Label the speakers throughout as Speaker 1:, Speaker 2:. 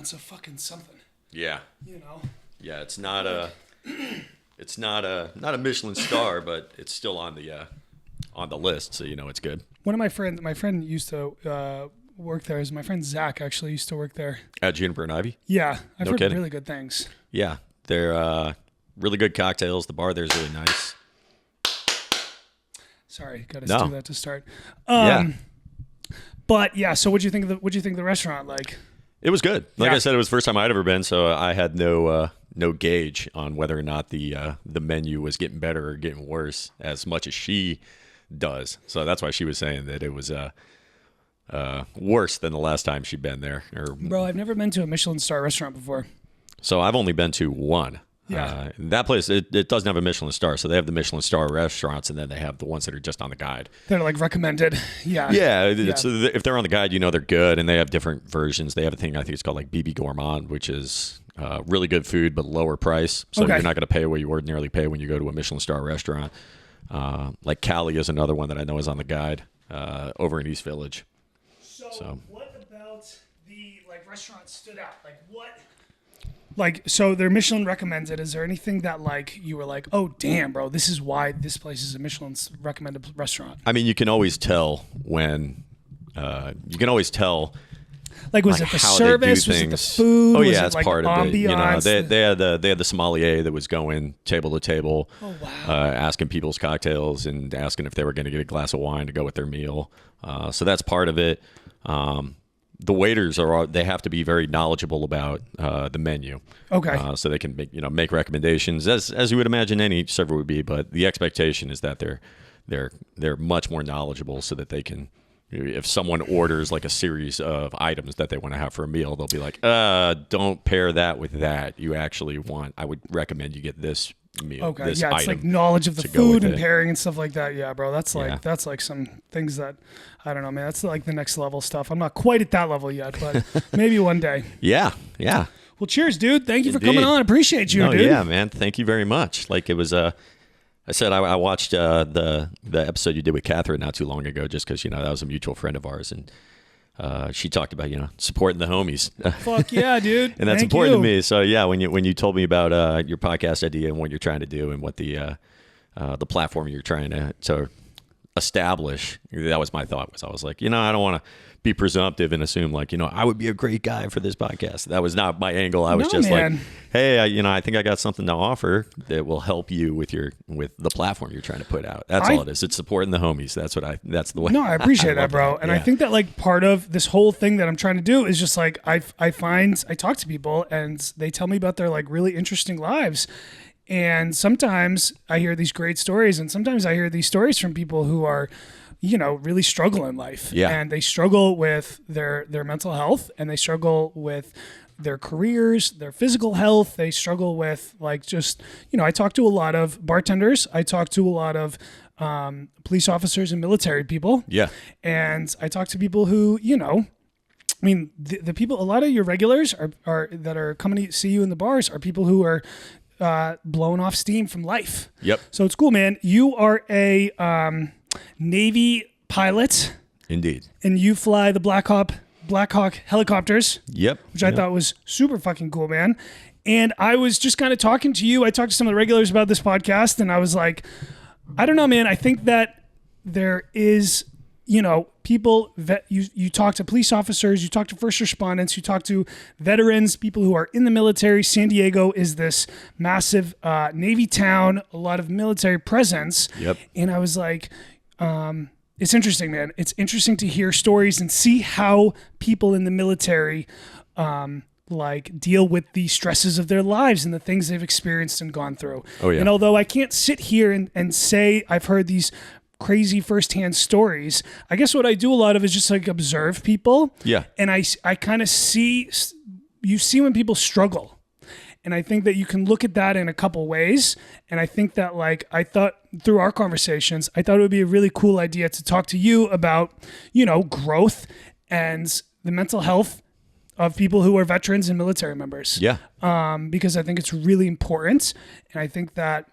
Speaker 1: restaurant's a fucking something.
Speaker 2: Yeah.
Speaker 1: You know.
Speaker 2: Yeah, it's not a Michelin star, but it's still on the list, so you know it's good.
Speaker 1: One of my friend used to work there. My friend Zach actually used to work there.
Speaker 2: At Juniper and Ivy?
Speaker 1: Yeah, I've heard
Speaker 2: kidding.
Speaker 1: really good things.
Speaker 2: Yeah, they're really good cocktails. The bar there is really nice.
Speaker 1: Sorry, got to do that to start.
Speaker 2: Yeah.
Speaker 1: But yeah, so what'd you think of the restaurant like?
Speaker 2: It was good. Like I said, it was the first time I'd ever been, so I had no gauge on whether or not the menu was getting better or getting worse as much as she does. So that's why she was saying that it was worse than the last time she'd been there.
Speaker 1: Bro, I've never been to a Michelin star restaurant before.
Speaker 2: So I've only been to one.
Speaker 1: Yeah.
Speaker 2: That place, it doesn't have a Michelin star. So they have the Michelin star restaurants, and then they have the ones that are just on the guide.
Speaker 1: They're like recommended. Yeah.
Speaker 2: Yeah. If they're on the guide, you know they're good, and they have different versions. They have a thing, I think it's called like BB Gourmand, which is really good food, but lower price. So you're not going to pay what you ordinarily pay when you go to a Michelin star restaurant. Like Cali is another one that I know is on the guide over in East Village.
Speaker 1: So what about the restaurant stood out? So they're Michelin recommended. Is there anything that you were like, oh damn, bro, this is why this place is a Michelin recommended restaurant?
Speaker 2: I mean, you can always tell when.
Speaker 1: Was it the service? Was it the food?
Speaker 2: Oh
Speaker 1: was
Speaker 2: yeah,
Speaker 1: it
Speaker 2: it's part of it. You know, they had the sommelier that was going table to table, asking people's cocktails and asking if they were going to get a glass of wine to go with their meal. So that's part of it. The waiters they have to be very knowledgeable about the menu.
Speaker 1: Okay.
Speaker 2: So they can make recommendations as you would imagine any server would be, but the expectation is that they're much more knowledgeable so that they can. If someone orders like a series of items that they want to have for a meal, they'll be like, don't pair that with that. I would recommend you get this meal.
Speaker 1: Okay.
Speaker 2: This
Speaker 1: yeah, it's
Speaker 2: item
Speaker 1: like knowledge of the food and pairing and stuff like that. Yeah, bro. That's like some things that I don't know, man. That's like the next level stuff. I'm not quite at that level yet, but maybe one day.
Speaker 2: Yeah. Yeah.
Speaker 1: Well, cheers, dude. Thank you for coming on. I appreciate you, dude.
Speaker 2: Yeah, man. Thank you very much. Like it was I said I watched the episode you did with Catherine not too long ago, just because that was a mutual friend of ours, and she talked about supporting the homies.
Speaker 1: Fuck yeah, dude!
Speaker 2: And that's important to me. So yeah, when you told me about your podcast idea and what you're trying to do and what the platform you're trying to establish, that was my thought. I was like, I don't want to be presumptive and assume I would be a great guy for this podcast. That was not my angle. I was like, hey, I think I got something to offer that will help you with the platform you're trying to put out. That's all it is. It's supporting the homies. That's the way.
Speaker 1: No, I appreciate that, bro. And I think that part of this whole thing that I'm trying to do is just I talk to people and they tell me about their really interesting lives. And sometimes I hear these great stories, and sometimes I hear these stories from people who are really struggle in life.
Speaker 2: Yeah.
Speaker 1: And they struggle with their mental health, and they struggle with their careers, their physical health. They struggle with I talk to a lot of bartenders. I talk to a lot of police officers and military people.
Speaker 2: Yeah.
Speaker 1: And I talk to people who, the people, a lot of your regulars are that are coming to see you in the bars are people who are blowing off steam from life.
Speaker 2: Yep.
Speaker 1: So it's cool, man. You are a Navy pilot.
Speaker 2: Indeed. And
Speaker 1: you fly the Black Hawk helicopters.
Speaker 2: Yep.
Speaker 1: Which I thought was super fucking cool, man. And I was just kind of talking to you. I talked to some of the regulars about this podcast, and I was like, I don't know, man. I think that there is, people that you talk to police officers, you talk to first responders, you talk to veterans, people who are in the military. San Diego is this massive Navy town, a lot of military presence.
Speaker 2: Yep.
Speaker 1: And I was like, it's interesting, man. It's interesting to hear stories and see how people in the military deal with the stresses of their lives and the things they've experienced and gone through.
Speaker 2: Oh, yeah.
Speaker 1: And although I can't sit here and say I've heard these crazy firsthand stories, I guess what I do a lot of is just observe people.
Speaker 2: Yeah.
Speaker 1: And I kind of see when people struggle. And I think that you can look at that in a couple ways. And I think that I thought through our conversations, I thought it would be a really cool idea to talk to you about, growth and the mental health of people who are veterans and military members.
Speaker 2: Yeah.
Speaker 1: Because I think it's really important. And I think that,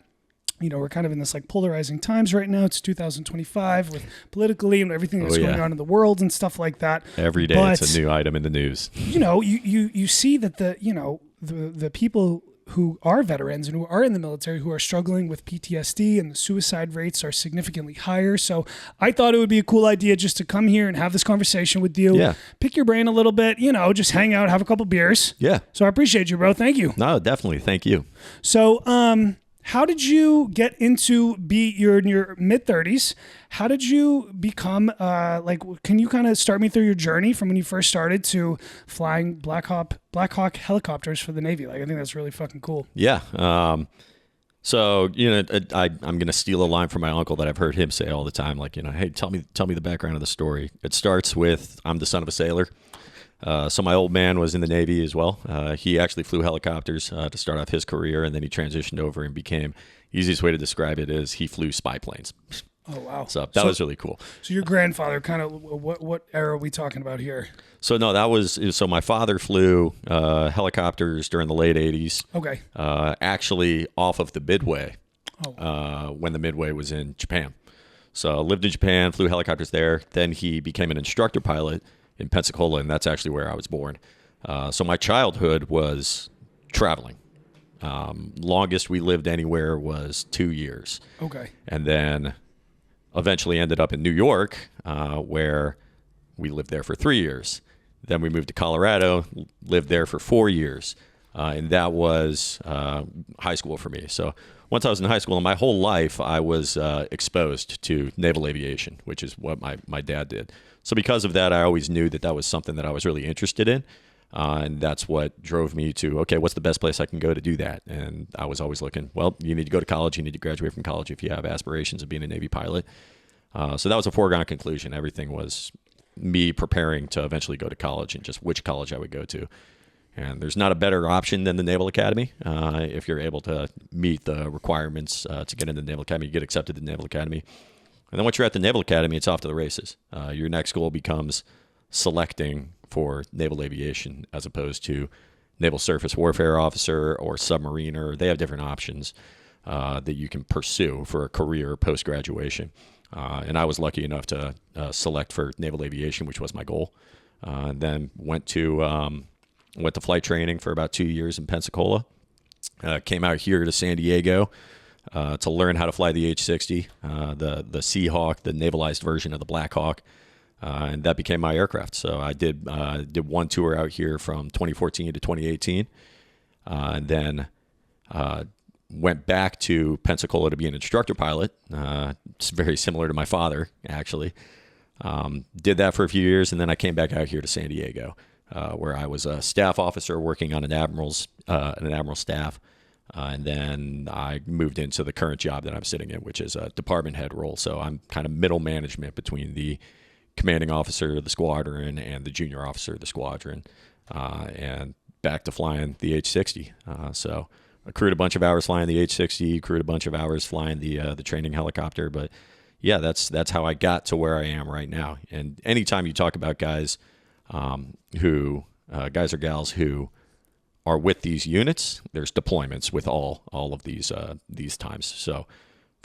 Speaker 1: we're kind of in this like polarizing times right now. It's 2025 with politically and everything that's going on in the world and stuff like that.
Speaker 2: Every day it's a new item in the news.
Speaker 1: You see that the people who are veterans and who are in the military who are struggling with PTSD, and the suicide rates are significantly higher. So I thought it would be a cool idea just to come here and have this conversation with you.
Speaker 2: Yeah.
Speaker 1: Pick your brain a little bit, just hang out, have a couple beers.
Speaker 2: Yeah.
Speaker 1: So I appreciate you, bro. Thank you.
Speaker 2: No, definitely. Thank you.
Speaker 1: So, how did you get into you're in your mid-30s? How did you become, can you kind of start me through your journey from when you first started to flying Black Hawk helicopters for the Navy? Like, I think that's really fucking cool.
Speaker 2: Yeah. So, I'm going to steal a line from my uncle that I've heard him say all the time. Like, hey, tell me the background of the story. It starts with, I'm the son of a sailor. So my old man was in the Navy as well. He actually flew helicopters to start off his career, and then he transitioned over and became, easiest way to describe it is he flew spy planes.
Speaker 1: Oh, wow.
Speaker 2: So that was really cool.
Speaker 1: So your grandfather, kind of, what era are we talking about here?
Speaker 2: So no, so my father flew helicopters during the late 80s.
Speaker 1: Okay.
Speaker 2: Actually off of the Midway when the Midway was in Japan. So lived in Japan, flew helicopters there. Then he became an instructor pilot in Pensacola, and that's actually where I was born. So my childhood was traveling. Longest we lived anywhere was 2 years.
Speaker 1: Okay.
Speaker 2: And then eventually ended up in New York, where we lived there for 3 years. Then we moved to Colorado, lived there for 4 years. And that was high school for me. So once I was in high school, and my whole life, I was exposed to naval aviation, which is what my dad did. So because of that, I always knew that was something that I was really interested in. And that's what drove me to, okay, what's the best place I can go to do that? And I was always looking, well, you need to go to college. You need to graduate from college if you have aspirations of being a Navy pilot. So that was a foregone conclusion. Everything was me preparing to eventually go to college and just which college I would go to. And there's not a better option than the Naval Academy. If you're able to meet the requirements to get into the Naval Academy, you get accepted to the Naval Academy. And then once you're at the Naval Academy, it's off to the races. Your next goal becomes selecting for naval aviation as opposed to naval surface warfare officer or submariner. They have different options that you can pursue for a career post-graduation. And I was lucky enough to select for naval aviation, which was my goal. Then went to flight training for about 2 years in Pensacola. Came out here to San Diego to learn how to fly the H-60, the Seahawk, the navalized version of the Black Hawk. And that became my aircraft. So I did one tour out here from 2014 to 2018, and then went back to Pensacola to be an instructor pilot. It's very similar to my father, actually. Did that for a few years, and then I came back out here to San Diego, where I was a staff officer working on an admiral's staff. And then I moved into the current job that I'm sitting in, which is a department head role. So I'm kind of middle management between the commanding officer of the squadron and the junior officer of the squadron, and back to flying the H-60. So accrued a bunch of hours flying the H-60, accrued a bunch of hours flying the training helicopter. But yeah, that's how I got to where I am right now. And anytime you talk about guys guys or gals who are with these units, there's deployments with all of these times. So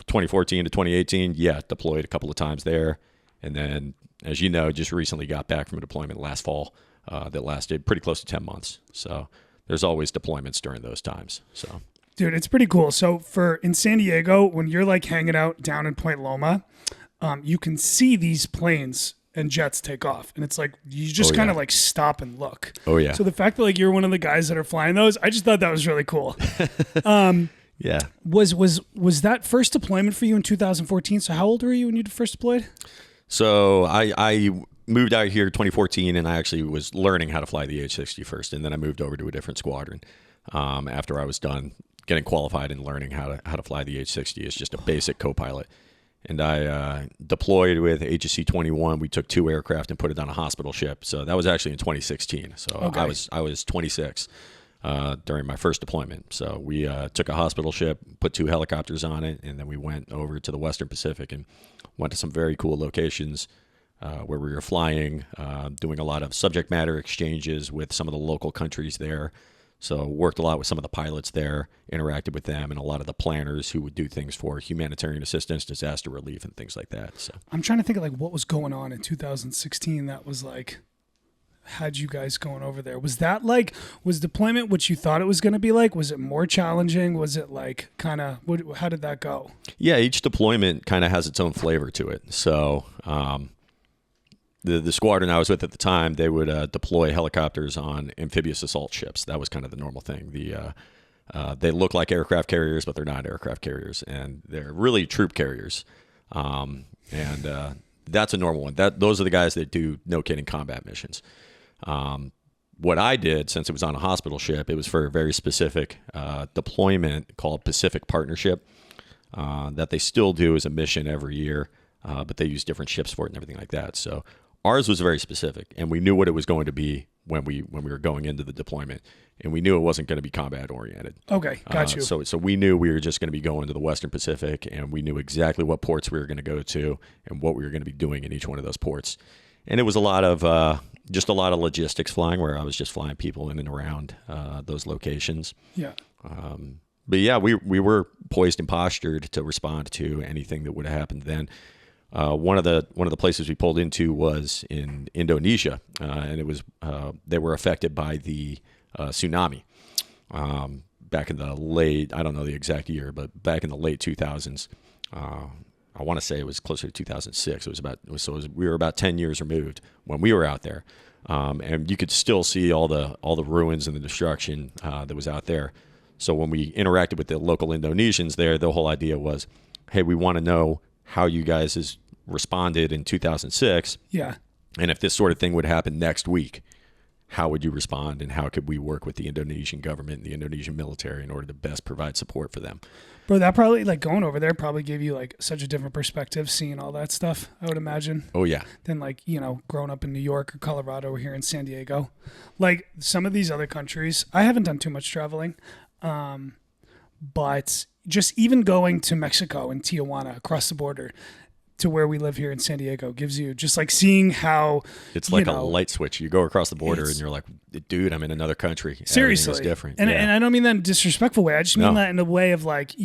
Speaker 2: 2014 to 2018, yeah, deployed a couple of times there. And then, as you know, just recently got back from a deployment last fall that lasted pretty close to 10 months. So there's always deployments during those times. So,
Speaker 1: dude, it's pretty cool. So in San Diego, when you're like hanging out down in Point Loma, you can see these planes and jets take off, and it's like you just kind of like stop and look.
Speaker 2: Oh yeah.
Speaker 1: So the fact that like you're one of the guys that are flying those, I just thought that was really cool.
Speaker 2: Yeah.
Speaker 1: Was that first deployment for you in 2014? So how old were you when you first deployed?
Speaker 2: So I moved out here in 2014, and I actually was learning how to fly the H-60 first, and then I moved over to a different squadron after I was done getting qualified and learning how to fly the H-60 as just a basic co-pilot. And I deployed with HSC 21. We took 2 aircraft and put it on a hospital ship. So that was actually in 2016. So okay. I was 26 during my first deployment. So we took a hospital ship, put 2 helicopters on it, and then we went over to the Western Pacific and went to some very cool locations where we were flying, doing a lot of subject matter exchanges with some of the local countries there. So worked a lot with some of the pilots there, interacted with them, and a lot of the planners who would do things for humanitarian assistance, disaster relief, and things like that. So
Speaker 1: I'm trying to think of like what was going on in 2016 that was like had you guys going over there. Was that like, was deployment what you thought it was going to be like? Was it more challenging? Was it like kind of, how did that go?
Speaker 2: Yeah, each deployment kind of has its own flavor to it. So the squadron I was with at the time, they would deploy helicopters on amphibious assault ships. That was kind of the normal thing. They look like aircraft carriers, but they're not aircraft carriers, and they're really troop carriers. That's a normal one. Those are the guys that do, no kidding, combat missions. What I did, since it was on a hospital ship, it was for a very specific deployment called Pacific Partnership that they still do as a mission every year, but they use different ships for it and everything like that. So ours was very specific, and we knew what it was going to be when we were going into the deployment, and we knew it wasn't going to be combat oriented.
Speaker 1: Okay, got you.
Speaker 2: So we knew we were just going to be going to the Western Pacific, and we knew exactly what ports we were going to go to and what we were going to be doing in each one of those ports. And it was a lot of logistics flying, where I was just flying people in and around those locations.
Speaker 1: Yeah.
Speaker 2: But yeah, we were poised and postured to respond to anything that would have happened then. One of the places we pulled into was in Indonesia, and it was they were affected by the tsunami back in the late, I don't know the exact year, but back in the late 2000s. I want to say it was closer to 2006. We were about 10 years removed when we were out there, and you could still see all the ruins and the destruction that was out there. So when we interacted with the local Indonesians there, the whole idea was, hey, we want to know how you guys has responded in 2006.
Speaker 1: Yeah.
Speaker 2: And if this sort of thing would happen next week, how would you respond, and how could we work with the Indonesian government and the Indonesian military in order to best provide support for them?
Speaker 1: Bro, that probably, like, going over there probably gave you like such a different perspective seeing all that stuff, I would imagine.
Speaker 2: Oh yeah.
Speaker 1: Than like, growing up in New York or Colorado or here in San Diego. Like some of these other countries, I haven't done too much traveling. But just even going to Mexico and Tijuana across the border to where we live here in San Diego gives you just like seeing how
Speaker 2: it's like a light switch. You go across the border and you're like, dude, I'm in another country.
Speaker 1: Seriously.
Speaker 2: Everything is different.
Speaker 1: And,
Speaker 2: yeah.
Speaker 1: and I don't mean that in a disrespectful way. I just mean that in a way of like,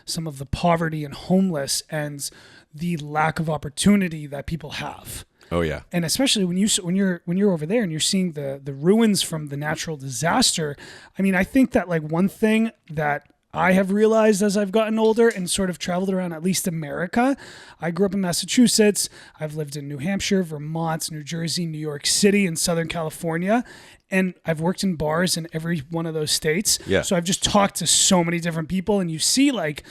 Speaker 1: some of the poverty and homeless and the lack of opportunity that people have.
Speaker 2: Oh yeah.
Speaker 1: And especially when you're over there and you're seeing the ruins from the natural disaster. I mean, I think that like one thing that I have realized as I've gotten older and sort of traveled around at least America. I grew up in Massachusetts. I've lived in New Hampshire, Vermont, New Jersey, New York City, and Southern California. And I've worked in bars in every one of those states.
Speaker 2: Yeah.
Speaker 1: So I've just talked to so many different people, and you see like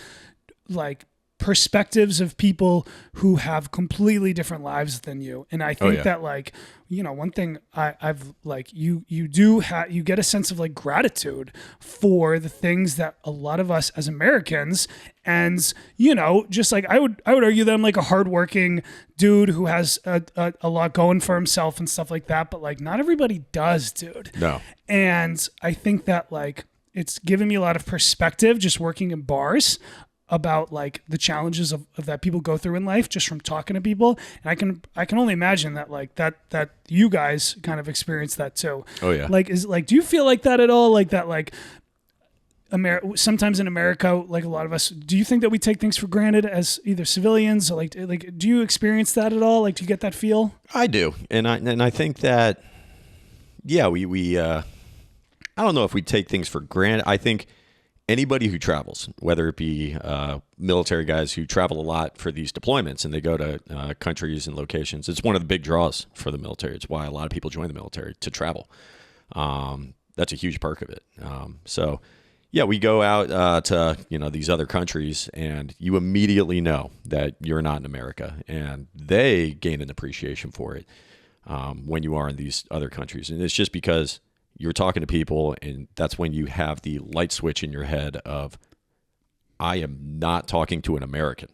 Speaker 1: perspectives of people who have completely different lives than you. And I think that like, one thing I've like, you get a sense of like gratitude for the things that a lot of us as Americans, and, just like, I would argue that I'm like a hardworking dude who has a lot going for himself and stuff like that. But like, not everybody does, dude.
Speaker 2: No. And
Speaker 1: I think that like, it's given me a lot of perspective just working in bars about like the challenges of that people go through in life just from talking to people. And I can only imagine that like that you guys kind of experience that too.
Speaker 2: Oh yeah.
Speaker 1: Like, do you feel like that at all? Like that, like sometimes in America, like a lot of us, do you think that we take things for granted as either civilians or like, do you experience that at all? Like, do you get that feel?
Speaker 2: I do. And I think that, yeah, we I don't know if we take things for granted. I think anybody who travels, whether it be military guys who travel a lot for these deployments and they go to countries and locations, it's one of the big draws for the military. It's why a lot of people join the military, to travel. That's a huge perk of it. So, yeah, we go out to these other countries, and you immediately know that you're not in America, and they gain an appreciation for it when you are in these other countries. And it's just because you're talking to people, and that's when you have the light switch in your head of, I am not talking to an American.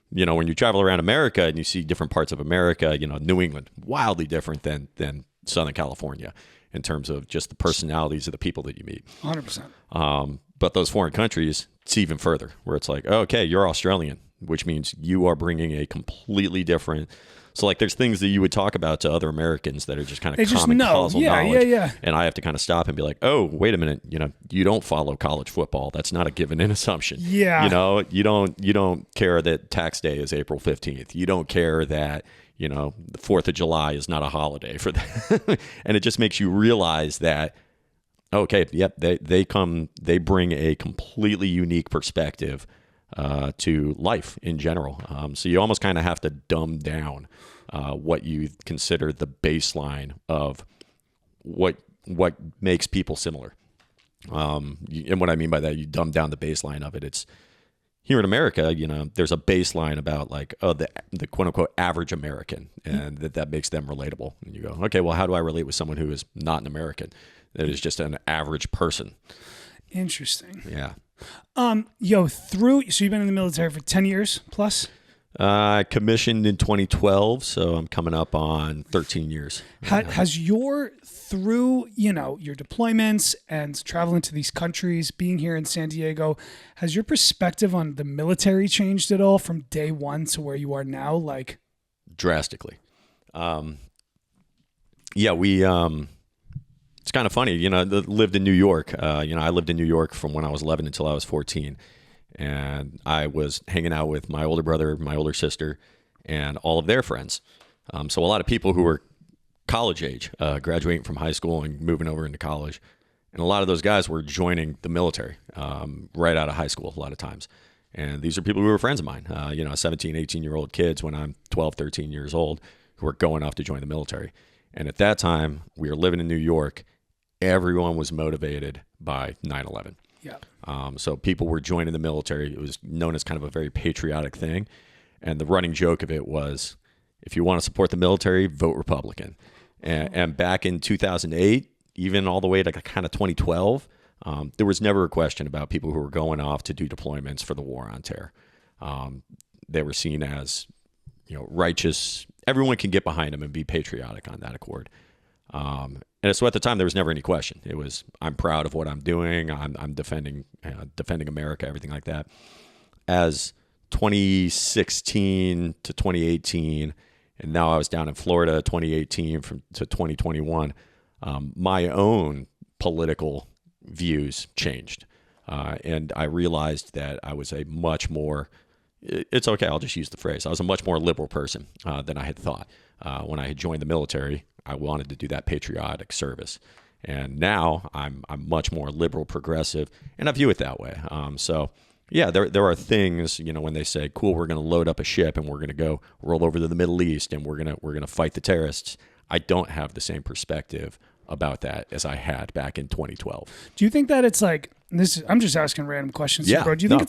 Speaker 2: When you travel around America and you see different parts of America, New England, wildly different than Southern California in terms of just the personalities of the people that you meet.
Speaker 1: 100%.
Speaker 2: But those foreign countries, it's even further, where it's like, okay, you're Australian, which means you are bringing a completely different So like there's things that you would talk about to other Americans that are just kind of
Speaker 1: just
Speaker 2: common
Speaker 1: know.
Speaker 2: causal
Speaker 1: Yeah,
Speaker 2: knowledge.
Speaker 1: yeah.
Speaker 2: And I have to kind of stop and be like, oh, wait a minute, you don't follow college football. That's not a given in assumption.
Speaker 1: Yeah.
Speaker 2: You don't care that tax day is April 15th. You don't care that, the 4th of July is not a holiday for them. And it just makes you realize that, okay, yep, they bring a completely unique perspective to life in general. So you almost kind of have to dumb down what you consider the baseline of what makes people similar. And what I mean by that, you dumb down the baseline of it. It's here in America, there's a baseline about like, the quote unquote average American, and that makes them relatable. And you go, okay, well, how do I relate with someone who is not an American? That is just an average person.
Speaker 1: Interesting.
Speaker 2: Yeah.
Speaker 1: So you've been in the military for 10 years plus?
Speaker 2: I commissioned in 2012, so I'm coming up on 13 years.
Speaker 1: Has through your deployments and traveling to these countries, being here in San Diego, has your perspective on the military changed at all from day one to where you are now? Like
Speaker 2: drastically. We it's kind of funny, lived in New York. I lived in New York from when I was 11 until I was 14. And I was hanging out with my older brother, my older sister, and all of their friends. So a lot of people who were college age, graduating from high school and moving over into college. And a lot of those guys were joining the military right out of high school a lot of times. And these are people who were friends of mine, 17, 18-year-old kids when I'm 12, 13 years old who were going off to join the military. And at that time, we were living in New York. Everyone was motivated by 9/11.
Speaker 1: Yeah.
Speaker 2: So people were joining the military. It was known as kind of a very patriotic thing. And the running joke of it was, if you want to support the military, vote Republican. And back in 2008, even all the way to kind of 2012, there was never a question about people who were going off to do deployments for the war on terror. They were seen as, righteous. Everyone can get behind them and be patriotic on that accord. And so at the time, there was never any question. It was, I'm proud of what I'm doing. I'm defending America, everything like that. As 2016 to 2018, and now I was down in Florida, 2018 to 2021, my own political views changed. And I realized that I was a much more, it's okay, I'll just use the phrase, I was a much more liberal person than I had thought. When I had joined the military, I wanted to do that patriotic service. And now I'm much more liberal, progressive, and I view it that way. So yeah, there are things, when they say, cool, we're going to load up a ship and we're going to go roll over to the Middle East and we're going to fight the terrorists. I don't have the same perspective about that as I had back in 2012.
Speaker 1: Do you think that it's like this? I'm just asking random questions,
Speaker 2: yeah,
Speaker 1: bro. Do you think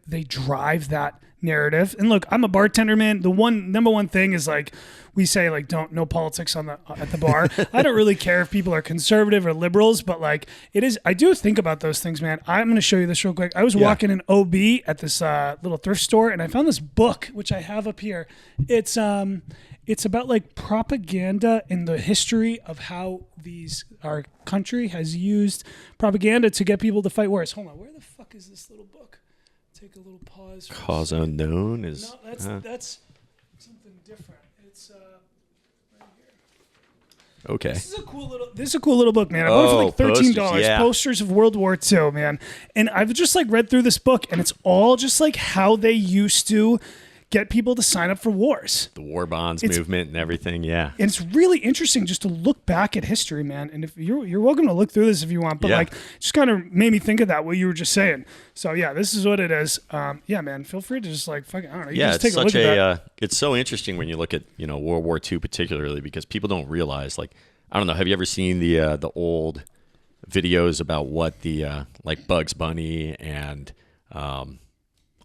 Speaker 1: they drive that narrative? And look, I'm a bartender, man. The number one thing is like we say, like, no politics at the bar. I don't really care if people are conservative or liberals, but like it is. I do think about those things, man. I'm going to show you this real quick. I was walking in OB at this little thrift store, and I found this book which I have up here. It's about like propaganda and the history of how our country has used propaganda to get people to fight wars. Hold on, where the fuck is this little book? Take a little pause.
Speaker 2: Cause unknown is
Speaker 1: no, that's something different. It's right here.
Speaker 2: Okay.
Speaker 1: This is a cool little book, man. I bought it for like $13.
Speaker 2: Yeah.
Speaker 1: Posters of World War II, man. And I've just like read through this book, and it's all just like how they used to get people to sign up for wars.
Speaker 2: The war bonds movement and everything, yeah.
Speaker 1: And it's really interesting just to look back at history, man. And if you're welcome to look through this if you want, but like just kind of made me think of that, what you were just saying. So yeah, this is what it is. Yeah, man, feel free to just like fucking, I don't know.
Speaker 2: Yeah,
Speaker 1: just take a look at that.
Speaker 2: It's so interesting when you look at, World War II particularly, because people don't realize, like, I don't know, have you ever seen the old videos about what the like Bugs Bunny and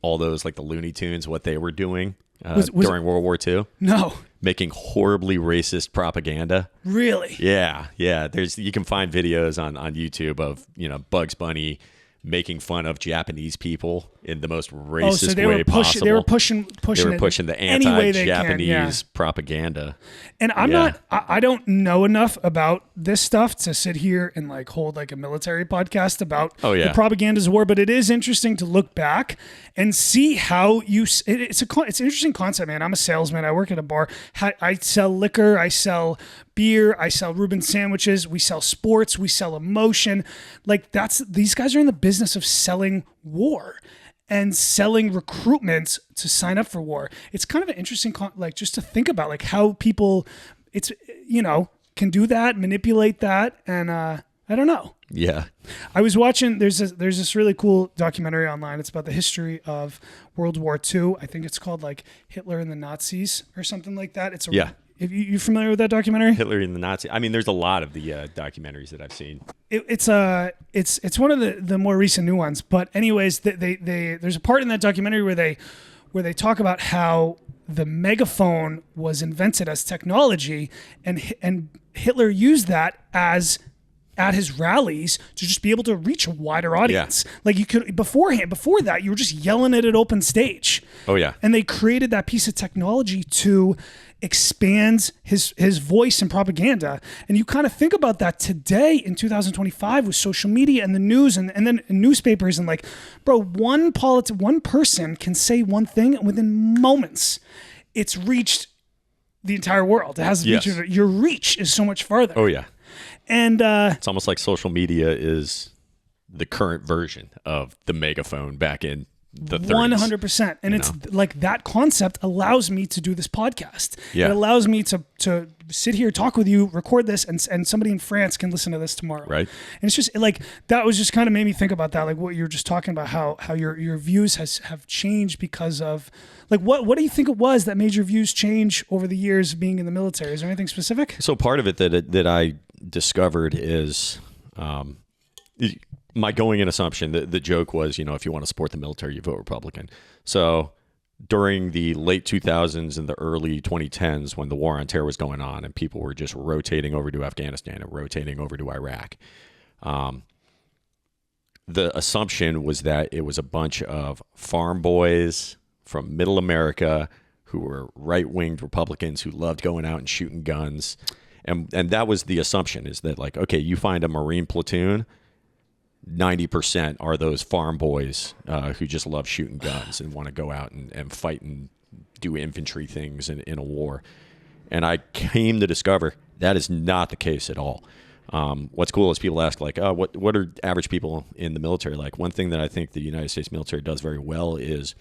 Speaker 2: all those, like the Looney Tunes, what they were doing during World War II?
Speaker 1: No.
Speaker 2: Making horribly racist propaganda.
Speaker 1: Really?
Speaker 2: Yeah. You can find videos on YouTube of, Bugs Bunny making fun of Japanese people in the most racist
Speaker 1: they
Speaker 2: way
Speaker 1: were pushing,
Speaker 2: possible.
Speaker 1: They were pushing
Speaker 2: the
Speaker 1: any way they can,
Speaker 2: anti-Japanese propaganda.
Speaker 1: And I don't know enough about this stuff to sit here and like hold like a military podcast about the propagandas of war, but it is interesting to look back and see how it's an interesting concept, man. I'm a salesman. I work at a bar. I sell liquor. I sell beer. I sell Reuben sandwiches. We sell sports. We sell emotion. Like these guys are in the business of selling war and selling recruitment to sign up for war. It's kind of an interesting, like just to think about like how people, can do that, manipulate that. And I don't know.
Speaker 2: Yeah.
Speaker 1: I was watching, there's this really cool documentary online. It's about the history of World War II. I think it's called like Hitler and the Nazis or something like that. You familiar with that documentary?
Speaker 2: Hitler and the Nazi. I mean, there's a lot of the documentaries that I've seen.
Speaker 1: It's one of the more recent new ones. But anyways, there's a part in that documentary where they talk about how the megaphone was invented as technology, and Hitler used that at his rallies to just be able to reach a wider audience. Yeah. Like you could before that, you were just yelling at an open stage.
Speaker 2: Oh yeah.
Speaker 1: And they created that piece of technology to expand his voice and propaganda. And you kind of think about that today in 2025 with social media and the news and then newspapers and like, bro, one person can say one thing and within moments it's reached the entire world. It has reached, your reach is so much farther.
Speaker 2: Oh yeah.
Speaker 1: And
Speaker 2: it's almost like social media is the current version of the megaphone back in the 30s.
Speaker 1: 100%. And it's like that concept allows me to do this podcast.
Speaker 2: Yeah.
Speaker 1: It allows me to sit here, talk with you, record this, and somebody in France can listen to this tomorrow.
Speaker 2: Right.
Speaker 1: And it's just like, that was just kind of made me think about that. Like what you were just talking about, how your views have changed because of, like, what do you think it was that made your views change over the years of being in the military? Is there anything specific?
Speaker 2: So part of it that I discovered is my going in assumption. The joke was, if you want to support the military, you vote Republican. So during the late 2000s and the early 2010s, when the war on terror was going on and people were just rotating over to Afghanistan and rotating over to Iraq, the assumption was that it was a bunch of farm boys from middle America who were right-winged Republicans who loved going out and shooting guns. And that was the assumption, is that like, okay, you find a Marine platoon, 90% are those farm boys who just love shooting guns and want to go out and fight and do infantry things in a war. And I came to discover that is not the case at all. What's cool is people ask like, oh, what are average people in the military like? One thing that I think the United States military does very well is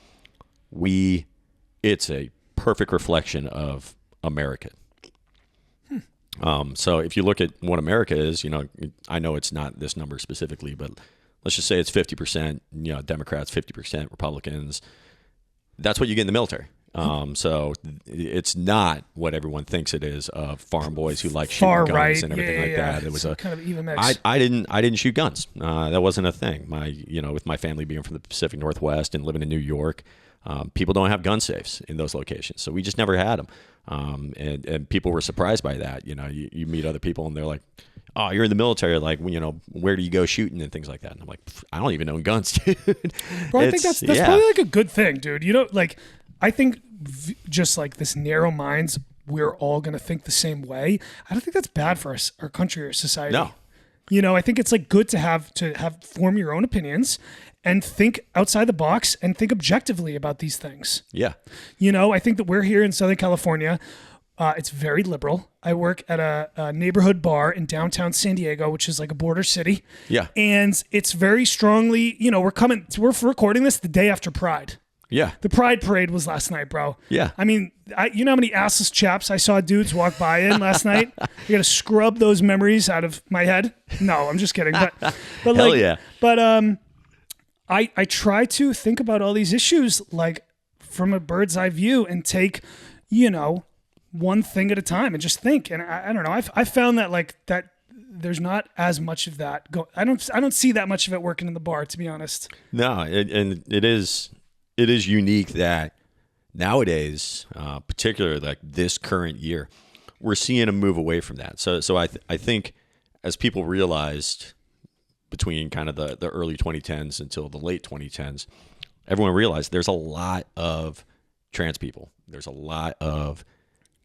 Speaker 2: it's a perfect reflection of America. So if you look at what America is, I know it's not this number specifically, but let's just say it's 50%, Democrats, 50% Republicans. That's what you get in the military. So it's not what everyone thinks it is of farm boys who like shooting guns right. and everything like that. It was a
Speaker 1: kind of even mix.
Speaker 2: I didn't shoot guns. That wasn't a thing. With my family being from the Pacific Northwest and living in New York, people don't have gun safes in those locations. So we just never had them. And people were surprised by that. You meet other people and they're like, oh, you're in the military. Like, where do you go shooting and things like that? And I'm like, I don't even own guns, dude.
Speaker 1: Bro, I think that's probably like a good thing, dude. I think just like this narrow minds, we're all going to think the same way. I don't think that's bad for us, our country or society.
Speaker 2: No.
Speaker 1: I think it's like good to have form your own opinions and think outside the box and think objectively about these things.
Speaker 2: Yeah.
Speaker 1: I think that we're here in Southern California. It's very liberal. I work at a neighborhood bar in downtown San Diego, which is like a border city.
Speaker 2: Yeah.
Speaker 1: And it's very strongly, we're recording this the day after Pride.
Speaker 2: Yeah.
Speaker 1: The Pride Parade was last night, bro.
Speaker 2: Yeah.
Speaker 1: I mean, you know how many assless chaps I saw dudes walk by in last night? I got to scrub those memories out of my head. No, I'm just kidding. But
Speaker 2: Hell yeah.
Speaker 1: But I try to think about all these issues like from a bird's eye view and take, one thing at a time and just think. And I don't know. I found that like that there's not as much of that. I don't see that much of it working in the bar, to be honest.
Speaker 2: No, and it is unique that nowadays, particularly like this current year, we're seeing a move away from that. So I think as people realized between kind of the early 2010s until the late 2010s, everyone realized there's a lot of trans people. There's a lot of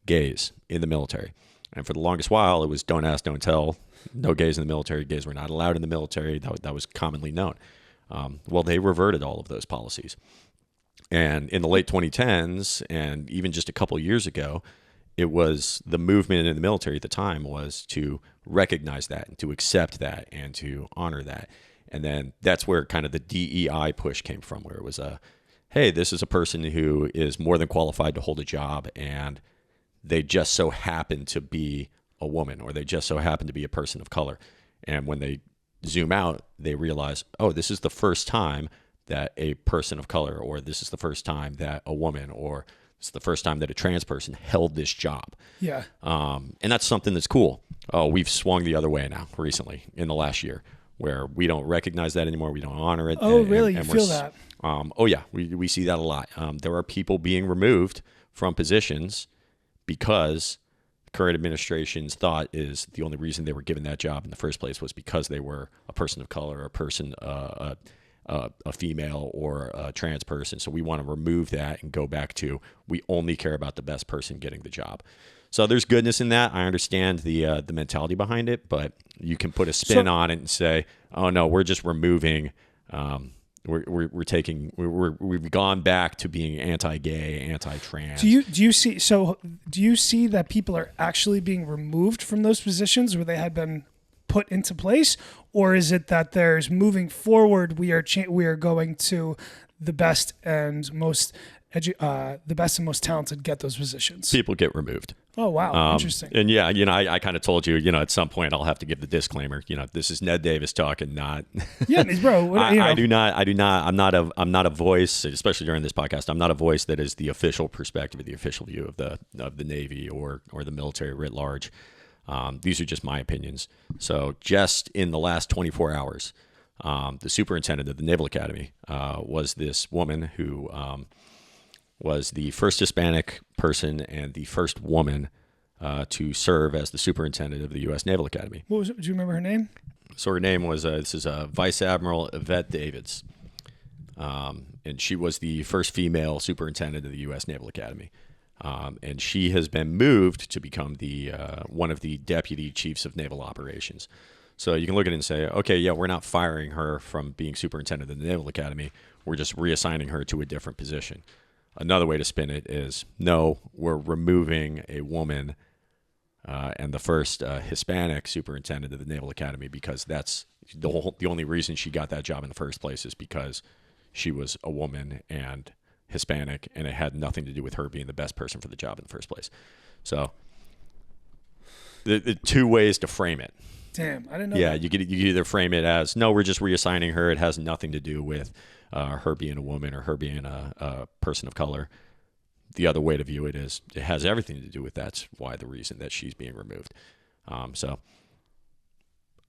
Speaker 2: gays in the military. And for the longest while, it was don't ask, don't tell. No gays in the military. Gays were not allowed in the military. That was commonly known. Well, they reverted all of those policies. And in the late 2010s, and even just a couple of years ago, it was the movement in the military at the time was to recognize that and to accept that and to honor that. And then that's where kind of the DEI push came from, where it was hey, this is a person who is more than qualified to hold a job, and they just so happen to be a woman, or they just so happen to be a person of color. And when they zoom out, they realize, oh, this is the first time that a person of color, or this is the first time that a woman, or it's the first time that a trans person held this job.
Speaker 1: Yeah.
Speaker 2: And that's something that's cool. Oh, we've swung the other way now recently in the last year, where we don't recognize that anymore. We don't honor it.
Speaker 1: Oh, really? You feel that?
Speaker 2: Oh, yeah. We see that a lot. There are people being removed from positions because the current administration's thought is the only reason they were given that job in the first place was because they were a person of color, a person, a female, or a trans person. So we want to remove that and go back to we only care about the best person getting the job. So there's goodness in that. I understand the mentality behind it, but you can put a spin on it and say, oh no, we're just removing. We've gone back to being anti-gay, anti-trans.
Speaker 1: Do you see that people are actually being removed from those positions where they had been put into place, or is it that there's moving forward? We are going to the best and most talented get those positions.
Speaker 2: People get removed.
Speaker 1: Oh, wow. Interesting.
Speaker 2: And yeah, I kind of told you, at some point I'll have to give the disclaimer, this is Ned Davis talking, not.
Speaker 1: Yeah, bro.
Speaker 2: I do not, I'm not a voice, especially during this podcast. I'm not a voice that is the official perspective or the official view of the Navy or the military writ large. These are just my opinions. So just in the last 24 hours, the superintendent of the Naval Academy was this woman who was the first Hispanic person and the first woman to serve as the superintendent of the U.S. Naval Academy.
Speaker 1: What was it? Do you remember her name?
Speaker 2: So her name was, Vice Admiral Yvette Davids. And she was the first female superintendent of the U.S. Naval Academy. And she has been moved to become one of the deputy chiefs of naval operations. So you can look at it and say, okay, yeah, we're not firing her from being superintendent of the Naval Academy. We're just reassigning her to a different position. Another way to spin it is, no, we're removing a woman and the first Hispanic superintendent of the Naval Academy, because that's the only reason she got that job in the first place is because she was a woman and Hispanic, and it had nothing to do with her being the best person for the job in the first place. So the two ways to frame it.
Speaker 1: Damn, I didn't know.
Speaker 2: Yeah,
Speaker 1: that.
Speaker 2: you could either frame it as, no, we're just reassigning her. It has nothing to do with her being a woman or her being a person of color. The other way to view it is it has everything to do with that's why the reason that she's being removed. So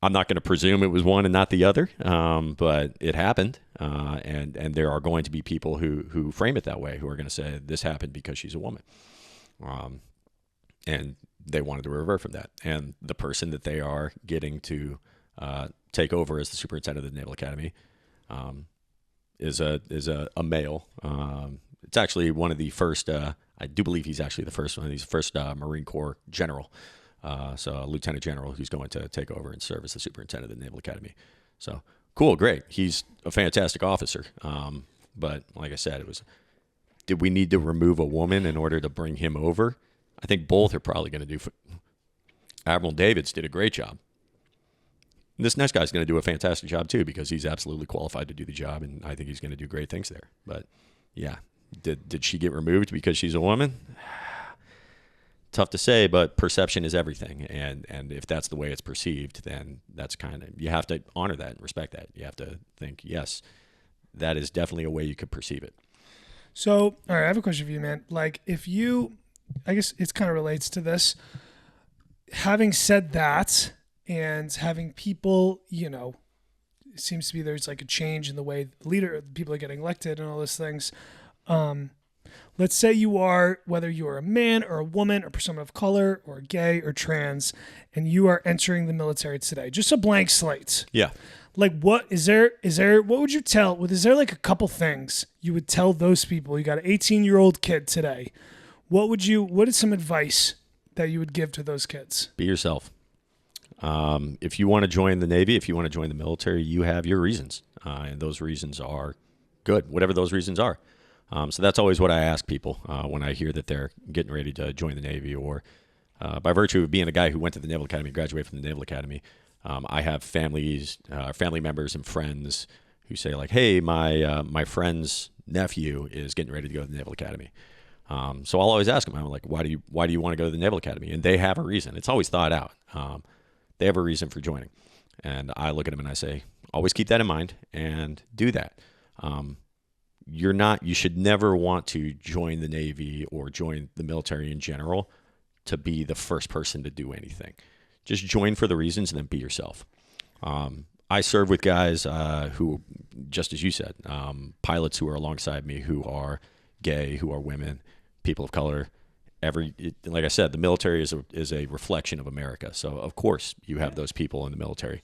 Speaker 2: I'm not going to presume it was one and not the other, but it happened. And there are going to be people who frame it that way, who are going to say this happened because she's a woman. And they wanted to revert from that. And the person that they are getting to take over as the superintendent of the Naval Academy is a male. It's actually one of the first, I do believe he's actually the first one. He's the first Marine Corps general. So a lieutenant general who's going to take over and serve as the superintendent of the Naval Academy. So cool, great. He's a fantastic officer. But like I said, did we need to remove a woman in order to bring him over? I think both are probably going to do. Admiral Davids did a great job. This next guy's going to do a fantastic job too, because he's absolutely qualified to do the job, and I think he's going to do great things there. But yeah, did she get removed because she's a woman? Tough to say, but perception is everything, and if that's the way it's perceived, then that's you have to honor that and respect that. You have to think, yes, that is definitely a way you could perceive it.
Speaker 1: So, all right, I have a question for you, man. Like, I guess it kind of relates to this. Having said that, and having people, it seems to be there's like a change in the way people are getting elected and all those things. Let's say you are, whether you are a man or a woman or a person of color or gay or trans, and you are entering the military today, just a blank slate.
Speaker 2: Yeah.
Speaker 1: Like, what is there, what would you tell, is there like a couple things you would tell those people? You got an 18-year-old kid today. What is some advice that you would give to those kids?
Speaker 2: Be yourself. If you want to join the Navy, if you want to join the military, you have your reasons. And those reasons are good, whatever those reasons are. So that's always what I ask people when I hear that they're getting ready to join the Navy, or by virtue of being a guy who went to the Naval Academy, graduated from the Naval Academy, I have family members and friends who say like, hey, my friend's nephew is getting ready to go to the Naval Academy. So I'll always ask them, I'm like, why do you want to go to the Naval Academy? And they have a reason. It's always thought out. They have a reason for joining. And I look at them and I say, always keep that in mind and do that. You should never want to join the Navy or join the military in general to be the first person to do anything. Just join for the reasons and then be yourself. I serve with guys who, just as you said, pilots who are alongside me who are gay, who are women, people of color. Like I said, the military is a reflection of America. So of course you have those people in the military.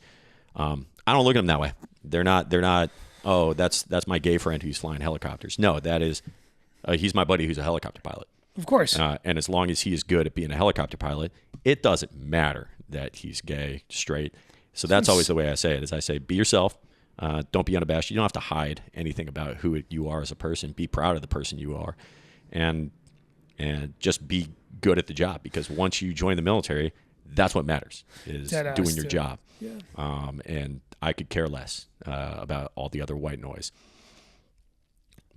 Speaker 2: I don't look at them that way. They're not. Oh, that's my gay friend who's flying helicopters. No, that is he's my buddy who's a helicopter pilot.
Speaker 1: Of course.
Speaker 2: And as long as he is good at being a helicopter pilot, it doesn't matter that he's gay, straight. So that's always the way I say it. Is I say, be yourself. Don't be unabashed. You don't have to hide anything about who you are as a person. Be proud of the person you are, and just be good at the job. Because once you join the military, that's what matters, is doing your job.
Speaker 1: Yeah.
Speaker 2: And I could care less about all the other white noise.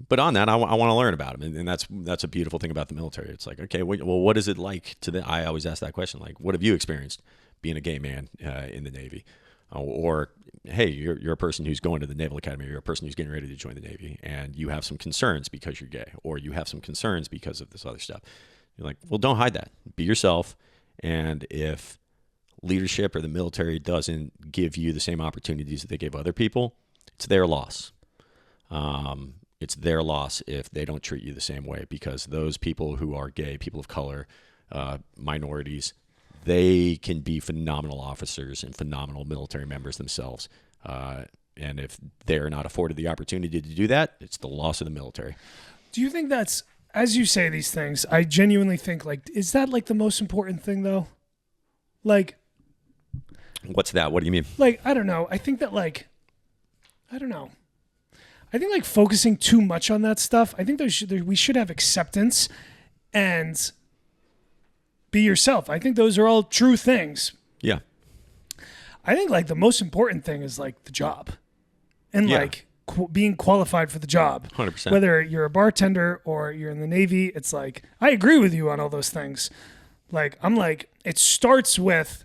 Speaker 2: But on that, I want to learn about them, and that's a beautiful thing about the military. It's like, okay, well, what is it like I always ask that question, like, what have you experienced being a gay man in the Navy? Or, hey, you're a person who's going to the Naval Academy, or you're a person who's getting ready to join the Navy, and you have some concerns because you're gay, or you have some concerns because of this other stuff. You're like, well, don't hide that. Be yourself, and if leadership or the military doesn't give you the same opportunities that they gave other people, it's their loss. It's their loss if they don't treat you the same way, because those people who are gay, people of color, minorities, they can be phenomenal officers and phenomenal military members themselves. And if they're not afforded the opportunity to do that, it's the loss of the military.
Speaker 1: Do you think that's, as you say these things, I genuinely think, like, is that like the most important thing though? Like,
Speaker 2: what's that? What do you mean?
Speaker 1: Like, I don't know. I think that, like, I don't know. I think like focusing too much on that stuff, I think we should have acceptance and be yourself. I think those are all true things.
Speaker 2: Yeah.
Speaker 1: I think like the most important thing is like the job and like being qualified for the job.
Speaker 2: 100%.
Speaker 1: Whether you're a bartender or you're in the Navy, it's like, I agree with you on all those things. Like, I'm like, it starts with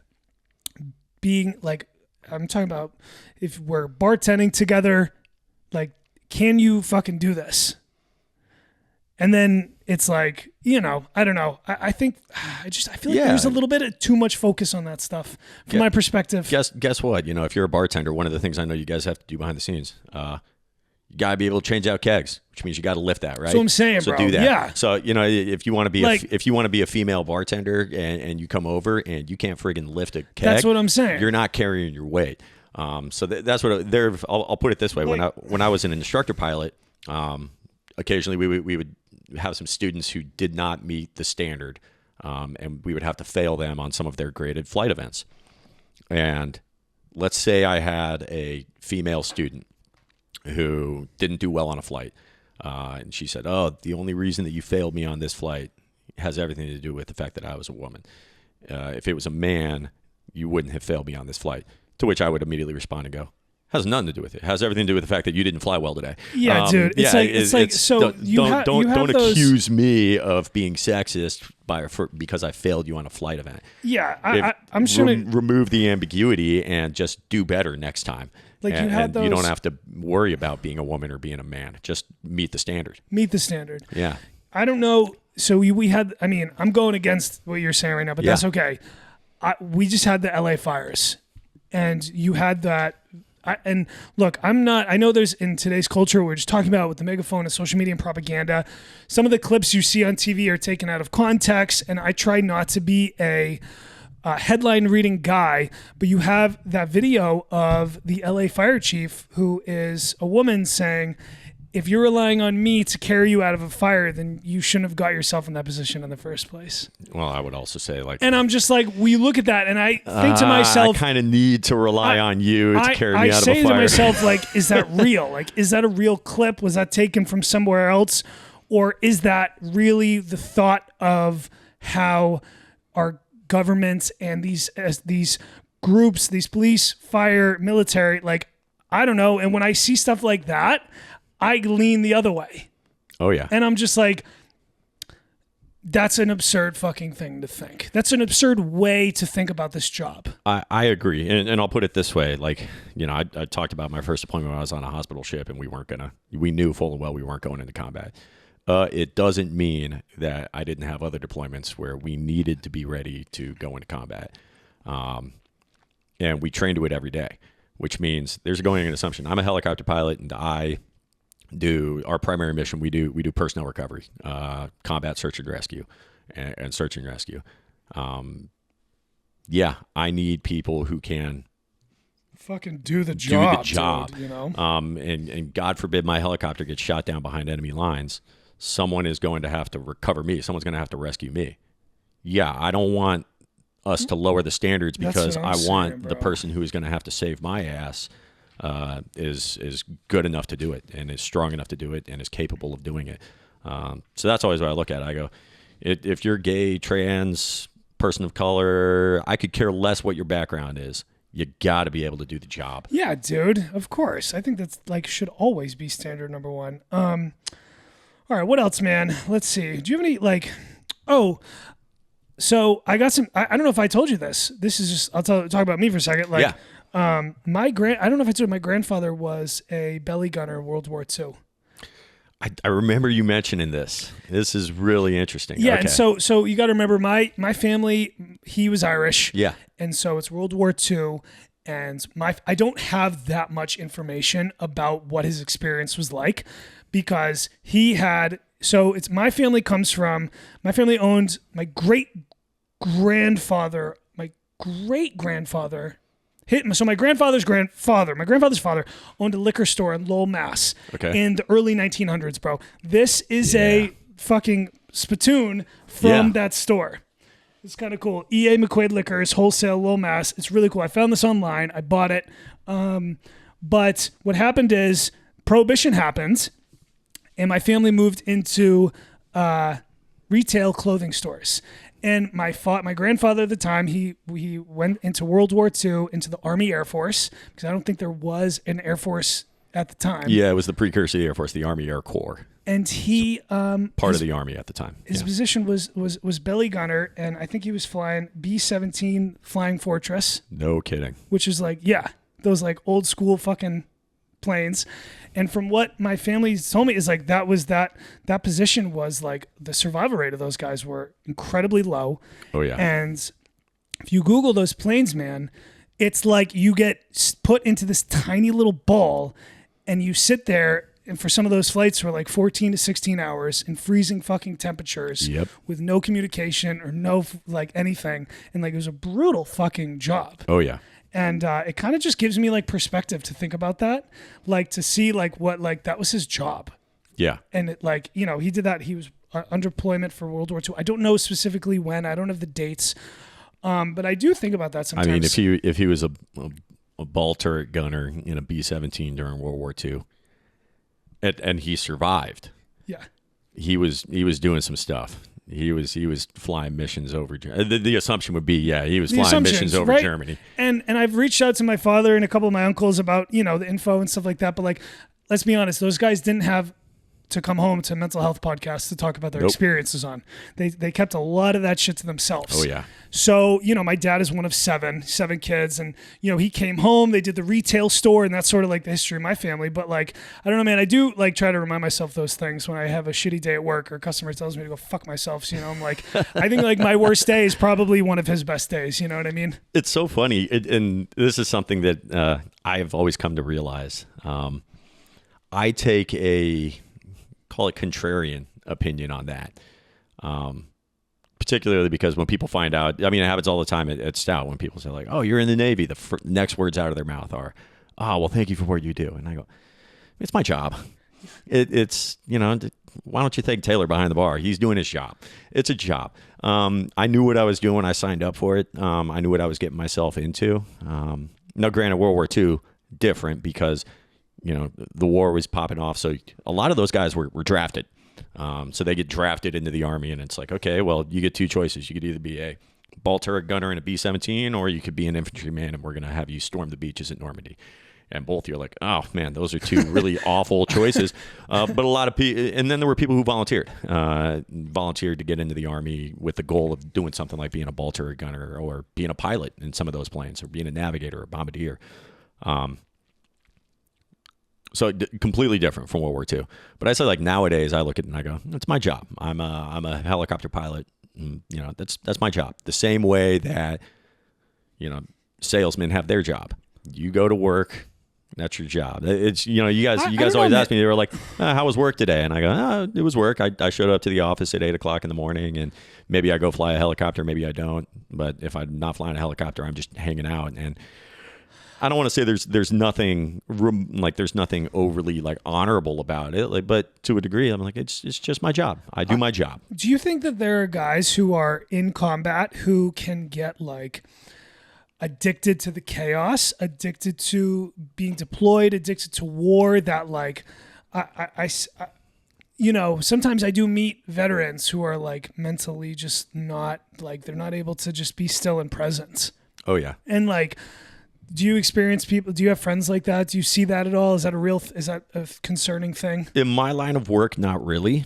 Speaker 1: being like, I'm talking about if we're bartending together, like, can you fucking do this? And then it's like, you know, I don't know. I think I feel like there's a little bit of too much focus on that stuff from my perspective.
Speaker 2: Guess what? You know, if you're a bartender, one of the things I know you guys have to do behind the scenes, you got to be able to change out kegs, which means you got to lift that, right?
Speaker 1: That's what I'm saying,
Speaker 2: so
Speaker 1: bro.
Speaker 2: do that.
Speaker 1: Yeah.
Speaker 2: So, you know, if you want to be a female bartender and you come over and you can't friggin' lift a keg,
Speaker 1: that's what I'm saying.
Speaker 2: You're not carrying your weight. So that's what I'll put it this way.
Speaker 1: Like,
Speaker 2: when I was an instructor pilot, occasionally we would have some students who did not meet the standard, and we would have to fail them on some of their graded flight events. And let's say I had a female student who didn't do well on a flight, and she said, "Oh, the only reason that you failed me on this flight has everything to do with the fact that I was a woman. If it was a man, you wouldn't have failed me on this flight." To which I would immediately respond and go, has nothing to do with it. It has everything to do with the fact that you didn't fly well today.
Speaker 1: Yeah, dude. Don't
Speaker 2: accuse me of being sexist because I failed you on a flight event.
Speaker 1: Yeah, I'm sure.
Speaker 2: Remove the ambiguity and just do better next time.
Speaker 1: Like,
Speaker 2: and you don't have to worry about being a woman or being a man. Just meet the standard.
Speaker 1: Meet the standard.
Speaker 2: Yeah.
Speaker 1: I don't know. So we had. I mean, I'm going against what you're saying right now, but that's okay. We just had the LA fires. And you had that, and look, I know there's, in today's culture, we're just talking about with the megaphone and social media and propaganda, some of the clips you see on TV are taken out of context, and I try not to be a headline reading guy, but you have that video of the LA fire chief, who is a woman, saying, if you're relying on me to carry you out of a fire, then you shouldn't have got yourself in that position in the first place.
Speaker 2: Well, I would also say, like,
Speaker 1: and I'm just like, we look at that and I think to myself,
Speaker 2: I kind of need to rely on you to carry me out of a fire.
Speaker 1: I say to myself, like, is that real? Like, is that a real clip? Was that taken from somewhere else? Or is that really the thought of how our governments and these groups, these police, fire, military, like, I don't know. And when I see stuff like that, I lean the other way.
Speaker 2: Oh, yeah.
Speaker 1: And I'm just like, that's an absurd fucking thing to think. That's an absurd way to think about this job.
Speaker 2: I agree. And I'll put it this way. Like, you know, I talked about my first deployment when I was on a hospital ship and we knew full and well we weren't going into combat. It doesn't mean that I didn't have other deployments where we needed to be ready to go into combat. And we train to it every day, which means there's going an assumption. I'm a helicopter pilot and our primary mission, we do personnel recovery, combat search and rescue, and search and rescue. Yeah, I need people who can
Speaker 1: fucking do the job. Dude, you know.
Speaker 2: And God forbid my helicopter gets shot down behind enemy lines. Someone is going to have to recover me. Someone's going to have to rescue me. Yeah, I don't want us to lower the standards because I want the person who is going to have to save my ass is good enough to do it and is strong enough to do it and is capable of doing it. So that's always what I look at. I go, if you're gay, trans, person of color, I could care less what your background is. You got to be able to do the job.
Speaker 1: Yeah, dude. Of course. I think that's like should always be standard number one. All right, what else, man? Let's see. Do you have any like? Oh, so I got some. I don't know if I told you this. This is just. Talk about me for a second. Like,
Speaker 2: yeah.
Speaker 1: I don't know if I told you. My grandfather was a belly gunner in World War II.
Speaker 2: I remember you mentioning this. This is really interesting.
Speaker 1: Yeah,
Speaker 2: okay.
Speaker 1: and so you got to remember my family. He was Irish.
Speaker 2: Yeah, and
Speaker 1: so it's World War II, and I don't have that much information about what his experience was like. Because he had, so it's my family owned my great grandfather, so my grandfather's father owned a liquor store in Lowell, Mass.
Speaker 2: Okay.
Speaker 1: In the early 1900s, bro. This is a fucking spittoon from that store. It's kind of cool. E.A. McQuade Liquors, wholesale, Lowell, Mass. It's really cool. I found this online. I bought it. But what happened is Prohibition happened. And my family moved into retail clothing stores. And my grandfather at the time, he went into World War II, into the Army Air Force, because I don't think there was an Air Force at the time.
Speaker 2: Yeah, it was the precursor to the Air Force, the Army Air Corps.
Speaker 1: And he...
Speaker 2: part of the Army at the time.
Speaker 1: His position was belly gunner, and I think he was flying B-17 Flying Fortress.
Speaker 2: No kidding.
Speaker 1: Which is like, yeah, those like old school fucking planes. And from what my family told me is like that position was like the survival rate of those guys were incredibly low.
Speaker 2: Oh yeah.
Speaker 1: And if you Google those planes, man, it's like you get put into this tiny little ball and you sit there, and for some of those flights were like 14 to 16 hours in freezing fucking temperatures.
Speaker 2: Yep.
Speaker 1: With no communication or no like anything. And like it was a brutal fucking job.
Speaker 2: Oh yeah.
Speaker 1: And it kind of just gives me like perspective to think about that, like to see like what like that was his job.
Speaker 2: Yeah.
Speaker 1: And it like, you know, he did that. He was under deployment for World War II. I don't know specifically when. I don't have the dates. But I do think about that sometimes.
Speaker 2: I mean, if he was a ball turret gunner in a B-17 during World War II, and he survived.
Speaker 1: Yeah.
Speaker 2: He was doing some stuff. He was flying missions over Germany. The assumption would be, he was flying missions over
Speaker 1: right?
Speaker 2: Germany.
Speaker 1: And I've reached out to my father and a couple of my uncles about, you know, the info and stuff like that. But like, let's be honest, those guys didn't have to come home to mental health podcasts to talk about their experiences on. They kept a lot of that shit to themselves.
Speaker 2: Oh yeah.
Speaker 1: So, you know, my dad is one of seven kids, and, you know, he came home, they did the retail store, and that's sort of like the history of my family. But like, I don't know, man, I do like try to remind myself those things when I have a shitty day at work or a customer tells me to go fuck myself. So, you know, I'm like, I think like my worst day is probably one of his best days. You know what I mean?
Speaker 2: It's so funny. And this is something that I've always come to realize. I take call it contrarian opinion on that. particularly because when people find out, I mean, it happens all the time at Stout when people say like, "Oh, you're in the Navy," the next words out of their mouth are, "Oh, well, thank you for what you do." And I go, "It's my job. It's why don't you thank Taylor behind the bar? He's doing his job. It's a job." I knew what I was doing. I signed up for it. I knew what I was getting myself into. Now, granted, World War II, different because, the war was popping off. So a lot of those guys were drafted. So they get drafted into the Army, and it's like, okay, well, you get two choices. You could either be a ball turret gunner in a B-17, or you could be an infantryman, and we're going to have you storm the beaches at Normandy. And both you're like, oh, man, those are two really awful choices. But a lot of people, and then there were people who volunteered to get into the Army with the goal of doing something like being a ball turret gunner or being a pilot in some of those planes or being a navigator or bombardier. So completely different from World War II. But I say, like, nowadays I look at it and I go, it's my job. I'm a helicopter pilot. That's my job. The same way that, salesmen have their job. You go to work. That's your job. It's, you guys always ask me, they were like, how was work today? And I go, it was work. I showed up to the office at 8:00 in the morning, and maybe I go fly a helicopter. Maybe I don't. But if I'm not flying a helicopter, I'm just hanging out. And I don't want to say there's nothing there's nothing overly like honorable about it. But to a degree, I'm like, it's just my job. I do my job.
Speaker 1: Do you think that there are guys who are in combat who can get like addicted to the chaos, addicted to being deployed, addicted to war, that like, sometimes I do meet veterans who are like mentally just not like, they're not able to just be still in presence.
Speaker 2: Oh yeah.
Speaker 1: And like, do you experience people, do you have friends like that? Do you see that at all? Is that a concerning thing? In
Speaker 2: my line of work, not really,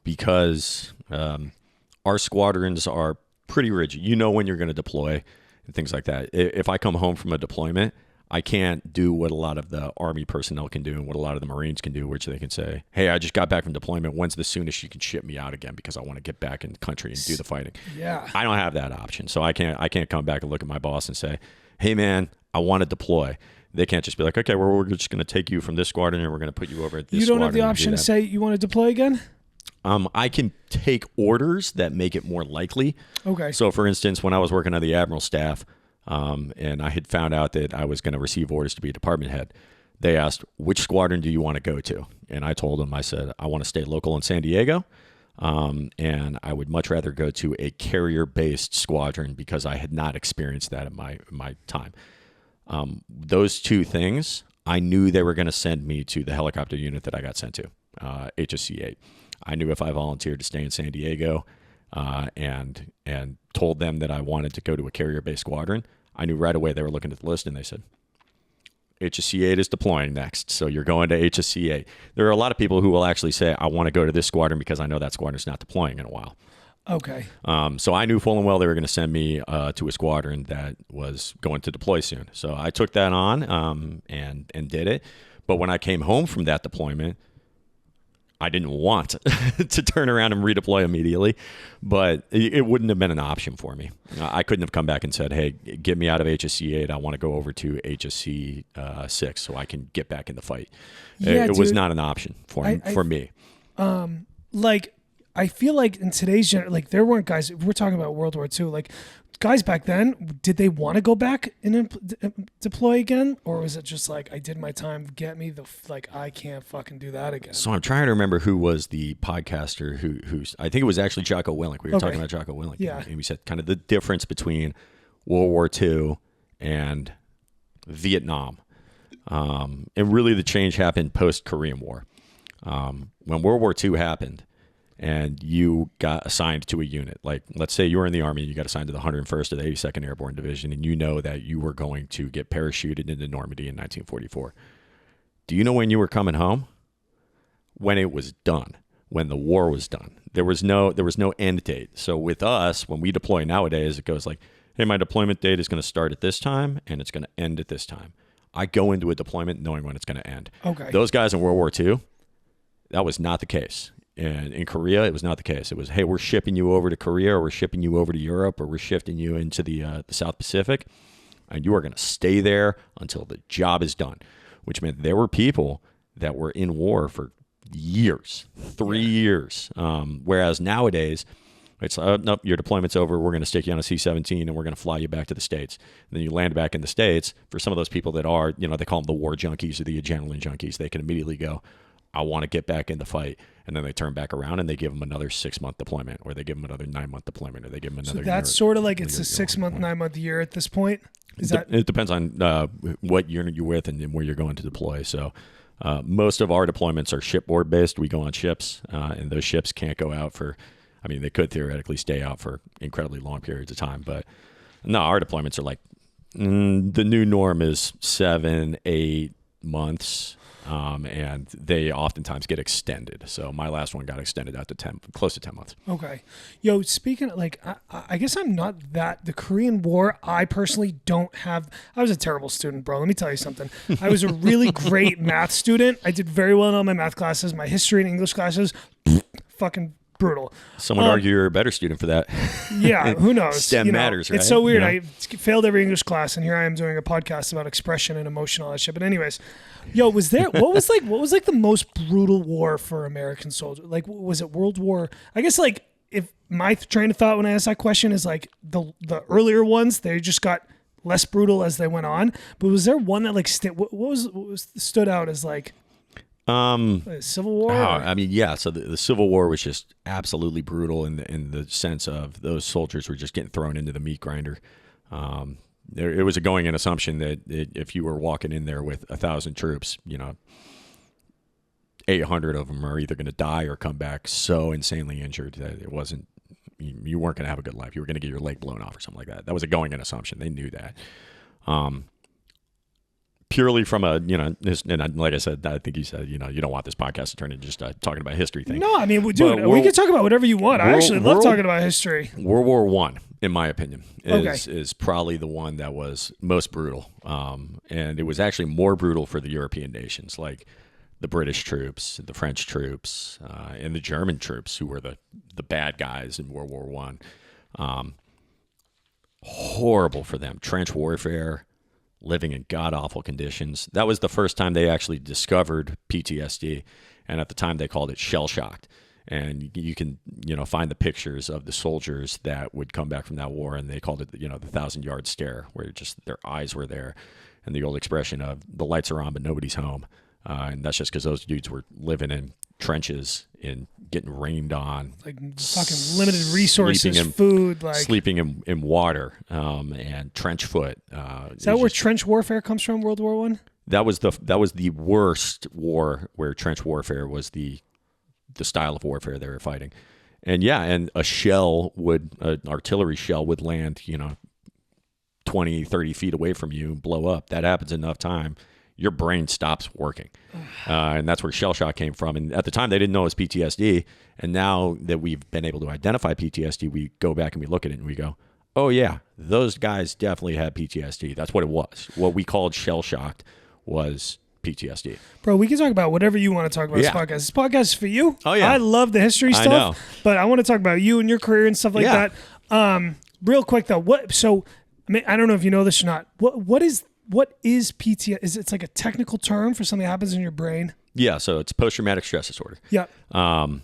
Speaker 2: because our squadrons are pretty rigid. You know when you're going to deploy and things like that. If I come home from a deployment, I can't do what a lot of the Army personnel can do and what a lot of the Marines can do, which they can say, hey, I just got back from deployment. When's the soonest you can ship me out again because I want to get back in the country and do the fighting?
Speaker 1: Yeah.
Speaker 2: I don't have that option. So I can't come back and look at my boss and say, hey, man, I want to deploy. They can't just be like, okay, we're just going to take you from this squadron and we're going to put you over at this squadron.
Speaker 1: You don't have the option to say you want to deploy again?
Speaker 2: I can take orders that make it more likely.
Speaker 1: Okay.
Speaker 2: So, for instance, when I was working on the Admiral staff, and I had found out that I was going to receive orders to be a department head, they asked, which squadron do you want to go to? And I told them, I said, I want to stay local in San Diego, and I would much rather go to a carrier-based squadron because I had not experienced that in my time. Those two things, I knew they were going to send me to the helicopter unit that I got sent to, HSC-8. I knew if I volunteered to stay in San Diego and told them that I wanted to go to a carrier-based squadron, I knew right away they were looking at the list and they said, HSC-8 is deploying next, so you're going to HSC-8. There are a lot of people who will actually say, I want to go to this squadron because I know that squadron's not deploying in a while.
Speaker 1: Okay.
Speaker 2: So I knew full and well they were going to send me to a squadron that was going to deploy soon. So I took that on and did it. But when I came home from that deployment, I didn't want to turn around and redeploy immediately, but it wouldn't have been an option for me. I couldn't have come back and said, hey, get me out of HSC-8. I want to go over to HSC-6 so I can get back in the fight.
Speaker 1: Yeah,
Speaker 2: it was not an option for me.
Speaker 1: Like, I feel like in today's like there weren't guys, we're talking about World War II, like guys back then, did they want to go back and deploy again? Or was it just like, I did my time, get me I can't fucking do that again?
Speaker 2: So I'm trying to remember who was the podcaster who's, I think it was actually Jocko Willink. We were talking about Jocko Willink.
Speaker 1: Yeah.
Speaker 2: And we said kind of the difference between World War II and Vietnam. And really the change happened post-Korean War. When World War II happened, and you got assigned to a unit. Like, let's say you were in the Army, you got assigned to the 101st or the 82nd Airborne Division, and you know that you were going to get parachuted into Normandy in 1944. Do you know when you were coming home? When it was done, when the war was done. There was no end date. So with us, when we deploy nowadays, it goes like, hey, my deployment date is going to start at this time, and it's going to end at this time. I go into a deployment knowing when it's going to end.
Speaker 1: Okay.
Speaker 2: Those guys in World War II, that was not the case. And in Korea, it was not the case. It was, hey, we're shipping you over to Korea, or we're shipping you over to Europe, or we're shifting you into the South Pacific, and you are going to stay there until the job is done, which meant there were people that were in war for years, 3 years. Whereas nowadays, It's nope, your deployment's over. We're going to stick you on a C-17 and we're going to fly you back to the States. And then you land back in the States. For some of those people that are, they call them the war junkies or the adrenaline junkies, they can immediately go, I want to get back in the fight. And then they turn back around and they give them another 6-month deployment, or they give them another 9-month deployment, or they give them another.
Speaker 1: So that's sort of like it's a 6-month, 9-month year at this point.
Speaker 2: It depends on what unit you're with and where you're going to deploy. So most of our deployments are shipboard based. We go on ships, and those ships can't go out for. I mean, they could theoretically stay out for incredibly long periods of time, but no, our deployments are like the new norm is 7-8 months. And they oftentimes get extended. So my last one got extended out to close to 10 months.
Speaker 1: Okay. Yo, speaking of, like, I guess I'm not the Korean War, I personally don't have, I was a terrible student, bro. Let me tell you something. I was a really great math student. I did very well in all my math classes, my history and English classes, fucking brutal.
Speaker 2: Some would argue you're a better student for that.
Speaker 1: Yeah, who knows?
Speaker 2: STEM matters, right?
Speaker 1: It's so weird. I failed every English class, and here I am doing a podcast about expression and emotion, all that shit. But anyways, yo, what was like the most brutal war for American soldiers? Like, was it World War? I guess like if my train of thought when I asked that question is like the earlier ones, they just got less brutal as they went on. But was there one that like what was stood out as like? Civil War?
Speaker 2: I mean, yeah. So the Civil War was just absolutely brutal in the sense of those soldiers were just getting thrown into the meat grinder. It was a going in assumption that if you were walking in there with 1,000 troops, 800 of them are either going to die or come back so insanely injured that it wasn't. You weren't going to have a good life. You were going to get your leg blown off or something like that. That was a going in assumption. They knew that. Purely from a, and like I said, I think you said, you don't want this podcast to turn into just talking about history thing.
Speaker 1: No, I mean, dude, we can talk about whatever you want. I actually love talking about history.
Speaker 2: World War I, in my opinion, is probably the one that was most brutal. And it was actually more brutal for the European nations, like the British troops, the French troops, and the German troops, who were the bad guys in World War I. Horrible for them. Trench warfare. Living in god-awful conditions. That was the first time they actually discovered PTSD, and at the time they called it shell-shocked. And you can, find the pictures of the soldiers that would come back from that war, and they called it, the 1,000-yard stare, where just their eyes were there, and the old expression of the lights are on but nobody's home. And that's just because those dudes were living in trenches and getting rained on,
Speaker 1: like fucking limited resources, food, like
Speaker 2: sleeping in water, and trench foot.
Speaker 1: Is that where trench warfare comes from? World War I. That was
Speaker 2: the worst war, where trench warfare was the style of warfare they were fighting. And an artillery shell would land, 20, 30 feet away from you, blow up. That happens enough time, your brain stops working. And that's where shell shock came from. And at the time, they didn't know it was PTSD. And now that we've been able to identify PTSD, we go back and we look at it and we go, oh, yeah, those guys definitely had PTSD. That's what it was. What we called shell shocked was PTSD.
Speaker 1: Bro, we can talk about whatever you want to talk about this podcast. This podcast is for you.
Speaker 2: Oh, yeah.
Speaker 1: I love the history stuff.
Speaker 2: I know.
Speaker 1: But I want to talk about you and your career and stuff like that. Real quick, though. I don't know if you know this or not. What is PTSD? It's like a technical term for something that happens in your brain?
Speaker 2: Yeah, so it's post-traumatic stress disorder.
Speaker 1: Yeah.
Speaker 2: And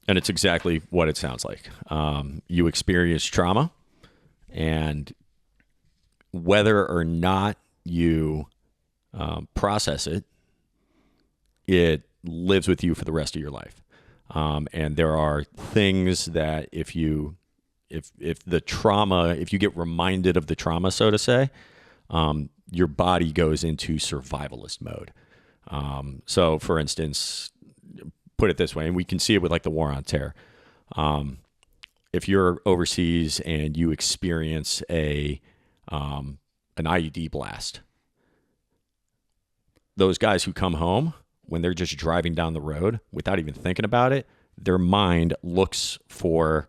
Speaker 2: it's exactly what it sounds like. You experience trauma, and whether or not you process it, it lives with you for the rest of your life. And there are things that if you get reminded of the trauma, so to say, your body goes into survivalist mode. So, for instance, put it this way, and we can see it with like the War on Terror. If you're overseas and you experience an IED blast, those guys who come home, when they're just driving down the road without even thinking about it, their mind looks for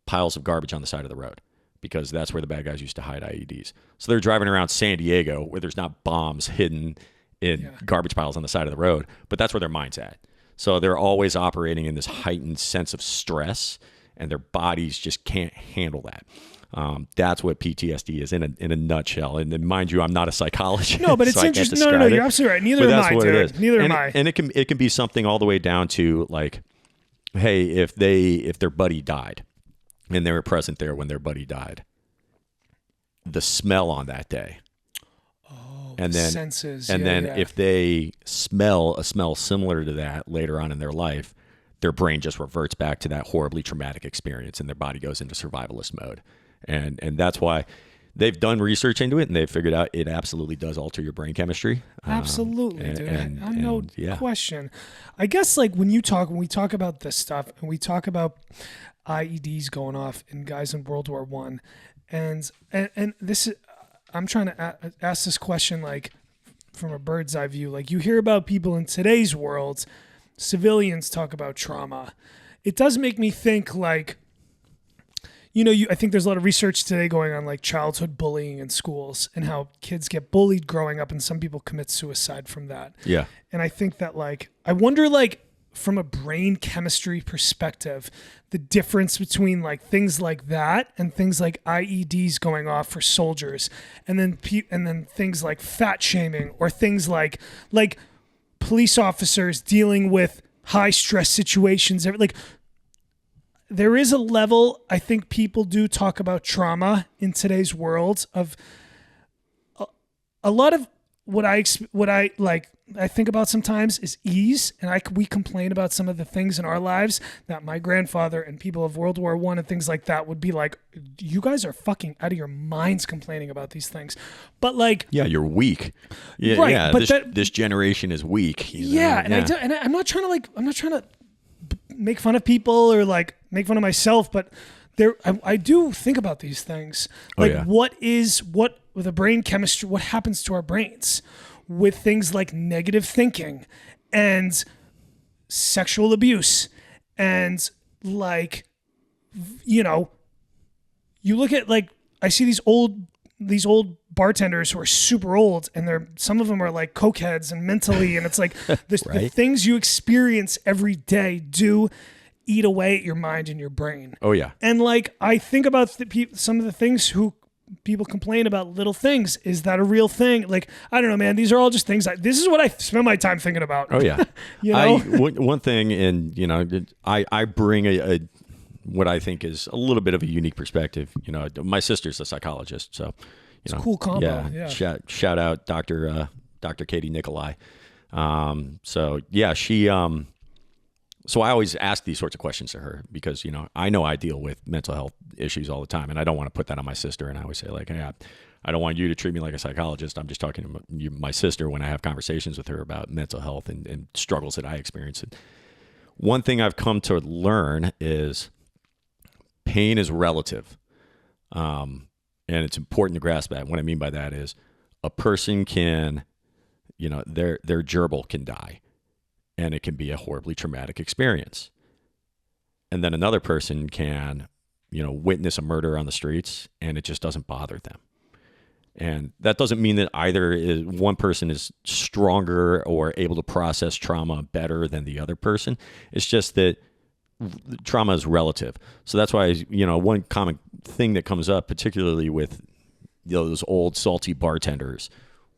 Speaker 2: piles of garbage on the side of the road, because that's where the bad guys used to hide IEDs. So they're driving around San Diego where there's not bombs hidden in garbage piles on the side of the road, but that's where their mind's at. So they're always operating in this heightened sense of stress, and their bodies just can't handle that. That's what PTSD is in a nutshell. And mind you, I'm not a psychologist.
Speaker 1: No, but it's interesting. No, you're absolutely right. Neither am I, dude. Neither am I.
Speaker 2: And it can be something all the way down to like hey, if their buddy died and they were present there when their buddy died, the smell on that day. And then
Speaker 1: senses.
Speaker 2: And then if they smell a smell similar to that later on in their life, their brain just reverts back to that horribly traumatic experience and their body goes into survivalist mode. And that's why they've done research into it and they've figured out it absolutely does alter your brain chemistry.
Speaker 1: Absolutely, dude. No
Speaker 2: yeah.
Speaker 1: question. I guess like when we talk about this stuff and we talk about IEDs going off in guys in World War I, and this is, I'm trying to ask this question like from a bird's eye view. Like you hear about people in today's world, civilians talk about trauma. It does make me think like, I think there's a lot of research today going on like childhood bullying in schools and how kids get bullied growing up and some people commit suicide from that.
Speaker 2: Yeah.
Speaker 1: And I think that like, I wonder like from a brain chemistry perspective, the difference between like things like that and things like IEDs going off for soldiers, and then things like fat shaming or things like police officers dealing with high stress situations. Like there is a level, I think people do talk about trauma in today's world of a lot of what I think about sometimes is ease, and we complain about some of the things in our lives that my grandfather and people of World War I and things like that would be like, you guys are fucking out of your minds complaining about these things. But like,
Speaker 2: yeah, you're weak. Yeah,
Speaker 1: right,
Speaker 2: yeah.
Speaker 1: But
Speaker 2: this generation is weak.
Speaker 1: I'm not trying to make fun of people or like make fun of myself, but I do think about these things. Like what with the brain chemistry, what happens to our brains with things like negative thinking and sexual abuse and like, you look at like, I see these old bartenders who are super old and some of them are like cokeheads and mentally, and it's like the things you experience every day do eat away at your mind and your brain.
Speaker 2: Oh yeah.
Speaker 1: And like, I think about some of the things people complain about little things. Is that a real thing? Like, I don't know, man. These are all just things. This is what I spend my time thinking about.
Speaker 2: Oh yeah. One thing, and I bring a what I think is a little bit of a unique perspective. My sister's a psychologist, so
Speaker 1: it's a cool combo. Yeah.
Speaker 2: Shout out Dr. Katie Nikolai. So yeah, she. So I always ask these sorts of questions to her because, I know I deal with mental health issues all the time and I don't want to put that on my sister. And I always say like, hey, I don't want you to treat me like a psychologist. I'm just talking to my sister when I have conversations with her about mental health and struggles that I experience. And one thing I've come to learn is pain is relative. And it's important to grasp that. What I mean by that is a person can, their gerbil can die. And it can be a horribly traumatic experience. And then another person can, witness a murder on the streets and it just doesn't bother them. And that doesn't mean that one person is stronger or able to process trauma better than the other person. It's just that trauma is relative. So that's why, one common thing that comes up, particularly with those old salty bartenders,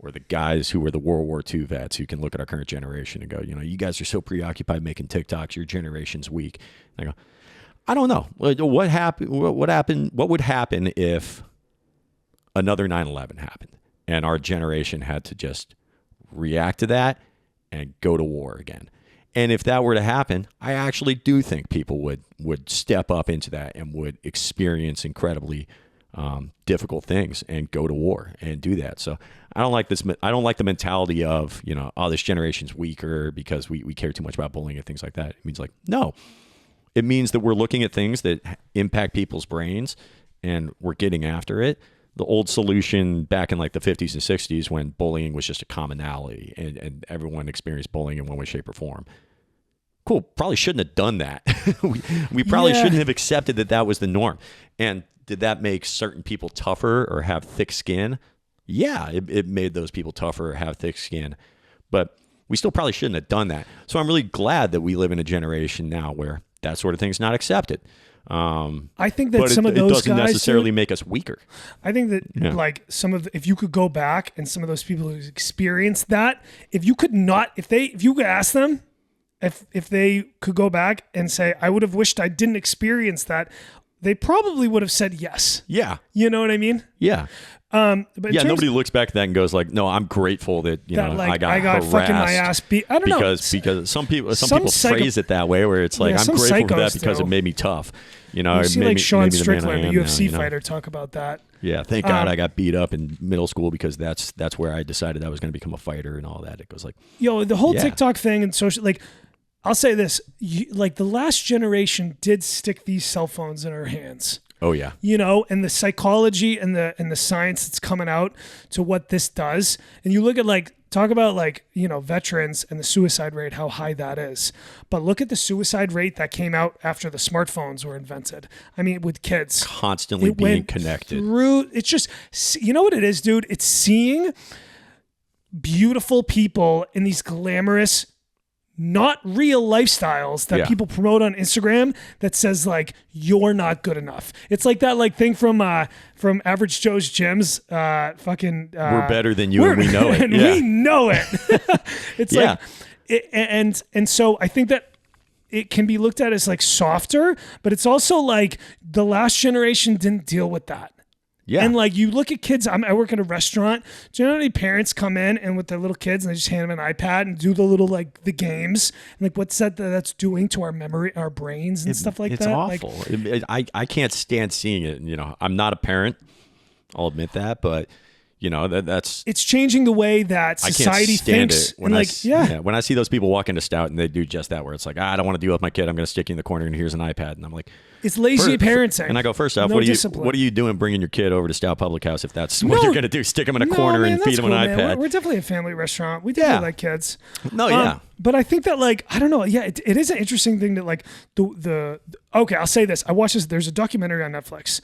Speaker 2: or the guys who were the World War II vets who can look at our current generation and go, you guys are so preoccupied making TikToks, your generation's weak. And I go, I don't know. What happened? What would happen if another 9/11 happened and our generation had to just react to that and go to war again? And if that were to happen, I actually do think people would step up into that and would experience incredibly difficult things and go to war and do that. So I don't like this. I don't like the mentality of, this generation's weaker because we care too much about bullying and things like that. It means like, no, it means that we're looking at things that impact people's brains and we're getting after it. The old solution back in like the 50s and 60s when bullying was just a commonality and everyone experienced bullying in one way, shape or form. Cool. Probably shouldn't have done that. we probably shouldn't have accepted that was the norm. And did that make certain people tougher or have thick skin? Yeah, it made those people tougher or have thick skin. But we still probably shouldn't have done that. So I'm really glad that we live in a generation now where that sort of thing is not accepted.
Speaker 1: I think that some of those guys...
Speaker 2: It doesn't necessarily make us weaker.
Speaker 1: I think that like if you could go back and some of those people who experienced that, if you could ask them, if they could go back and say, I would have wished I didn't experience that, they probably would have said yes.
Speaker 2: Yeah.
Speaker 1: You know what I mean?
Speaker 2: Yeah.
Speaker 1: But
Speaker 2: nobody looks back at that and goes like, no, I'm grateful that, I got
Speaker 1: fucking my ass beat. I don't know.
Speaker 2: Because some people phrase it that way where it's like, I'm grateful for that because it made me tough. You
Speaker 1: see like Sean Strickland, the UFC fighter, talk about that.
Speaker 2: Yeah, thank God I got beat up in middle school because that's where I decided I was going to become a fighter and all that. It goes like,
Speaker 1: the whole TikTok thing and social, like, I'll say this, like the last generation did stick these cell phones in our hands.
Speaker 2: Oh yeah.
Speaker 1: And the psychology and the science that's coming out to what this does. And you look at talk about veterans and the suicide rate, how high that is. But look at the suicide rate that came out after the smartphones were invented. I mean, with kids.
Speaker 2: Constantly being connected.
Speaker 1: It's just, you know what it is, dude? It's seeing beautiful people in these glamorous, not real lifestyles that people promote on Instagram that says like, you're not good enough. It's like that thing from Average Joe's Gyms, we're
Speaker 2: better than you and we know it.
Speaker 1: And we know it. It's and so I think that it can be looked at as like softer, but it's also like the last generation didn't deal with that. Yeah. And like you look at kids, I work at a restaurant. Do you know how many parents come in and with their little kids and they just hand them an iPad and do the little the games and like what's that's doing to our memory, our brains and stuff like that?
Speaker 2: It's awful. I can't stand seeing it. I'm not a parent. I'll admit that, but that's
Speaker 1: it's changing the way that society thinks.
Speaker 2: When when I see those people walk into Stout and they do just that, where it's like, I don't want to deal with my kid. I'm going to stick you in the corner and here's an iPad. And I'm like,
Speaker 1: it's lazy parenting.
Speaker 2: And I go, first off, what are you doing bringing your kid over to Stout Public House if that's what you're going to do? Stick them in a corner and feed them an iPad.
Speaker 1: We're definitely a family restaurant. We definitely like kids.
Speaker 2: No, yeah.
Speaker 1: But I think that I don't know. Yeah, it is an interesting thing that okay, I'll say this. I watched this. There's a documentary on Netflix.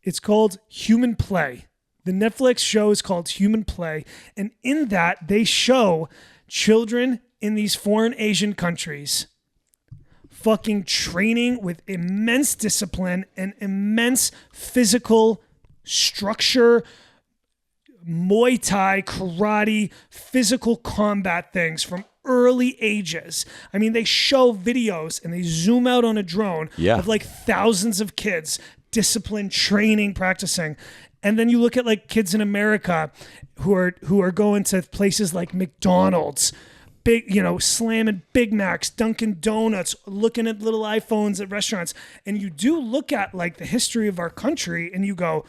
Speaker 1: It's called Human Play. The Netflix show is called Human Play. And in that, they show children in these foreign Asian countries fucking training with immense discipline and immense physical structure, Muay Thai, karate, physical combat things from early ages. I mean, they show videos and they zoom out on a drone of thousands of kids, discipline, training, practicing. And then you look at kids in America who are going to places like McDonald's, big, slamming Big Macs, Dunkin' Donuts, looking at little iPhones at restaurants. And you do look at the history of our country and you go,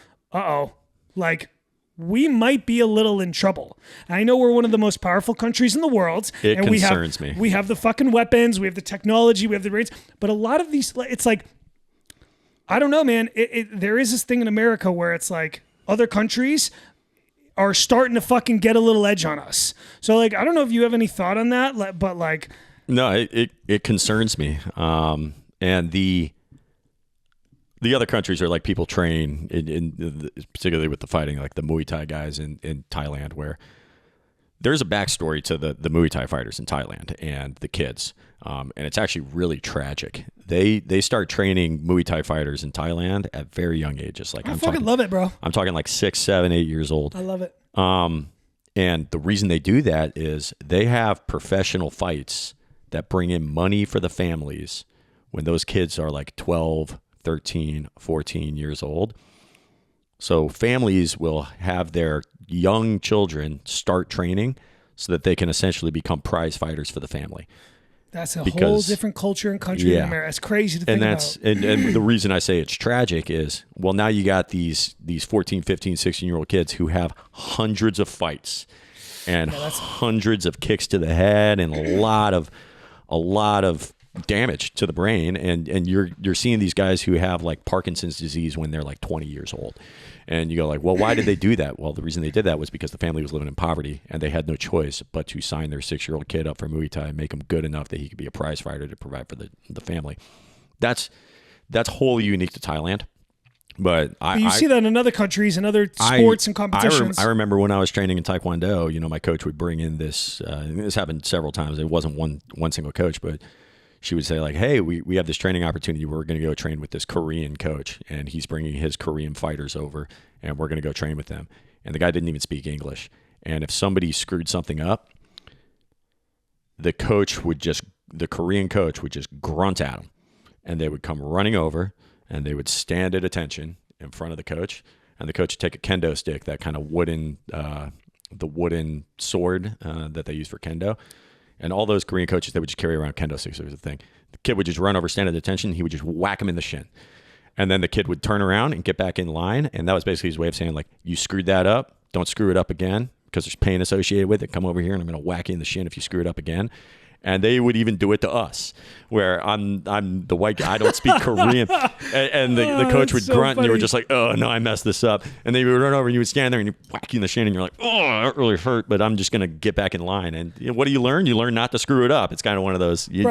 Speaker 1: we might be a little in trouble. I know we're one of the most powerful countries in the world.
Speaker 2: It concerns me.
Speaker 1: We have the fucking weapons, we have the technology, we have the rates. But a lot of these, it's like, I don't know, man. There is this thing in America where it's like other countries are starting to fucking get a little edge on us. So I don't know if you have any thought on that, but
Speaker 2: no, it concerns me. And the other countries are people train in particularly with the fighting, like the Muay Thai guys in Thailand, where there's a backstory to the Muay Thai fighters in Thailand and the kids. And it's actually really tragic. They start training Muay Thai fighters in Thailand at very young ages.
Speaker 1: I fucking love it, bro.
Speaker 2: I'm talking 6, 7, 8 years old.
Speaker 1: I love it.
Speaker 2: And the reason they do that is they have professional fights that bring in money for the families when those kids are 12, 13, 14 years old. So families will have their young children start training so that they can essentially become prize fighters for the family.
Speaker 1: That's a whole different culture and country in America. It's crazy to think about.
Speaker 2: And the reason I say it's tragic is, now you got these 14, 15, 16-year-old kids who have hundreds of fights and hundreds of kicks to the head and a lot of damage to the brain. And you're seeing these guys who have Parkinson's disease when they're 20 years old. And you go well, why did they do that? Well, the reason they did that was because the family was living in poverty and they had no choice but to sign their 6-year-old kid up for Muay Thai and make him good enough that he could be a prize fighter to provide for the family. That's wholly unique to Thailand. But
Speaker 1: you see that in other countries and other sports and competitions.
Speaker 2: I remember when I was training in taekwondo, my coach would bring in this, this happened several times. It wasn't one single coach, but she would say hey, we have this training opportunity. We're going to go train with this Korean coach, and he's bringing his Korean fighters over, and we're going to go train with them. And the guy didn't even speak English. And if somebody screwed something up, the coach would just the Korean coach would just grunt at them, and they would come running over, and they would stand at attention in front of the coach, and the coach would take a kendo stick, that kind of wooden, the wooden sword that they use for kendo. And all those Korean coaches, they would just carry around kendo sticks. There was a thing. The kid would just run over, stand at attention. He would just whack him in the shin. And then the kid would turn around and get back in line. And that was basically his way of saying, like, you screwed that up. Don't screw it up again, because there's pain associated with it. Come over here and I'm going to whack you in the shin if you screw it up again. And they would even do it to us, where I'm the white guy. I don't speak Korean. And the coach would grunt, and you were just like, oh, no, I messed this up. And they would run over, and you would stand there, and you whack you in the shin, and you're like, oh, that really hurt, but I'm just going to get back in line. And what do you learn? You learn not to screw it up. It's kind of one of those, you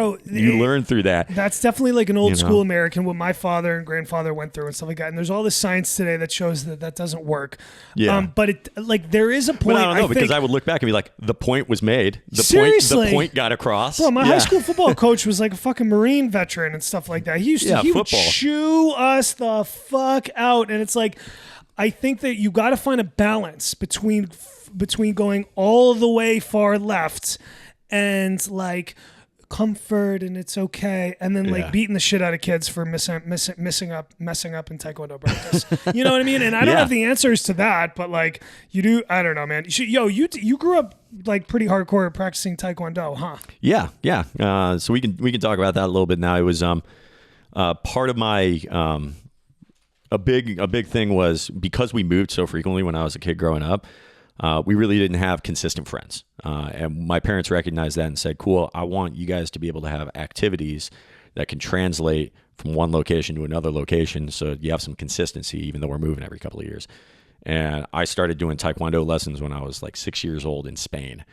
Speaker 2: learn through that.
Speaker 1: That's definitely like an old school American, what my father and grandfather went through and stuff like that. And there's all this science today that shows that doesn't work. Yeah. But it, like, there is a point.
Speaker 2: But I don't know, because I would look back and be like, the point was made.
Speaker 1: Seriously?
Speaker 2: The point got across.
Speaker 1: Well, my high school football coach was like a fucking Marine veteran and stuff like that. He would chew us the fuck out. And it's like, I think that you got to find a balance between going all the way far left and like comfort and it's okay, and then like beating the shit out of kids for messing up in taekwondo practice. You know what I mean? And I don't have the answers to that, but like you do. I don't know, man. You grew up like pretty hardcore practicing taekwondo, huh?
Speaker 2: Yeah. So we can talk about that a little bit now. It was part of my a big thing was, because we moved so frequently when I was a kid growing up. We really didn't have consistent friends. And my parents recognized that and said, cool, I want you guys to be able to have activities that can translate from one location to another location, so you have some consistency, even though we're moving every couple of years. And I started doing taekwondo lessons when I was like 6 years old in Spain.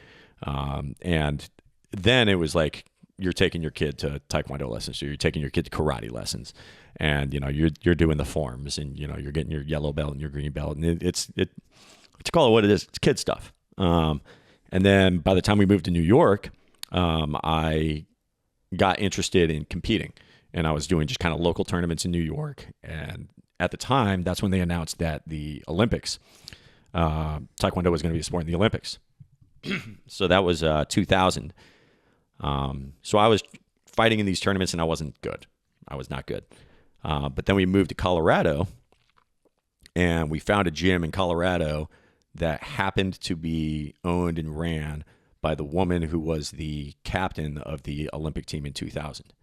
Speaker 2: And then it was like, you're taking your kid to taekwondo lessons, so you're taking your kid to karate lessons, and you're doing the forms, and you're getting your yellow belt and your green belt, and it's to call it what it is, it's kid stuff. And then by the time we moved to New York, I got interested in competing, and I was doing just kind of local tournaments in New York. And at the time, that's when they announced that the Olympics, taekwondo was going to be a sport in the Olympics. So that was 2000. So I was fighting in these tournaments, and I wasn't good. I was not good. But then we moved to Colorado, and we found a gym in Colorado that happened to be owned and ran by the woman who was the captain of the Olympic team in 2000.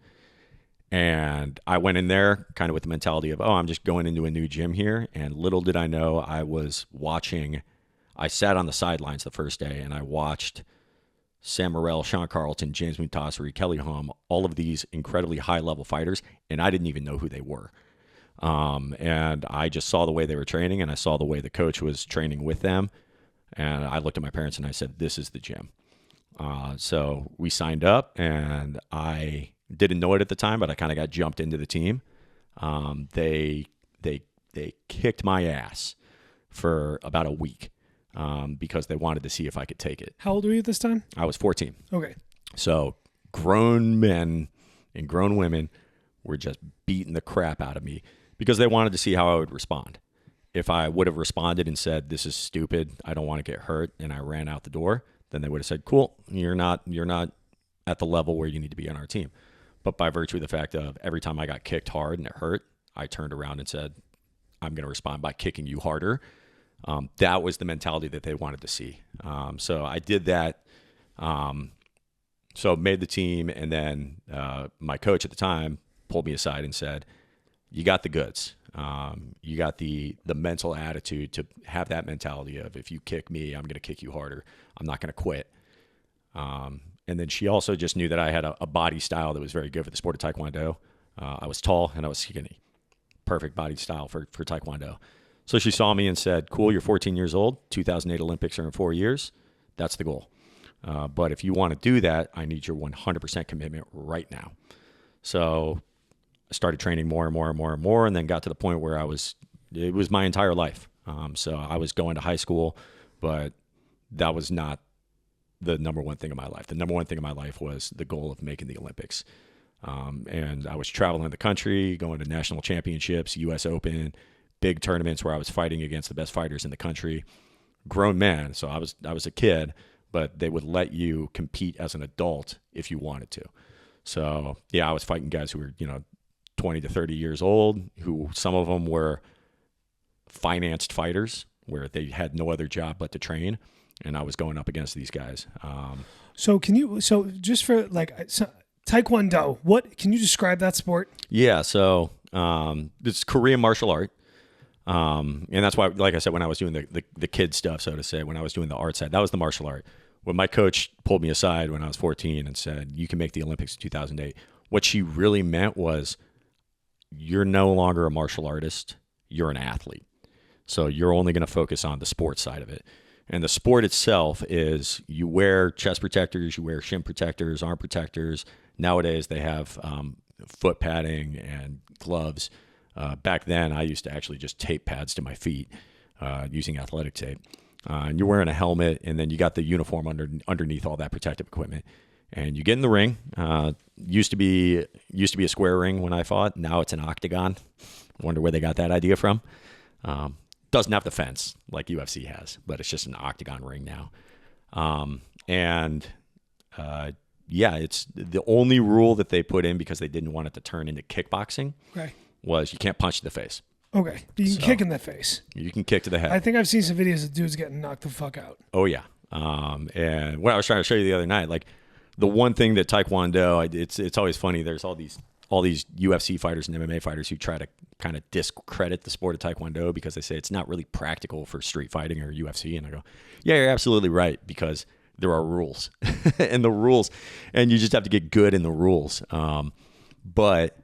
Speaker 2: And I went in there kind of with the mentality of, I'm just going into a new gym here. And little did I know, I sat on the sidelines the first day, and I watched Sam Morrell, Sean Carlton, James Mutasari, Kelly Holm, all of these incredibly high-level fighters, and I didn't even know who they were. And I just saw the way they were training, and I saw the way the coach was training with them. And I looked at my parents and I said, this is the gym. So we signed up, and I didn't know it at the time, but I kind of got jumped into the team. They kicked my ass for about a week, because they wanted to see if I could take it.
Speaker 1: How old were you at this time?
Speaker 2: I was 14.
Speaker 1: Okay.
Speaker 2: So grown men and grown women were just beating the crap out of me, because they wanted to see how I would respond. If I would have responded and said, this is stupid, I don't want to get hurt, and I ran out the door, then they would have said, cool, you're not at the level where you need to be on our team. But by virtue of the fact of every time I got kicked hard and it hurt, I turned around and said, I'm going to respond by kicking you harder. That was the mentality that they wanted to see. So I did that. So made the team, and then my coach at the time pulled me aside and said, you got the goods. You got the mental attitude to have that mentality of, if you kick me, I'm going to kick you harder. I'm not going to quit. And then she also just knew that I had a body style that was very good for the sport of taekwondo. I was tall and I was skinny. Perfect body style for taekwondo. So she saw me and said, cool, you're 14 years old. 2008 Olympics are in 4 years. That's the goal. But if you want to do that, I need your 100% commitment right now. So I started training more and more and more and more, and then got to the point where it was my entire life. So I was going to high school, but that was not the number one thing in my life. The number one thing in my life was the goal of making the Olympics. And I was traveling the country, going to national championships, U.S. Open, big tournaments where I was fighting against the best fighters in the country. Grown man, so I was a kid, but they would let you compete as an adult if you wanted to. So yeah, I was fighting guys who were, 20 to 30 years old, who some of them were financed fighters where they had no other job but to train. And I was going up against these guys.
Speaker 1: So just for Taekwondo, can you describe that sport?
Speaker 2: Yeah. So it's Korean martial art. And that's why, like I said, when I was doing the kid stuff, so to say, when I was doing the art side, that was the martial art. When my coach pulled me aside when I was 14 and said, you can make the Olympics in 2008, what she really meant was, you're no longer a martial artist, you're an athlete. So you're only going to focus on the sports side of it. And the sport itself is you wear chest protectors, you wear shin protectors, arm protectors. Nowadays they have foot padding and gloves. Back then I used to actually just tape pads to my feet using athletic tape. And you're wearing a helmet, and then you got the uniform underneath all that protective equipment. And you get in the ring. Used to be a square ring when I fought. Now it's an octagon. Wonder where they got that idea from. Doesn't have the fence like UFC has, but it's just an octagon ring now. It's the only rule that they put in because they didn't want it to turn into kickboxing.
Speaker 1: Right.
Speaker 2: Was you can't punch to the face.
Speaker 1: Okay, you can kick in the face.
Speaker 2: You can kick to the head.
Speaker 1: I think I've seen some videos of dudes getting knocked the fuck out.
Speaker 2: Oh yeah. And what I was trying to show you the other night, like the one thing that Taekwondo, it's always funny. There's all these UFC fighters and MMA fighters who try to kind of discredit the sport of Taekwondo because they say it's not really practical for street fighting or UFC. And I go, yeah, you're absolutely right, because there are rules and you just have to get good in the rules. But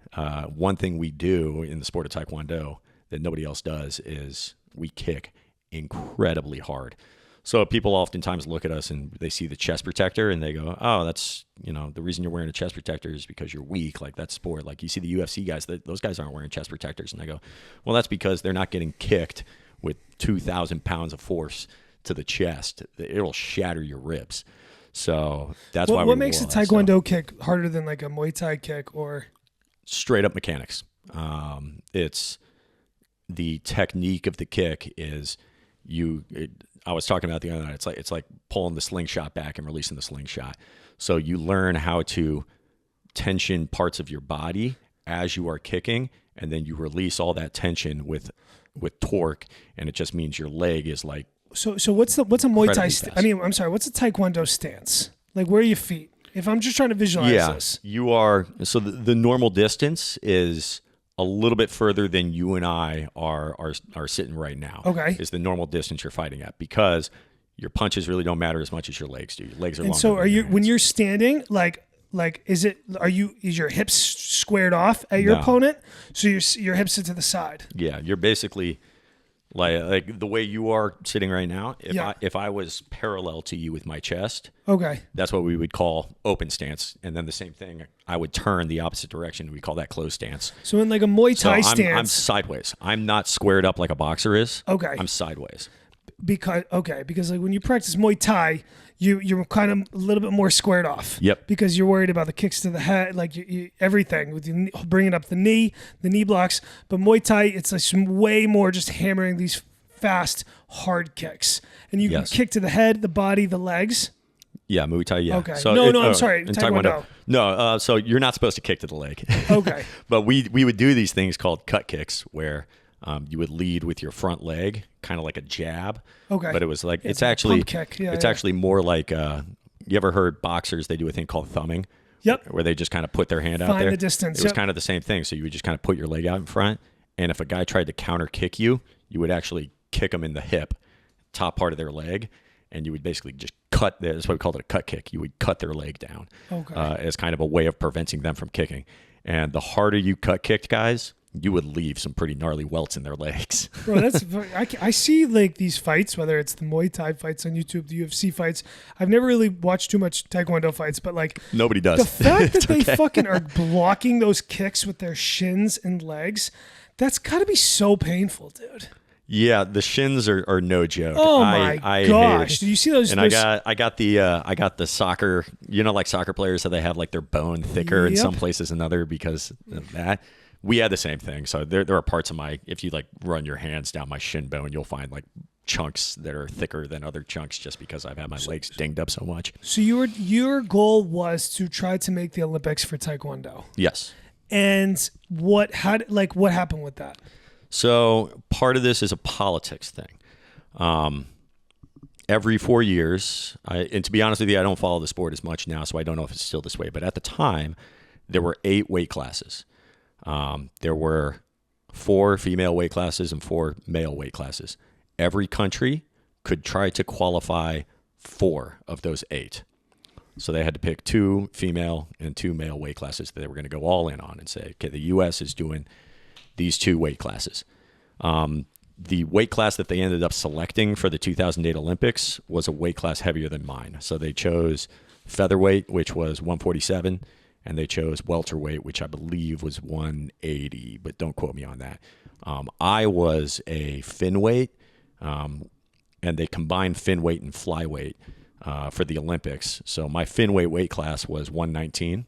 Speaker 2: one thing we do in the sport of Taekwondo that nobody else does is we kick incredibly hard. So people oftentimes look at us and they see the chest protector and they go, oh, that's, the reason you're wearing a chest protector is because you're weak. Like that's sport. Like you see the UFC guys, those guys aren't wearing chest protectors. And I go, well, that's because they're not getting kicked with 2,000 pounds of force to the chest. It'll shatter your ribs. So that's why.
Speaker 1: What makes a Taekwondo kick harder than like a Muay Thai kick or?
Speaker 2: Straight up mechanics. It's the technique of the kick is I was talking about the other night. It's like pulling the slingshot back and releasing the slingshot. So you learn how to tension parts of your body as you are kicking, and then you release all that tension with torque, and it just means your leg is like. So
Speaker 1: what's a Muay Thai? What's a Taekwondo stance? Like where are your feet? If I'm just trying to visualize this.
Speaker 2: You are. So the normal distance is a little bit further than you and I are sitting right now. Okay. Is the normal distance you're fighting at, because your punches really don't matter as much as your legs do. Your legs are longer. And so
Speaker 1: when you're standing, is your hips squared off at your opponent? So your hips are to the side.
Speaker 2: Yeah, you're basically like the way you are sitting right now. If I was parallel to you with my chest, okay, that's what we would call open stance. And then the same thing, I would turn the opposite direction. We call that closed stance.
Speaker 1: So in like a Muay Thai stance,
Speaker 2: I'm sideways. I'm not squared up like a boxer is. Okay, I'm sideways.
Speaker 1: Because like when you practice Muay Thai, you're kind of a little bit more squared off. Yep. Because you're worried about the kicks to the head, like everything with you bringing up the knee blocks. But Muay Thai, it's like way more just hammering these fast, hard kicks, and you can kick to the head, the body, the legs.
Speaker 2: Yeah, Muay Thai. Yeah.
Speaker 1: Okay. So I'm sorry. Taekwondo.
Speaker 2: No. So you're not supposed to kick to the leg.
Speaker 1: Okay.
Speaker 2: But we would do these things called cut kicks where. You would lead with your front leg, kind of like a jab. Okay. But it was like, it's actually, actually more like, you ever heard boxers, they do a thing called thumbing? Yep. Where they just kind of put their hand out there.
Speaker 1: Find the distance.
Speaker 2: It was kind of the same thing. So you would just kind of put your leg out in front. And if a guy tried to counter kick you, you would actually kick them in the hip, top part of their leg. And you would basically just cut, that's why we called it a cut kick. You would cut their leg down as kind of a way of preventing them from kicking. And the harder you cut kicked guys, you would leave some pretty gnarly welts in their legs.
Speaker 1: Bro, I see like these fights, whether it's the Muay Thai fights on YouTube, the UFC fights. I've never really watched too much Taekwondo fights, but like
Speaker 2: nobody does.
Speaker 1: The fact that they fucking are blocking those kicks with their shins and legs, that's got to be so painful, dude.
Speaker 2: Yeah, the shins are no joke.
Speaker 1: Oh my gosh! Do you see those?
Speaker 2: And I got the soccer. Like soccer players, so they have like their bone thicker in some places than other because of that. We had the same thing. So there are parts of if you like run your hands down my shin bone, you'll find like chunks that are thicker than other chunks just because I've had my legs dinged up so much.
Speaker 1: So your goal was to try to make the Olympics for taekwondo.
Speaker 2: Yes.
Speaker 1: And what happened with that?
Speaker 2: So part of this is a politics thing. Every 4 years, and to be honest with you, I don't follow the sport as much now, so I don't know if it's still this way. But at the time, there were 8 weight classes. There were 4 female weight classes and 4 male weight classes. Every country could try to qualify 4 of those 8. So they had to pick 2 female and 2 male weight classes that they were going to go all in on and say, okay, the U.S. is doing these 2 weight classes. The weight class that they ended up selecting for the 2008 Olympics was a weight class heavier than mine. So they chose featherweight, which was 147, and they chose welterweight, which I believe was 180, but don't quote me on that. I was a fin weight, and they combined fin weight and flyweight for the Olympics. So my fin weight class was 119,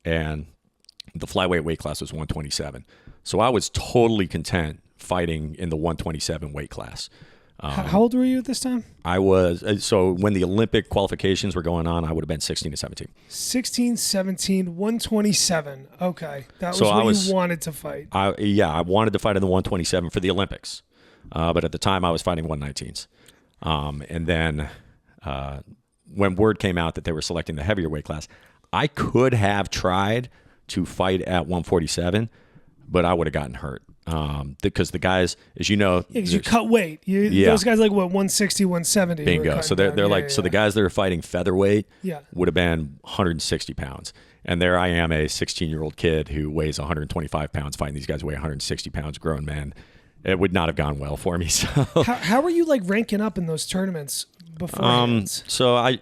Speaker 2: and the flyweight weight class was 127. So I was totally content fighting in the 127 weight class.
Speaker 1: How old were you at this time?
Speaker 2: I was, so when the Olympic qualifications were going on, I would have been 16 to 17.
Speaker 1: 16, 17, 127. Okay. That was what you wanted to fight.
Speaker 2: I wanted to fight in the 127 for the Olympics. But at the time, I was fighting 119s. And then when word came out that they were selecting the heavier weight class, I could have tried to fight at 147, but I would have gotten hurt. Because the guys, as you know,
Speaker 1: because you cut weight. Those guys like what 160, 170.
Speaker 2: Bingo. So they're like, so the guys that are fighting featherweight
Speaker 1: yeah.
Speaker 2: would have been 160 pounds. And there I am, a 16-year-old kid who weighs 125 pounds fighting these guys who weigh 160 pounds, grown men. It would not have gone well for me. So
Speaker 1: how were you like ranking up in those tournaments before?
Speaker 2: So I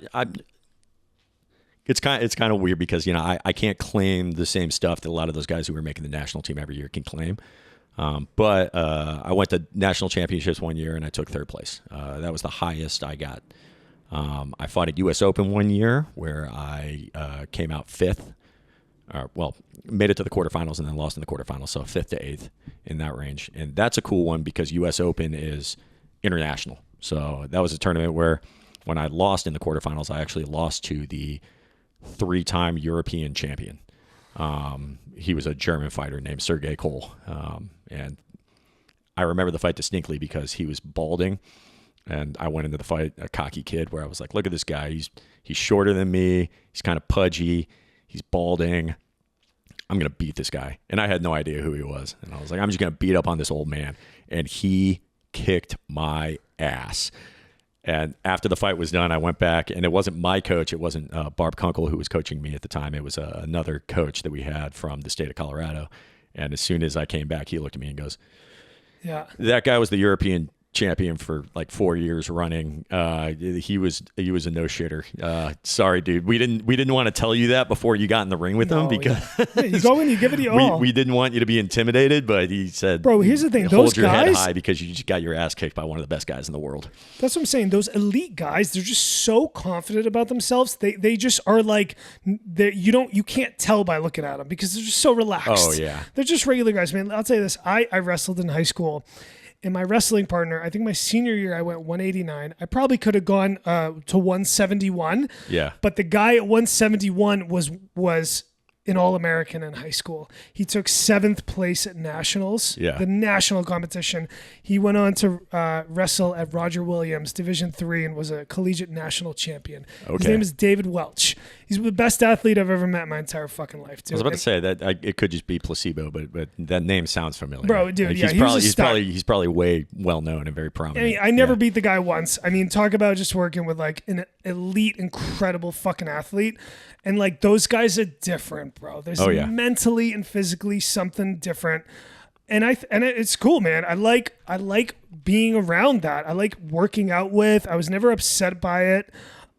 Speaker 2: it's kind of weird because, you know, I can't claim the same stuff that a lot of those guys who were making the national team every year can claim. But I went to national championships one year and I took 3rd place. That was the highest I got. I fought at U.S. Open one year where I came out 5th. Made it to the quarterfinals and then lost in the quarterfinals. So 5th to 8th in that range. And that's a cool one because U.S. Open is international. So that was a tournament where when I lost in the quarterfinals, I actually lost to the 3-time European champion. He was a German fighter named Sergei Kohl. And I remember the fight distinctly because he was balding. And I went into the fight, a cocky kid, where I was like, look at this guy. He's shorter than me. He's kind of pudgy. He's balding. I'm going to beat this guy. And I had no idea who he was. And I was like, I'm just going to beat up on this old man. And he kicked my ass. And after the fight was done, I went back, and it wasn't my coach. It wasn't Barb Kunkel who was coaching me at the time. It was another coach that we had from the state of Colorado. And as soon as I came back, he looked at me and goes,
Speaker 1: yeah,
Speaker 2: that guy was the European champion for like 4 years running. He was a no shitter. Sorry, dude. We didn't want to tell you that before you got in the ring with him because
Speaker 1: you go in, you give it your all.
Speaker 2: We didn't want you to be intimidated, but he said,
Speaker 1: bro, here's the thing.
Speaker 2: Hold
Speaker 1: those
Speaker 2: your
Speaker 1: guys,
Speaker 2: head high because you just got your ass kicked by one of the best guys in the world.
Speaker 1: That's what I'm saying. Those elite guys, they're just so confident about themselves. They just are like, you can't tell by looking at them because they're just so relaxed.
Speaker 2: Oh yeah.
Speaker 1: They're just regular guys, man. I'll tell you this. I wrestled in high school. And my wrestling partner, I think my senior year, I went 189. I probably could have gone to 171.
Speaker 2: Yeah.
Speaker 1: But the guy at 171 was an All-American in high school. He took 7th place at nationals, the national competition. He went on to wrestle at Roger Williams, Division III, and was a collegiate national champion.
Speaker 2: Okay.
Speaker 1: His name is David Welch. He's the best athlete I've ever met in my entire fucking life, dude.
Speaker 2: I was about to say that it could just be placebo, but that name sounds familiar.
Speaker 1: Bro, dude,
Speaker 2: like he's probably way well known and very prominent.
Speaker 1: I mean, I never beat the guy once. I mean, talk about just working with like an elite, incredible fucking athlete. And like those guys are different, bro. There's mentally and physically something different. And it's cool, man. I like being around that. I like working out with. I was never upset by it.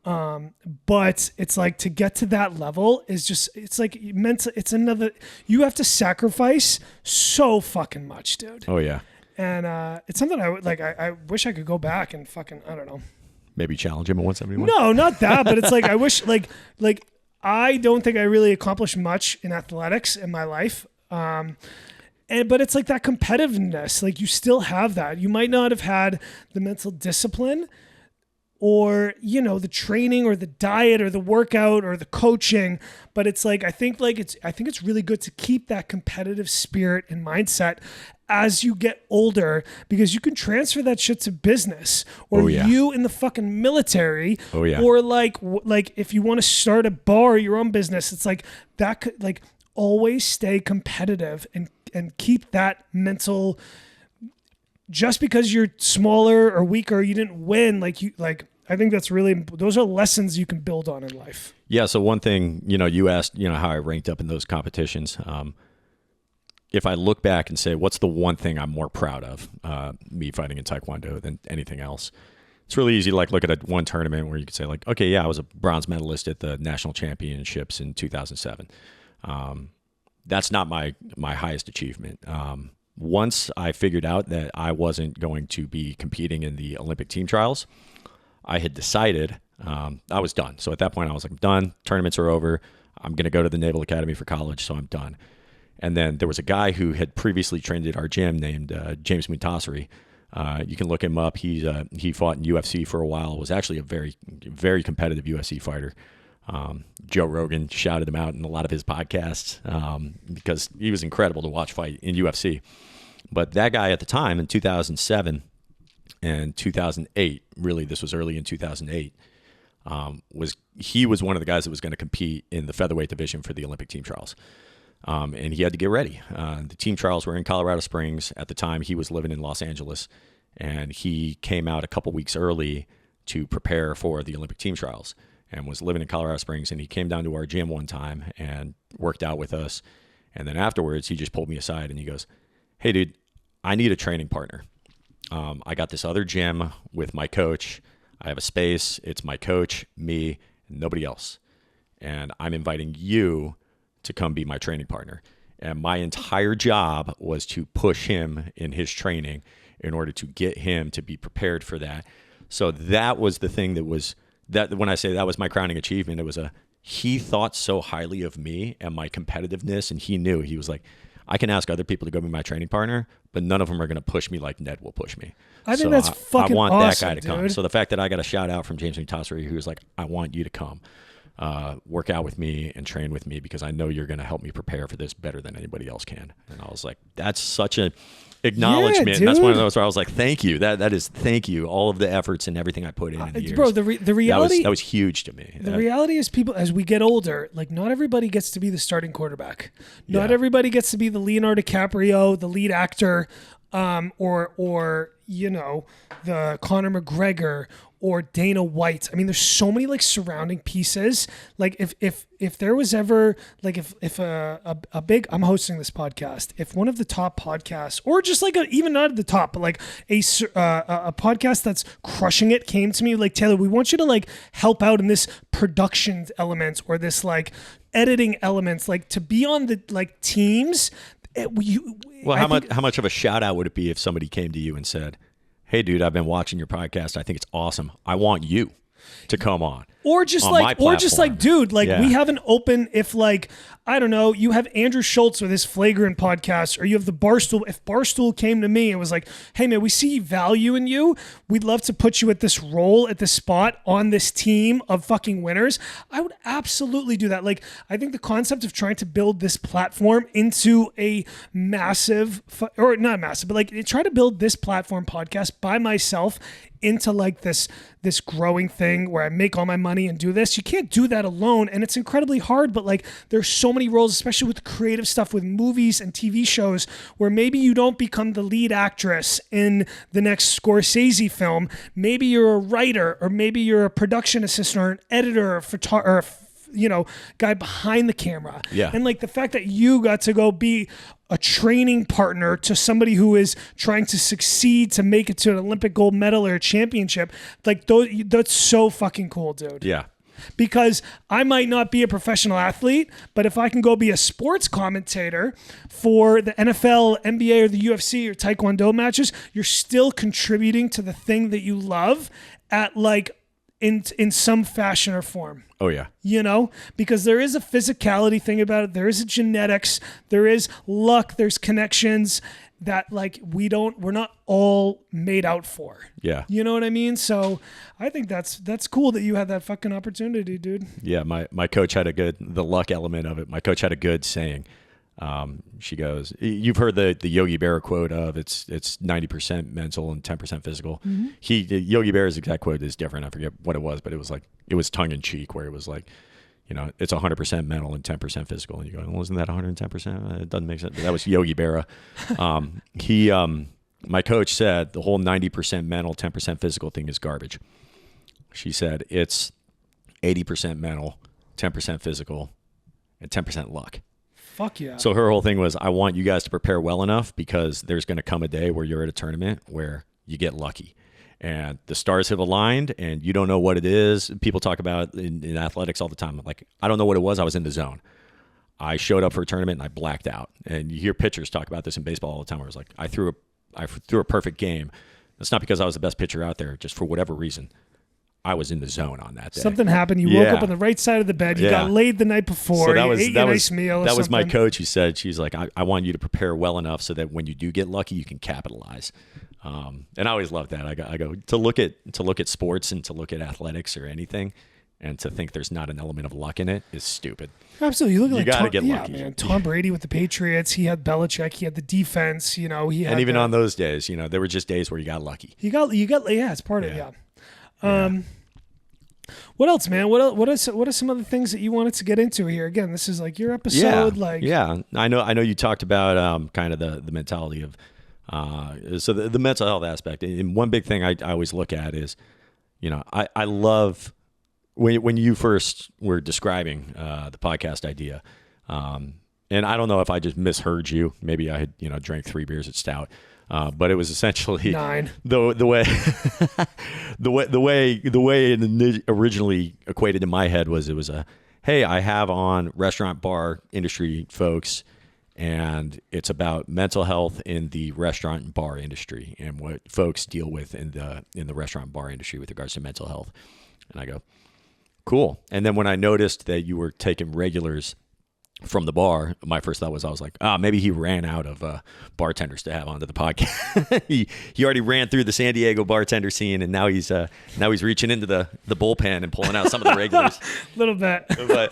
Speaker 1: But it's like to get to that level is just, it's like you have to sacrifice so fucking much, dude.
Speaker 2: Oh yeah.
Speaker 1: And it's something I would like. I wish I could go back and fucking, I don't know.
Speaker 2: Maybe challenge him at 171.
Speaker 1: No, not that. But it's like I wish like I don't think I really accomplished much in athletics in my life. But it's like that competitiveness, like you still have that. You might not have had the mental discipline or, you know, the training or the diet or the workout or the coaching, but it's like, I think it's really good to keep that competitive spirit and mindset as you get older, because you can transfer that shit to business, or you in the fucking military, or like if you want to start a bar, your own business, it's like that could, like, always stay competitive and keep that mental. Just because you're smaller or weaker, you didn't win. I think that's really, those are lessons you can build on in life.
Speaker 2: Yeah. So one thing, you know, you asked, you know, how I ranked up in those competitions. If I look back and say, what's the one thing I'm more proud of, me fighting in taekwondo than anything else? It's really easy to like look at one tournament where you could say like, okay, yeah, I was a bronze medalist at the national championships in 2007. That's not my highest achievement. Once I figured out that I wasn't going to be competing in the Olympic team trials, I had decided I was done. So at that point I was like, I'm done. Tournaments are over. I'm going to go to the Naval Academy for college. So I'm done. And then there was a guy who had previously trained at our gym named James Muntasiri. You can look him up. He fought in UFC for a while, was actually a very, very competitive UFC fighter. Joe Rogan shouted him out in a lot of his podcasts because he was incredible to watch fight in UFC. But that guy at the time in 2007 and 2008, really this was early in 2008, he was one of the guys that was going to compete in the featherweight division for the Olympic team trials. And he had to get ready. The team trials were in Colorado Springs. At the time, he was living in Los Angeles, and he came out a couple weeks early to prepare for the Olympic team trials and was living in Colorado Springs. And he came down to our gym one time and worked out with us. And then afterwards, he just pulled me aside and he goes, "Hey, dude, I need a training partner. I got this other gym with my coach. I have a space. It's my coach, me, and nobody else. And I'm inviting you to come be my training partner." And my entire job was to push him in his training in order to get him to be prepared for that. So that was the thing that when I say that was my crowning achievement, it was he thought so highly of me and my competitiveness, and he was like, I can ask other people to go be my training partner, but none of them are going to push me like Ned will push me.
Speaker 1: I think that's fucking awesome,
Speaker 2: I want that guy to
Speaker 1: dude.
Speaker 2: Come. So the fact that I got a shout out from James Muntasiri, who was like, I want you to come. Work out with me and train with me because I know you're going to help me prepare for this better than anybody else can. And I was like, that's such an acknowledgement.
Speaker 1: Yeah,
Speaker 2: and that's one of those where I was like, thank you. That is thank you. All of the efforts and everything I put in the years.
Speaker 1: Bro, the reality
Speaker 2: that was huge to me.
Speaker 1: The reality is, people, as we get older, like, not everybody gets to be the starting quarterback. Not everybody gets to be the Leonardo DiCaprio, the lead actor, or you know, the Conor McGregor or Dana White. I mean, there's so many like surrounding pieces. Like if there was ever like if a big, I'm hosting this podcast, if one of the top podcasts, or just like even not at the top, but like a podcast that's crushing it came to me like, Taylor, we want you to like help out in this production element or this like editing elements, like to be on the like teams.
Speaker 2: How much of a shout out would it be if somebody came to you and said, "Hey, dude, I've been watching your podcast. I think it's awesome. I want you to come on." Or just like,
Speaker 1: dude, like we have an open, if like, I don't know, you have Andrew Schultz with his Flagrant podcast, or you have the Barstool. If Barstool came to me and was like, "Hey man, we see value in you. We'd love to put you at this role, at this spot on this team of fucking winners," I would absolutely do that. Like, I think the concept of trying to build this platform into a massive, or not massive, but like try to build this platform podcast by myself into like this growing thing where I make all my money and do this. You can't do that alone, and it's incredibly hard, but like there's so many roles, especially with creative stuff with movies and TV shows, where maybe you don't become the lead actress in the next Scorsese film. Maybe you're a writer, or maybe you're a production assistant or an editor or you know, guy behind the camera.
Speaker 2: Yeah.
Speaker 1: And like the fact that you got to go be a training partner to somebody who is trying to succeed to make it to an Olympic gold medal or a championship, like that's so fucking cool, dude.
Speaker 2: Yeah.
Speaker 1: Because I might not be a professional athlete, but if I can go be a sports commentator for the NFL, NBA, or the UFC or Taekwondo matches, you're still contributing to the thing that you love at like in some fashion or form.
Speaker 2: Oh yeah.
Speaker 1: You know, because there is a physicality thing about it. There is a genetics. There is luck. There's connections that like we're not all made out for.
Speaker 2: Yeah.
Speaker 1: You know what I mean? So I think that's cool that you had that fucking opportunity, dude.
Speaker 2: Yeah. My coach had the luck element of it. My coach had a good saying. She goes, you've heard the Yogi Berra quote of it's 90% mental and 10% physical.
Speaker 1: Mm-hmm.
Speaker 2: Yogi Berra's exact quote is different. I forget what it was, but it was tongue in cheek where it was like, you know, it's 100% mental and 10% physical. And you go, well, isn't that 110%? It doesn't make sense. But that was Yogi Berra. My coach said the whole 90% mental, 10% physical thing is garbage. She said it's 80% mental, 10% physical, and 10% luck.
Speaker 1: Fuck yeah.
Speaker 2: So her whole thing was, I want you guys to prepare well enough because there's going to come a day where you're at a tournament where you get lucky and the stars have aligned and you don't know what it is. People talk about in athletics all the time. Like, I don't know what it was. I was in the zone. I showed up for a tournament and I blacked out. And you hear pitchers talk about this in baseball all the time where it's like, I threw a perfect game. That's not because I was the best pitcher out there, just for whatever reason. I was in the zone on that day.
Speaker 1: Something happened. You woke up on the right side of the bed. You got laid the night before.
Speaker 2: So
Speaker 1: you ate a nice meal.
Speaker 2: That was my coach. He said, she's like, I want you to prepare well enough so that when you do get lucky, you can capitalize. And I always love that. I go to look at sports and to look at athletics or anything, and to think there's not an element of luck in it is stupid.
Speaker 1: Absolutely. You look
Speaker 2: you got to get lucky.
Speaker 1: Man. Tom Brady with the Patriots. He had Belichick. He had the defense. You know,
Speaker 2: and even on those days, you know, there were just days where you got lucky.
Speaker 1: You got. Yeah, it's part of it. Yeah. What else, man? What are some other things that you wanted to get into here? Again, this is like your episode.
Speaker 2: I know you talked about kind of the mentality of so the mental health aspect. And one big thing I always look at is, you know, I love when you first were describing the podcast idea. And I don't know if I just misheard you. Maybe I had, you know, drank 3 beers at Stout. But it was essentially
Speaker 1: 9.
Speaker 2: The way it originally equated in my head was, it was hey, I have on restaurant bar industry folks, and it's about mental health in the restaurant and bar industry and what folks deal with in the restaurant and bar industry with regards to mental health. And I go, cool. And then when I noticed that you were taking regulars from the bar, my first thought was, I was like, maybe he ran out of bartenders to have onto the podcast. he already ran through the San Diego bartender scene, and now he's reaching into the bullpen and pulling out some of the regulars.
Speaker 1: A little bit.
Speaker 2: But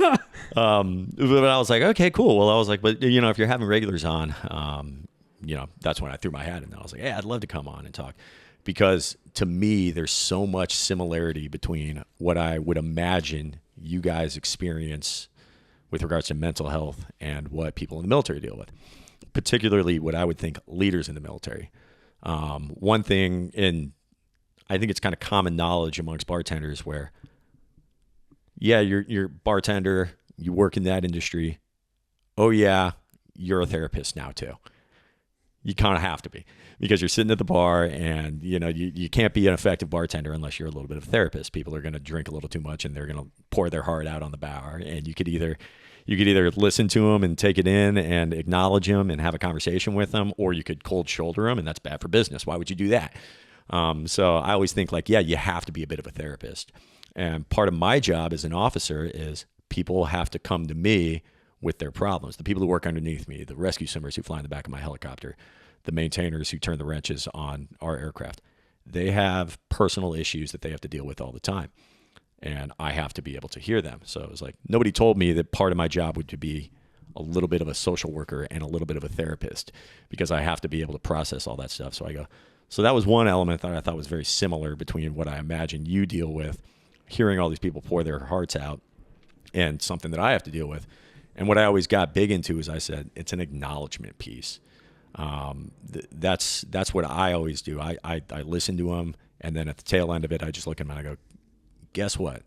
Speaker 2: I was like, okay, cool. Well, I was like, but you know, if you're having regulars on, you know, that's when I threw my hat in. I was like, hey, I'd love to come on and talk, because to me, there's so much similarity between what I would imagine you guys experience with regards to mental health and what people in the military deal with, particularly what I would think leaders in the military. One thing, and I think it's kind of common knowledge amongst bartenders, where, yeah, you're bartender, you work in that industry. Oh yeah, you're a therapist now too. You kind of have to be, because you're sitting at the bar, and you know you can't be an effective bartender unless you're a little bit of a therapist. People are going to drink a little too much, and they're going to pour their heart out on the bar, and you could either listen to them and take it in and acknowledge them and have a conversation with them, or you could cold shoulder them, and that's bad for business. Why would you do that? So I always think like, yeah, you have to be a bit of a therapist. And part of my job as an officer is people have to come to me with their problems. The people who work underneath me, the rescue swimmers who fly in the back of my helicopter, the maintainers who turn the wrenches on our aircraft, they have personal issues that they have to deal with all the time. And I have to be able to hear them. So it was like, nobody told me that part of my job would be a little bit of a social worker and a little bit of a therapist, because I have to be able to process all that stuff. So I go, so that was one element that I thought was very similar between what I imagine you deal with, hearing all these people pour their hearts out, and something that I have to deal with. And what I always got big into is, I said, it's an acknowledgement piece. That's what I always do. I listen to them, and then at the tail end of it, I just look at them and I go, guess what?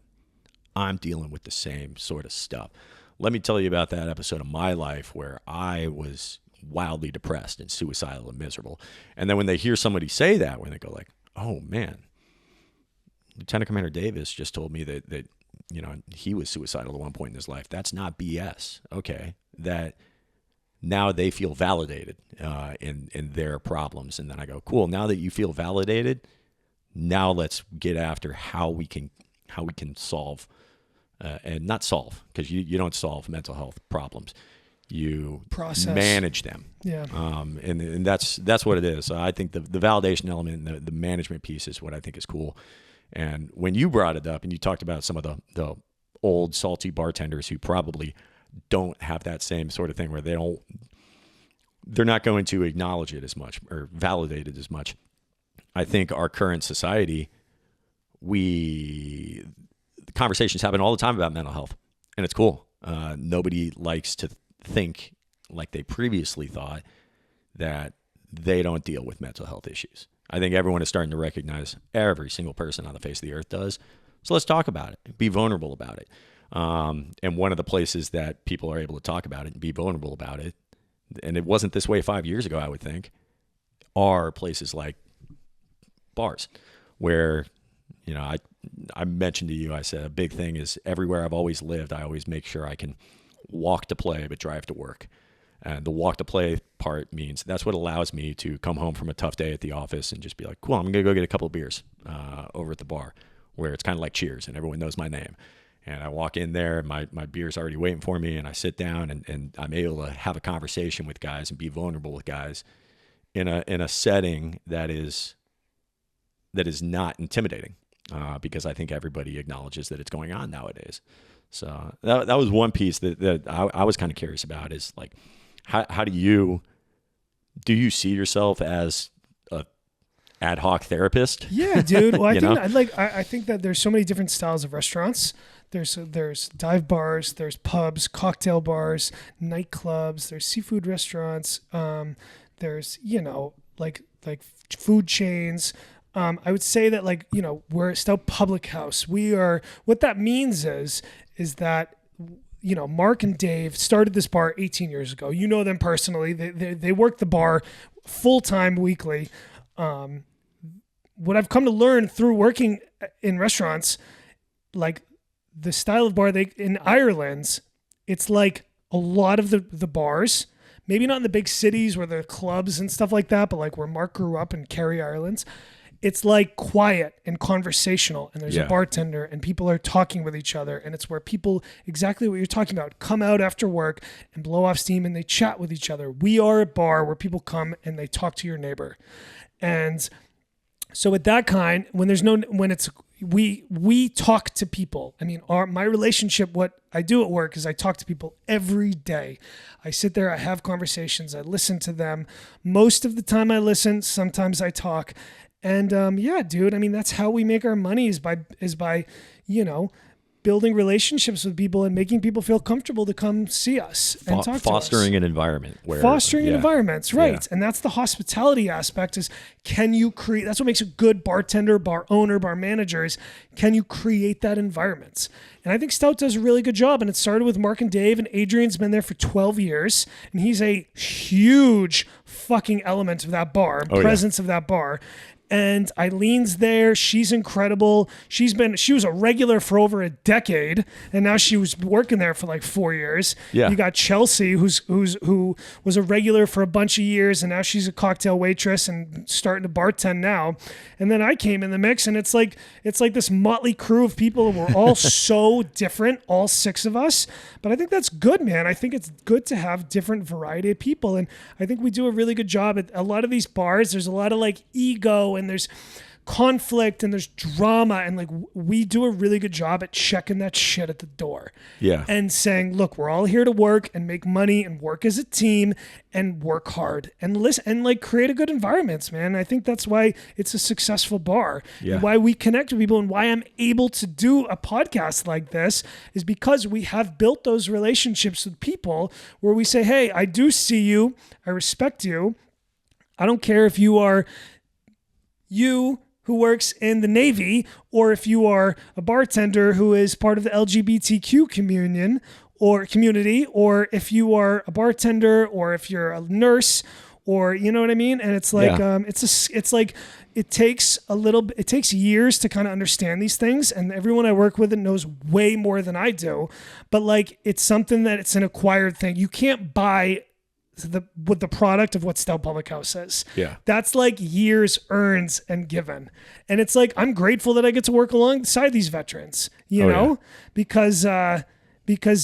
Speaker 2: I'm dealing with the same sort of stuff. Let me tell you about that episode of my life where I was wildly depressed and suicidal and miserable. And then when they hear somebody say that, when they go like, oh man, Lieutenant Commander Davis just told me that you know, he was suicidal at one point in his life. That's not BS. Okay. That now they feel validated in their problems. And then I go, cool, now that you feel validated, now let's get after how we can how we can solve and not solve, because you don't solve mental health problems. You
Speaker 1: process,
Speaker 2: manage them.
Speaker 1: Yeah.
Speaker 2: And that's what it is. So I think the validation element and the management piece is what I think is cool. And when you brought it up and you talked about some of the old salty bartenders who probably don't have that same sort of thing where they're not going to acknowledge it as much or validate it as much. I think our current society, conversations happen all the time about mental health, and it's cool. Nobody likes to think like they previously thought that they don't deal with mental health issues. I think everyone is starting to recognize, every single person on the face of the earth does. So let's talk about it, be vulnerable about it. And one of the places that people are able to talk about it and be vulnerable about it, and it wasn't this way 5 years ago, I would think, are places like bars where, I mentioned to you, I said a big thing is everywhere I've always lived, I always make sure I can walk to play but drive to work. And the walk to play part means that's what allows me to come home from a tough day at the office and just be like, cool, I'm going to go get a couple of beers over at the bar, where it's kind of like Cheers and everyone knows my name. And I walk in there, my beer's already waiting for me, and I sit down and I'm able to have a conversation with guys and be vulnerable with guys in a setting that is not intimidating, because I think everybody acknowledges that it's going on nowadays. So that was one piece that I was kind of curious about, is like, how do you see yourself as a ad hoc therapist?
Speaker 1: Yeah, dude. Well, I think that there's so many different styles of restaurants. There's dive bars, there's pubs, cocktail bars, nightclubs, there's seafood restaurants, there's like food chains. I would say that we're Stout Public House. What that means is that Mark and Dave started this bar 18 years ago. You know them personally. They work the bar full time weekly. What I've come to learn through working in restaurants, like the style of bar in Ireland, it's like a lot of the bars, maybe not in the big cities where there are clubs and stuff like that, but like where Mark grew up in Kerry, Ireland, it's like quiet and conversational, and there's a bartender and people are talking with each other, and it's where people, exactly what you're talking about, come out after work and blow off steam and they chat with each other. We are a bar where people come and they talk to your neighbor. And so with that kind, we talk to people. I mean, my relationship, what I do at work is I talk to people every day. I sit there, I have conversations, I listen to them. Most of the time I listen, sometimes I talk. And dude, I mean, that's how we make our money is by building relationships with people and making people feel comfortable to come see us and talk to us.
Speaker 2: Fostering an environment.
Speaker 1: Environments, right. Yeah. And that's the hospitality aspect is, can you create, that's what makes a good bartender, bar owner, bar manager is, can you create that environment? And I think Stout does a really good job. And it started with Mark and Dave, and Adrian's been there for 12 years. And he's a huge fucking element of that bar, presence of that bar. And Eileen's there. She's incredible. She was a regular for over a decade, and now she was working there for like 4 years. Yeah. You got Chelsea, who was a regular for a bunch of years, and now she's a cocktail waitress and starting to bartend now. And then I came in the mix, and it's like this motley crew of people. We're all so different, all six of us. But I think that's good, man. I think it's good to have different variety of people, and I think we do a really good job at a lot of these bars. There's a lot of like ego, and there's conflict, and there's drama, and like we do a really good job at checking that shit at the door. Yeah. And saying, look, we're all here to work and make money and work as a team and work hard and listen and like create a good environments, man. I think that's why it's a successful bar. Yeah. And why we connect with people, and why I'm able to do a podcast like this is because we have built those relationships with people where we say, hey, I do see you. I respect you. I don't care if you are you who works in the Navy, or if you are a bartender who is part of the LGBTQ community, or if you are a bartender, or if you're a nurse, or you know what I mean? And it's like, it takes years to kind of understand these things. And everyone I work with knows way more than I do, but like, it's something that it's an acquired thing. You can't buy with the product of what Stout Public House is.
Speaker 2: Yeah.
Speaker 1: That's like years earned and given. And it's like, I'm grateful that I get to work alongside these veterans, you know, because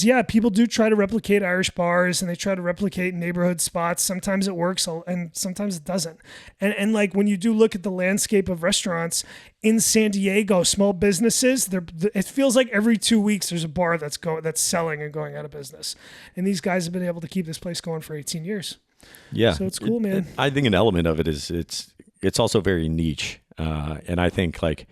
Speaker 1: yeah, people do try to replicate Irish bars and they try to replicate neighborhood spots. Sometimes it works and sometimes it doesn't. And like when you do look at the landscape of restaurants in San Diego, small businesses, it feels like every 2 weeks there's a bar that's selling and going out of business. And these guys have been able to keep this place going for 18 years.
Speaker 2: Yeah.
Speaker 1: So it's cool, man.
Speaker 2: I think an element of it is it's also very niche. And I think like,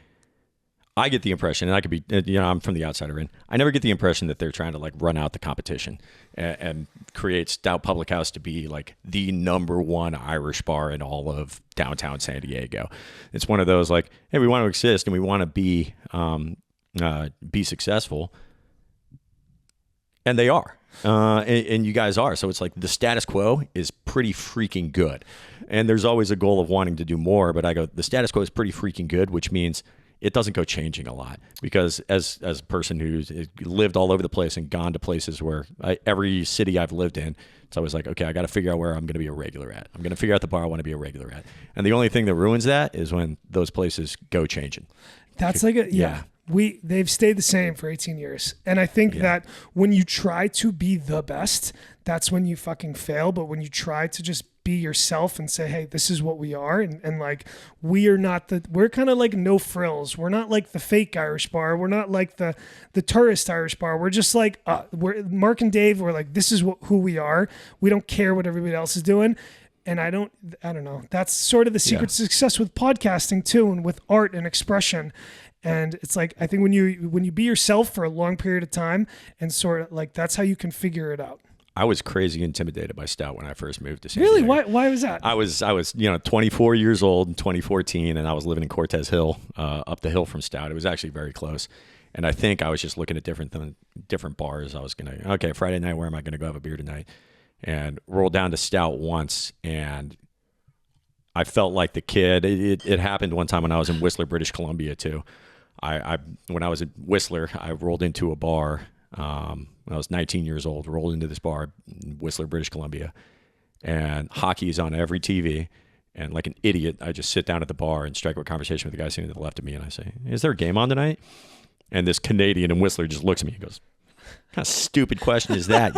Speaker 2: I get the impression, and I could be, I'm from the outsider in, I never get the impression that they're trying to like run out the competition and create Stout Public House to be like the number one Irish bar in all of downtown San Diego. It's one of those like, hey, we want to exist and we want to be successful. And they are. And you guys are. So it's like the status quo is pretty freaking good. And there's always a goal of wanting to do more, but I go, the status quo is pretty freaking good, which means it doesn't go changing a lot, because as a person who's lived all over the place and gone to places where every city I've lived in, it's always like, okay, I got to figure out where I'm going to be a regular at. I'm going to figure out the bar I want to be a regular at. And the only thing that ruins that is when those places go changing.
Speaker 1: That's like they've stayed the same for 18 years. And I think that when you try to be the best, that's when you fucking fail. But when you try to just be yourself and say, hey, this is what we are. And like, we're kind of like no frills. We're not like the fake Irish bar. We're not like the tourist Irish bar. We're just like, we're Mark and Dave. We're like, this is who we are. We don't care what everybody else is doing. And I don't know. That's sort of the secret to success with podcasting too, and with art and expression. And it's like, I think when you be yourself for a long period of time, and sort of like, that's how you can figure it out.
Speaker 2: I was crazy intimidated by Stout when I first moved to San Diego.
Speaker 1: Really? Why was that?
Speaker 2: I was 24 years old in 2014, and I was living in Cortez Hill, up the hill from Stout. It was actually very close. And I think I was just looking at different bars. I was okay, Friday night, where am I going to go have a beer tonight? And rolled down to Stout once, and I felt like the kid. It happened one time when I was in Whistler, British Columbia too. When I was at Whistler, I rolled into a bar. When I was 19 years old, rolled into this bar in Whistler, British Columbia, and hockey is on every TV. And like an idiot, I just sit down at the bar and strike up a conversation with the guy sitting to the left of me, and I say, "Is there a game on tonight?" And this Canadian in Whistler just looks at me and goes, "What kind of stupid question is that?"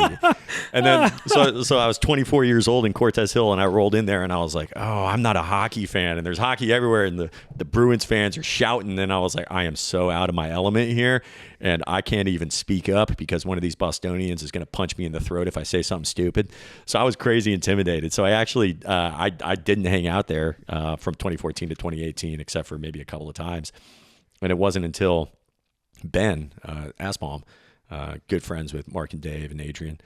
Speaker 2: And then, so I was 24 years old in Cortez Hill, and I rolled in there, and I was like, "Oh, I'm not a hockey fan." And there's hockey everywhere, and the Bruins fans are shouting. And I was like, I am so out of my element here, and I can't even speak up because one of these Bostonians is going to punch me in the throat if I say something stupid. So I was crazy intimidated. So I actually, I didn't hang out there from 2014 to 2018, except for maybe a couple of times. And it wasn't until Ben Aspalm, good friends with Mark and Dave and Adrian.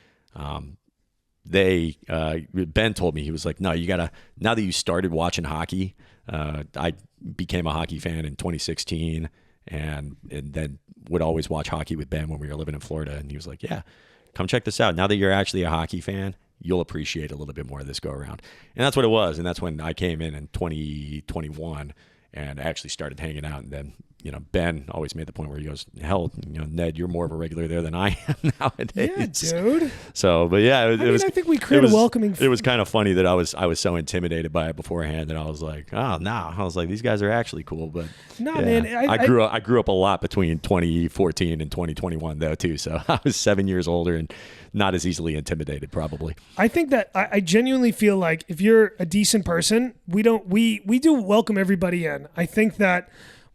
Speaker 2: Ben told me, he was like, no, you gotta, now that you started watching hockey, I became a hockey fan in 2016 and then would always watch hockey with Ben when we were living in Florida. And he was like, yeah, come check this out. Now that you're actually a hockey fan, you'll appreciate a little bit more of this go around. And that's what it was. And that's when I came in 2021 and actually started hanging out. And then, Ben always made the point where he goes, hell, Ned, you're more of a regular there than I am nowadays.
Speaker 1: Yeah, dude.
Speaker 2: So, but yeah,
Speaker 1: I think we create a welcoming.
Speaker 2: It was kind of funny that I was so intimidated by it beforehand that I was like, oh, no. I was like, these guys are actually cool. But
Speaker 1: no, man.
Speaker 2: I grew up a lot between 2014 and 2021 though too. So I was 7 years older and not as easily intimidated probably. I
Speaker 1: think that I genuinely feel like if you're a decent person, we do welcome everybody in. I think that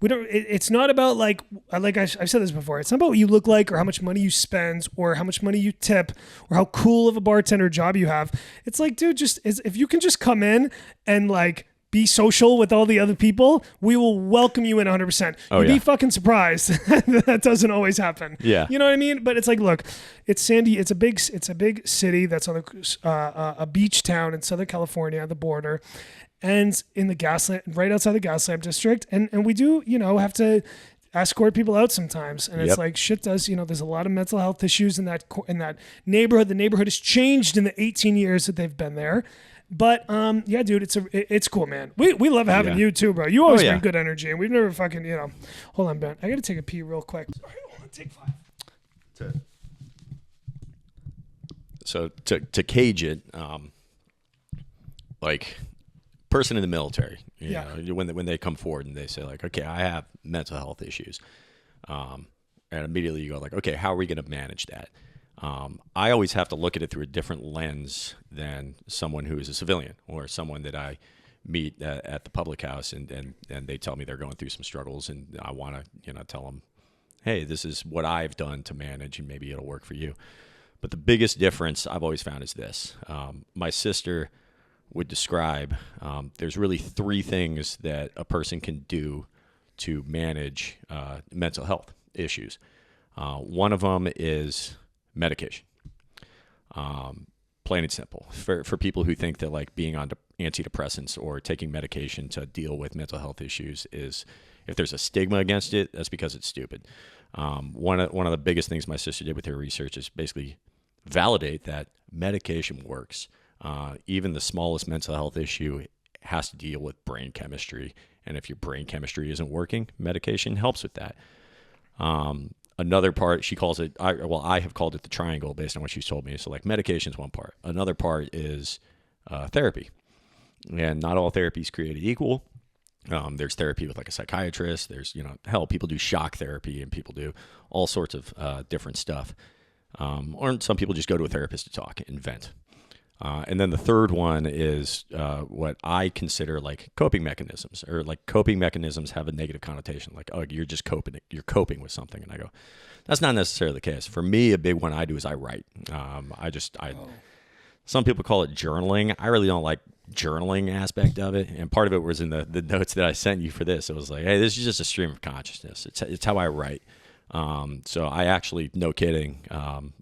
Speaker 1: it's not about like I've said this before. It's not about what you look like or how much money you spend or how much money you tip or how cool of a bartender job you have. It's like, dude, if you can just come in and like be social with all the other people, we will welcome you in 100%. You'd be fucking surprised. That doesn't always happen.
Speaker 2: Yeah.
Speaker 1: You know what I mean? But it's like, look, it's Sandy. It's a big city that's on a beach town in Southern California, the border. And in the Gaslamp, right outside the Gaslamp district. And we do, have to escort people out sometimes. And it's like, shit does, there's a lot of mental health issues in that neighborhood. The neighborhood has changed in the 18 years that they've been there. But yeah, dude, it's cool, man. We love having you too, bro. You always bring good energy, and we've never fucking, hold on, Ben. I got to take a pee real quick. Sorry, hold on, take 5.
Speaker 2: So to cage it, like person in the military, you
Speaker 1: Yeah.
Speaker 2: know, when they come forward and they say like, okay, I have mental health issues, and immediately you go like, okay, how are we going to manage that? I always have to look at it through a different lens than someone who is a civilian or someone that I meet at the public house and they tell me they're going through some struggles and I want to, you know, tell them, hey, this is what I've done to manage and maybe it'll work for you. But the biggest difference I've always found is this. My sister would describe there's really three things that a person can do to manage mental health issues. One of them is medication. Plain and simple. For people who think that like being on antidepressants or taking medication to deal with mental health issues is, if there's a stigma against it, that's because it's stupid. One of the biggest things my sister did with her research is basically validate that medication works. Even the smallest mental health issue has to deal with brain chemistry. And if your brain chemistry isn't working, medication helps with that. Another part, she calls it, I have called it the triangle based on what she's told me. So like medication is one part. Another part is therapy. And not all therapy is created equal. There's therapy with like a psychiatrist. There's, you know, hell, people do shock therapy and people do all sorts of different stuff. Or some people just go to a therapist to talk and vent. And then the third one is what I consider like coping mechanisms, or like coping mechanisms have a negative connotation. Like, oh, you're just coping. You're coping with something. And I go, that's not necessarily the case. For me, a big one I do is I write. Some people call it journaling. I really don't like journaling aspect of it. And part of it was in the notes that I sent you for this. It was like, hey, this is just a stream of consciousness. It's how I write. So I actually, no kidding,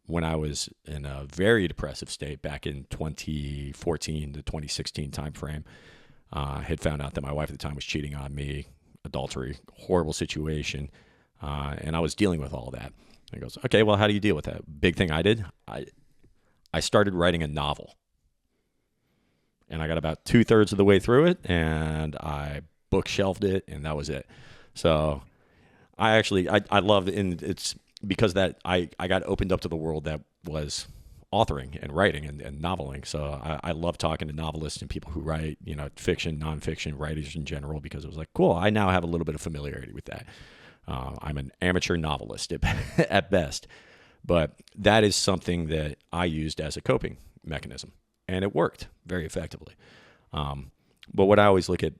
Speaker 2: when I was in a very depressive state back in 2014 to 2016 timeframe, had found out that my wife at the time was cheating on me, adultery, horrible situation, and I was dealing with all that. And he goes, okay, well, how do you deal with that? Big thing I did, I started writing a novel. And I got about 2/3 of the way through it, and I bookshelved it, and that was it. So I love it, and it's because that I got opened up to the world that was authoring and writing and noveling. So I love talking to novelists and people who write, you know, fiction, nonfiction, writers in general, because it was like, cool, I now have a little bit of familiarity with that. I'm an amateur novelist at best, but that is something that I used as a coping mechanism, and it worked very effectively. But what I always look at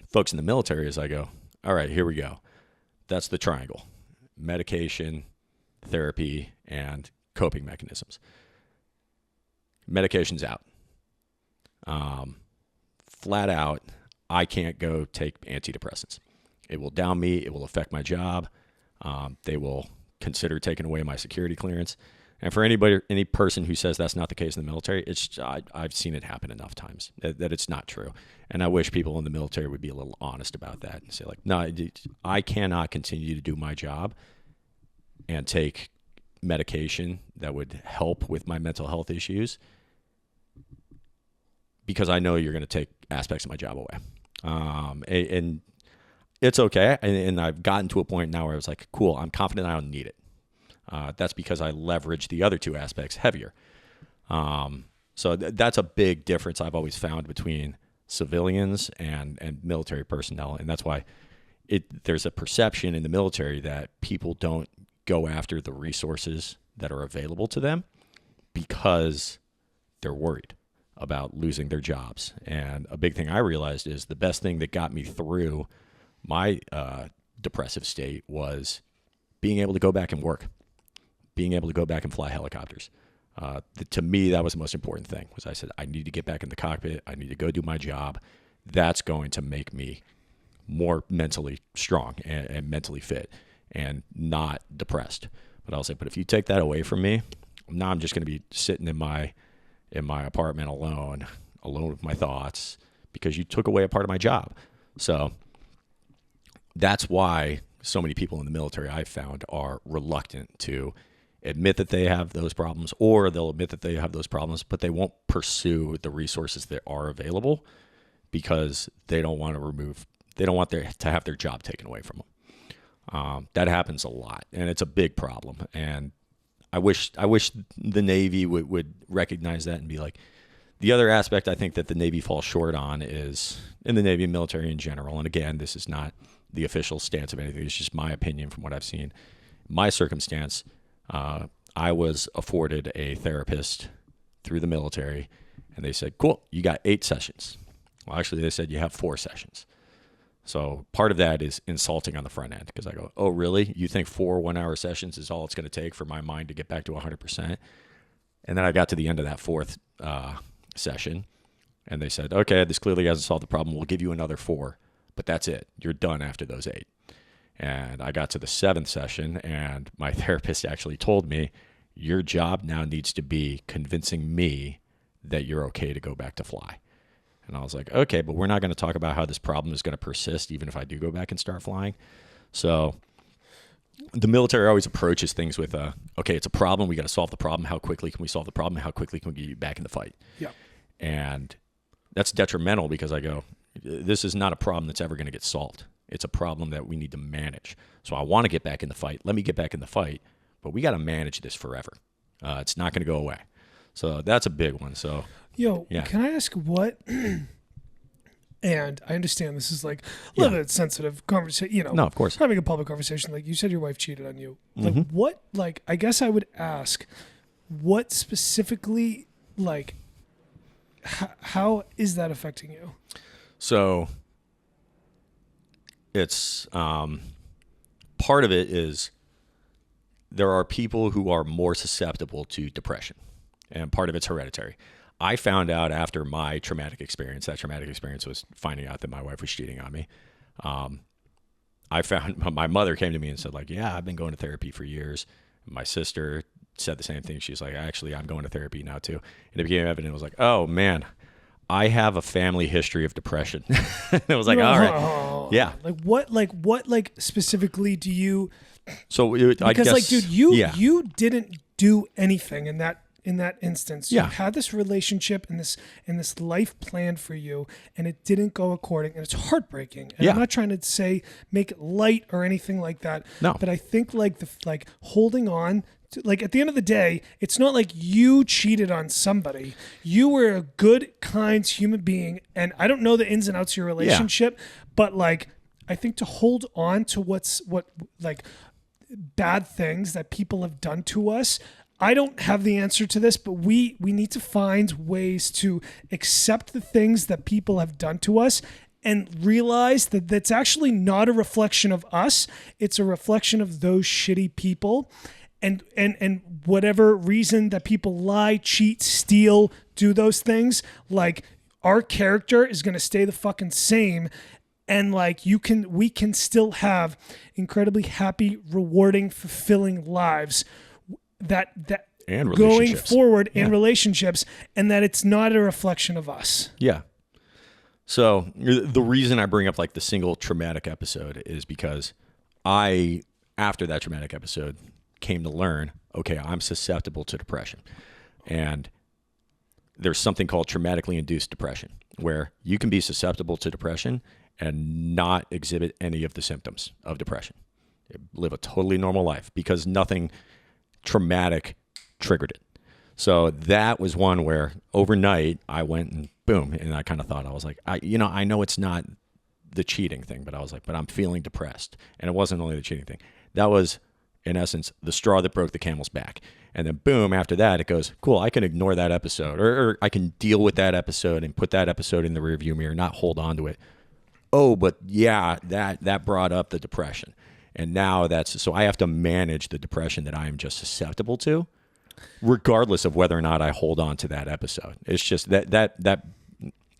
Speaker 2: folks in the military is I go, all right, here we go. That's the triangle: medication, therapy, and coping mechanisms. Medication's out. Flat out, I can't go take antidepressants. It will down me. It will affect my job. They will consider taking away my security clearance. And for any person who says that's not the case in the military, I've seen it happen enough times that it's not true. And I wish people in the military would be a little honest about that and say like, no, I cannot continue to do my job and take medication that would help with my mental health issues because I know you're going to take aspects of my job away. And it's okay. And I've gotten to a point now where I was like, cool, I'm confident I don't need it. That's because I leverage the other two aspects heavier. So that's a big difference I've always found between civilians and military personnel. And that's why there's a perception in the military that people don't go after the resources that are available to them because they're worried about losing their jobs. And a big thing I realized is the best thing that got me through my depressive state was being able to go back and work. Being able to go back and fly helicopters. To me, that was the most important thing. Was I said, I need to get back in the cockpit. I need to go do my job. That's going to make me more mentally strong and mentally fit and not depressed. But I was like, but if you take that away from me, now I'm just going to be sitting in my apartment alone with my thoughts because you took away a part of my job. So that's why so many people in the military I've found are reluctant to admit that they have those problems, or they'll admit that they have those problems, but they won't pursue the resources that are available because they don't want to have their job taken away from them. That happens a lot, and it's a big problem. And I wish the Navy would recognize that and be like, The other aspect I think that the Navy falls short on is, in the Navy and military in general, and again, this is not the official stance of anything, it's just my opinion from what I've seen. My circumstance, I was afforded a therapist through the military, and they said, cool, you got 8 sessions. Well, actually, they said you have 4 sessions. So part of that is insulting on the front end, because I go, oh, really? You think 4 one-hour sessions is all it's going to take for my mind to get back to 100%? And then I got to the end of that 4th session, and they said, okay, this clearly hasn't solved the problem. We'll give you another 4, but that's it. You're done after those 8. And I got to the 7th session, and my therapist actually told me, your job now needs to be convincing me that you're okay to go back to fly. And I was like, okay, but we're not going to talk about how this problem is going to persist even if I do go back and start flying. So the military always approaches things with, okay, it's a problem. We got to solve the problem. How quickly can we solve the problem? How quickly can we get you back in the fight?
Speaker 1: Yeah.
Speaker 2: And that's detrimental, because I go, this is not a problem that's ever going to get solved. It's a problem that we need to manage. So I want to get back in the fight. Let me get back in the fight, but we got to manage this forever. It's not going to go away. So that's a big one. So, yeah.
Speaker 1: Can I ask what? And I understand this is like a little bit sensitive conversation,
Speaker 2: No, of course.
Speaker 1: Having a public conversation. Like you said, your wife cheated on you. Like what, like, I guess I would ask what specifically, like, how is that affecting you?
Speaker 2: So it's, part of it is there are people who are more susceptible to depression, and part of it's hereditary. I found out after my traumatic experience, that traumatic experience was finding out that my wife was cheating on me. I found my mother came to me and said, like, yeah, I've been going to therapy for years. My sister said the same thing. She's like, actually, I'm going to therapy now too. And it became evident. It was like, oh man, I have a family history of depression. It was like, all right. Yeah.
Speaker 1: Like what specifically do you,
Speaker 2: so
Speaker 1: because
Speaker 2: I guess,
Speaker 1: like, dude, you didn't do anything in that instance. You had this relationship and this life planned for you, and it didn't go according, and it's heartbreaking. And I'm not trying to say make it light or anything like that.
Speaker 2: No.
Speaker 1: But I think like holding on to, like, at the end of the day, it's not like you cheated on somebody. You were a good, kind human being, and I don't know the ins and outs of your relationship, but like, I think to hold on to what like bad things that people have done to us. I don't have the answer to this, but we need to find ways to accept the things that people have done to us and realize that that's actually not a reflection of us. It's a reflection of those shitty people. And whatever reason that people lie, cheat, steal, do those things, like, our character is going to stay the fucking same. And like, we can still have incredibly happy, rewarding, fulfilling lives that
Speaker 2: and
Speaker 1: going forward in relationships, and that it's not a reflection of us.
Speaker 2: Yeah. So the reason I bring up like the single traumatic episode is because after that traumatic episode, came to learn, okay, I'm susceptible to depression. And there's something called traumatically induced depression, where you can be susceptible to depression and not exhibit any of the symptoms of depression. Live a totally normal life because nothing traumatic triggered it. So that was one where overnight I went and boom, and I kind of thought, I was like, I know it's not the cheating thing, but I was like, but I'm feeling depressed. And it wasn't only the cheating thing. That was, in essence, the straw that broke the camel's back. And then boom, after that, it goes, cool, I can ignore that episode, or I can deal with that episode and put that episode in the rearview mirror, not hold on to it. Oh, but yeah, that brought up the depression. And now so I have to manage the depression that I am just susceptible to, regardless of whether or not I hold on to that episode. It's just that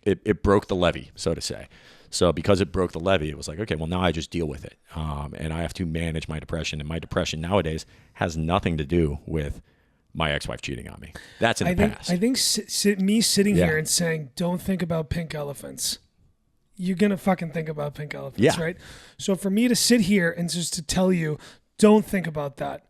Speaker 2: it broke the levee, so to say. So because it broke the levee, it was like, okay, well, now I just deal with it. And I have to manage my depression. And my depression nowadays has nothing to do with my ex-wife cheating on me. That's in the past.
Speaker 1: I think me sitting here and saying, don't think about pink elephants. You're going to fucking think about pink elephants, right? So for me to sit here and just to tell you, don't think about that,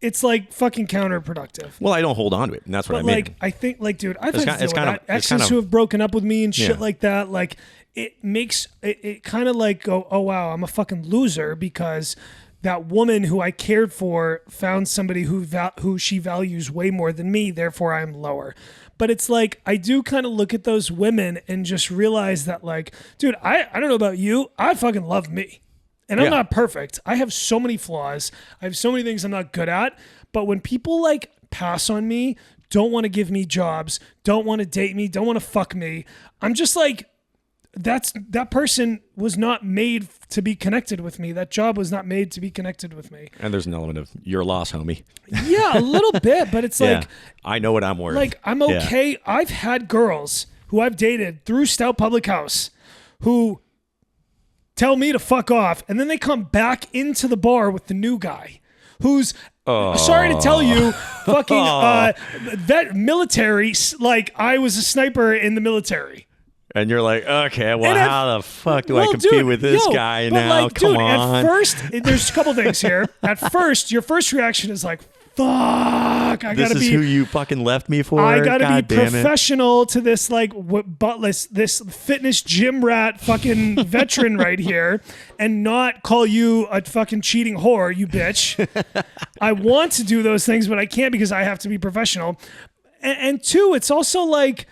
Speaker 1: it's like fucking counterproductive.
Speaker 2: Well, I don't hold on to it, and that's what I mean.
Speaker 1: Like, I think, like, dude, I've had to deal with that. Exes who have broken up with me and shit like that, like, it makes it kind of like go, oh wow, I'm a fucking loser because that woman who I cared for found somebody who she values way more than me, therefore I'm lower. But it's like, I do kind of look at those women and just realize that, like, dude, I don't know about you. I fucking love me. And I'm not perfect. I have so many flaws. I have so many things I'm not good at. But when people like pass on me, don't want to give me jobs, don't want to date me, don't want to fuck me, I'm just like, that person was not made to be connected with me. That job was not made to be connected with me.
Speaker 2: And there's an element of your loss, homie.
Speaker 1: Yeah, a little bit, but it's like,
Speaker 2: I know what I'm worth.
Speaker 1: Like, I'm okay. Yeah. I've had girls who I've dated through Stout Public House who tell me to fuck off, and then they come back into the bar with the new guy who's, sorry to tell you, fucking that military, like I was a sniper in the military.
Speaker 2: And you're like, okay, well, how the fuck do I compete with this guy now?
Speaker 1: Like,
Speaker 2: Come on.
Speaker 1: At first, there's a couple things here. At first, your first reaction is like, fuck,
Speaker 2: this is who you fucking left me for?
Speaker 1: I gotta be professional to this, like, this fitness gym rat fucking veteran right here and not call you a fucking cheating whore, you bitch. I want to do those things, but I can't because I have to be professional. And two, it's also like,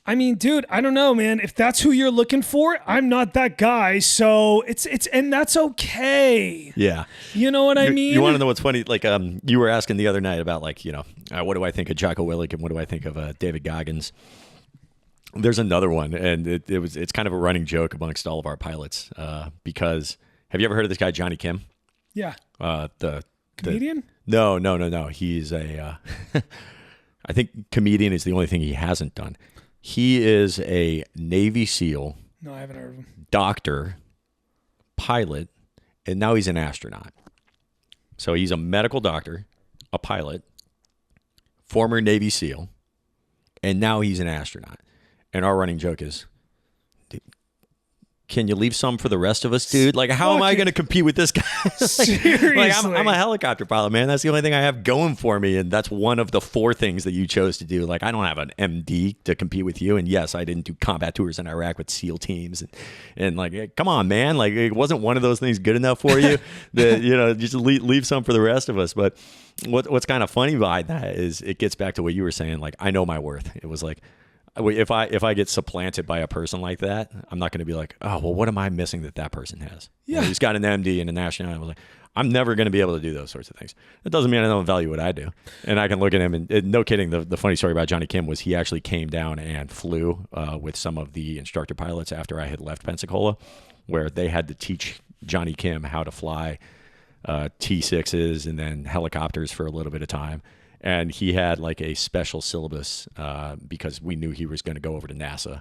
Speaker 1: I mean, dude, I don't know, man. If that's who you're looking for, I'm not that guy. So and that's okay.
Speaker 2: Yeah.
Speaker 1: You know what I mean?
Speaker 2: You want to know what's funny? Like, you were asking the other night about, like, you know, what do I think of Jocko Willink and what do I think of David Goggins? There's another one, and it's kind of a running joke amongst all of our pilots because have you ever heard of this guy Johnny Kim?
Speaker 1: Yeah.
Speaker 2: The
Speaker 1: comedian?
Speaker 2: No. He's a I think comedian is the only thing he hasn't done. He is a Navy SEAL.
Speaker 1: No, I haven't heard of him.
Speaker 2: Doctor, pilot, and now he's an astronaut. So he's a medical doctor, a pilot, former Navy SEAL, and now he's an astronaut. And our running joke is, can you leave some for the rest of us, dude? Like, how am I going to compete with this guy?
Speaker 1: Seriously.
Speaker 2: Like, I'm a helicopter pilot, man. That's the only thing I have going for me. And that's one of the 4 things that you chose to do. Like, I don't have an MD to compete with you. And yes, I didn't do combat tours in Iraq with SEAL teams. And like, come on, man. Like, it wasn't one of those things good enough for you that, you know, just leave some for the rest of us. But what's kind of funny by that is it gets back to what you were saying. Like, I know my worth. It was like, if I get supplanted by a person like that, I'm not going to be like, oh, well, what am I missing that person has?
Speaker 1: Yeah.
Speaker 2: Well, he's got an MD and a national. I was like, I'm never going to be able to do those sorts of things. That doesn't mean I don't value what I do. And I can look at him and no kidding. The funny story about Johnny Kim was he actually came down and flew with some of the instructor pilots after I had left Pensacola, where they had to teach Johnny Kim how to fly T6s and then helicopters for a little bit of time. And he had like a special syllabus because we knew he was going to go over to NASA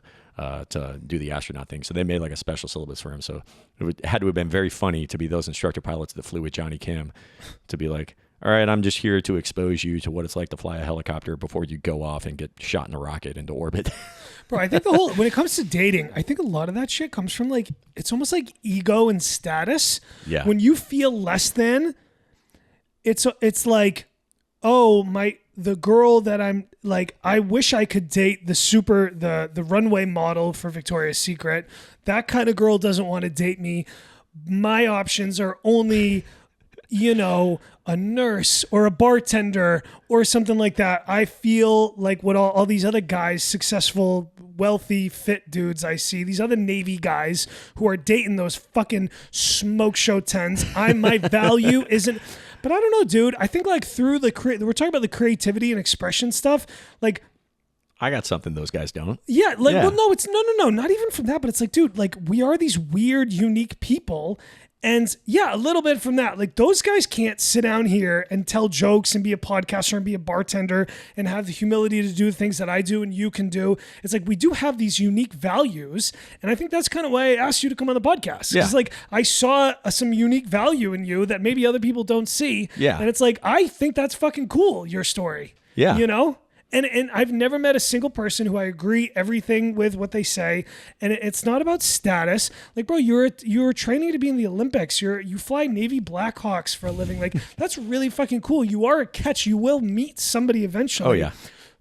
Speaker 2: to do the astronaut thing. So they made like a special syllabus for him. So it had to have been very funny to be those instructor pilots that flew with Johnny Kim to be like, all right, I'm just here to expose you to what it's like to fly a helicopter before you go off and get shot in a rocket into orbit.
Speaker 1: Bro, I think when it comes to dating, I think a lot of that shit comes from like, it's almost like ego and status.
Speaker 2: Yeah.
Speaker 1: When you feel less than, it's like, oh, the girl that I'm like, I wish I could date the runway model for Victoria's Secret. That kind of girl doesn't want to date me. My options are only, you know, a nurse or a bartender or something like that. I feel like what all these other guys, successful, wealthy, fit dudes I see, these other Navy guys who are dating those fucking smoke show 10s, my value isn't... But I don't know, dude. I think like through we're talking about the creativity and expression stuff. Like,
Speaker 2: I got something those guys don't.
Speaker 1: Yeah. Like, well, no, it's no, not even from that. But it's like, dude, like we are these weird, unique people. And yeah, a little bit from that. Like those guys can't sit down here and tell jokes and be a podcaster and be a bartender and have the humility to do things that I do and you can do. It's like we do have these unique values. And I think that's kind of why I asked you to come on the podcast.
Speaker 2: Yeah.
Speaker 1: It's like I saw some unique value in you that maybe other people don't see.
Speaker 2: Yeah.
Speaker 1: And it's like, I think that's fucking cool, your story.
Speaker 2: Yeah.
Speaker 1: You know? And I've never met a single person who I agree everything with what they say. And it's not about status. Like, bro, you're training to be in the Olympics. You fly Navy Blackhawks for a living. Like, that's really fucking cool. You are a catch. You will meet somebody eventually.
Speaker 2: Oh, yeah.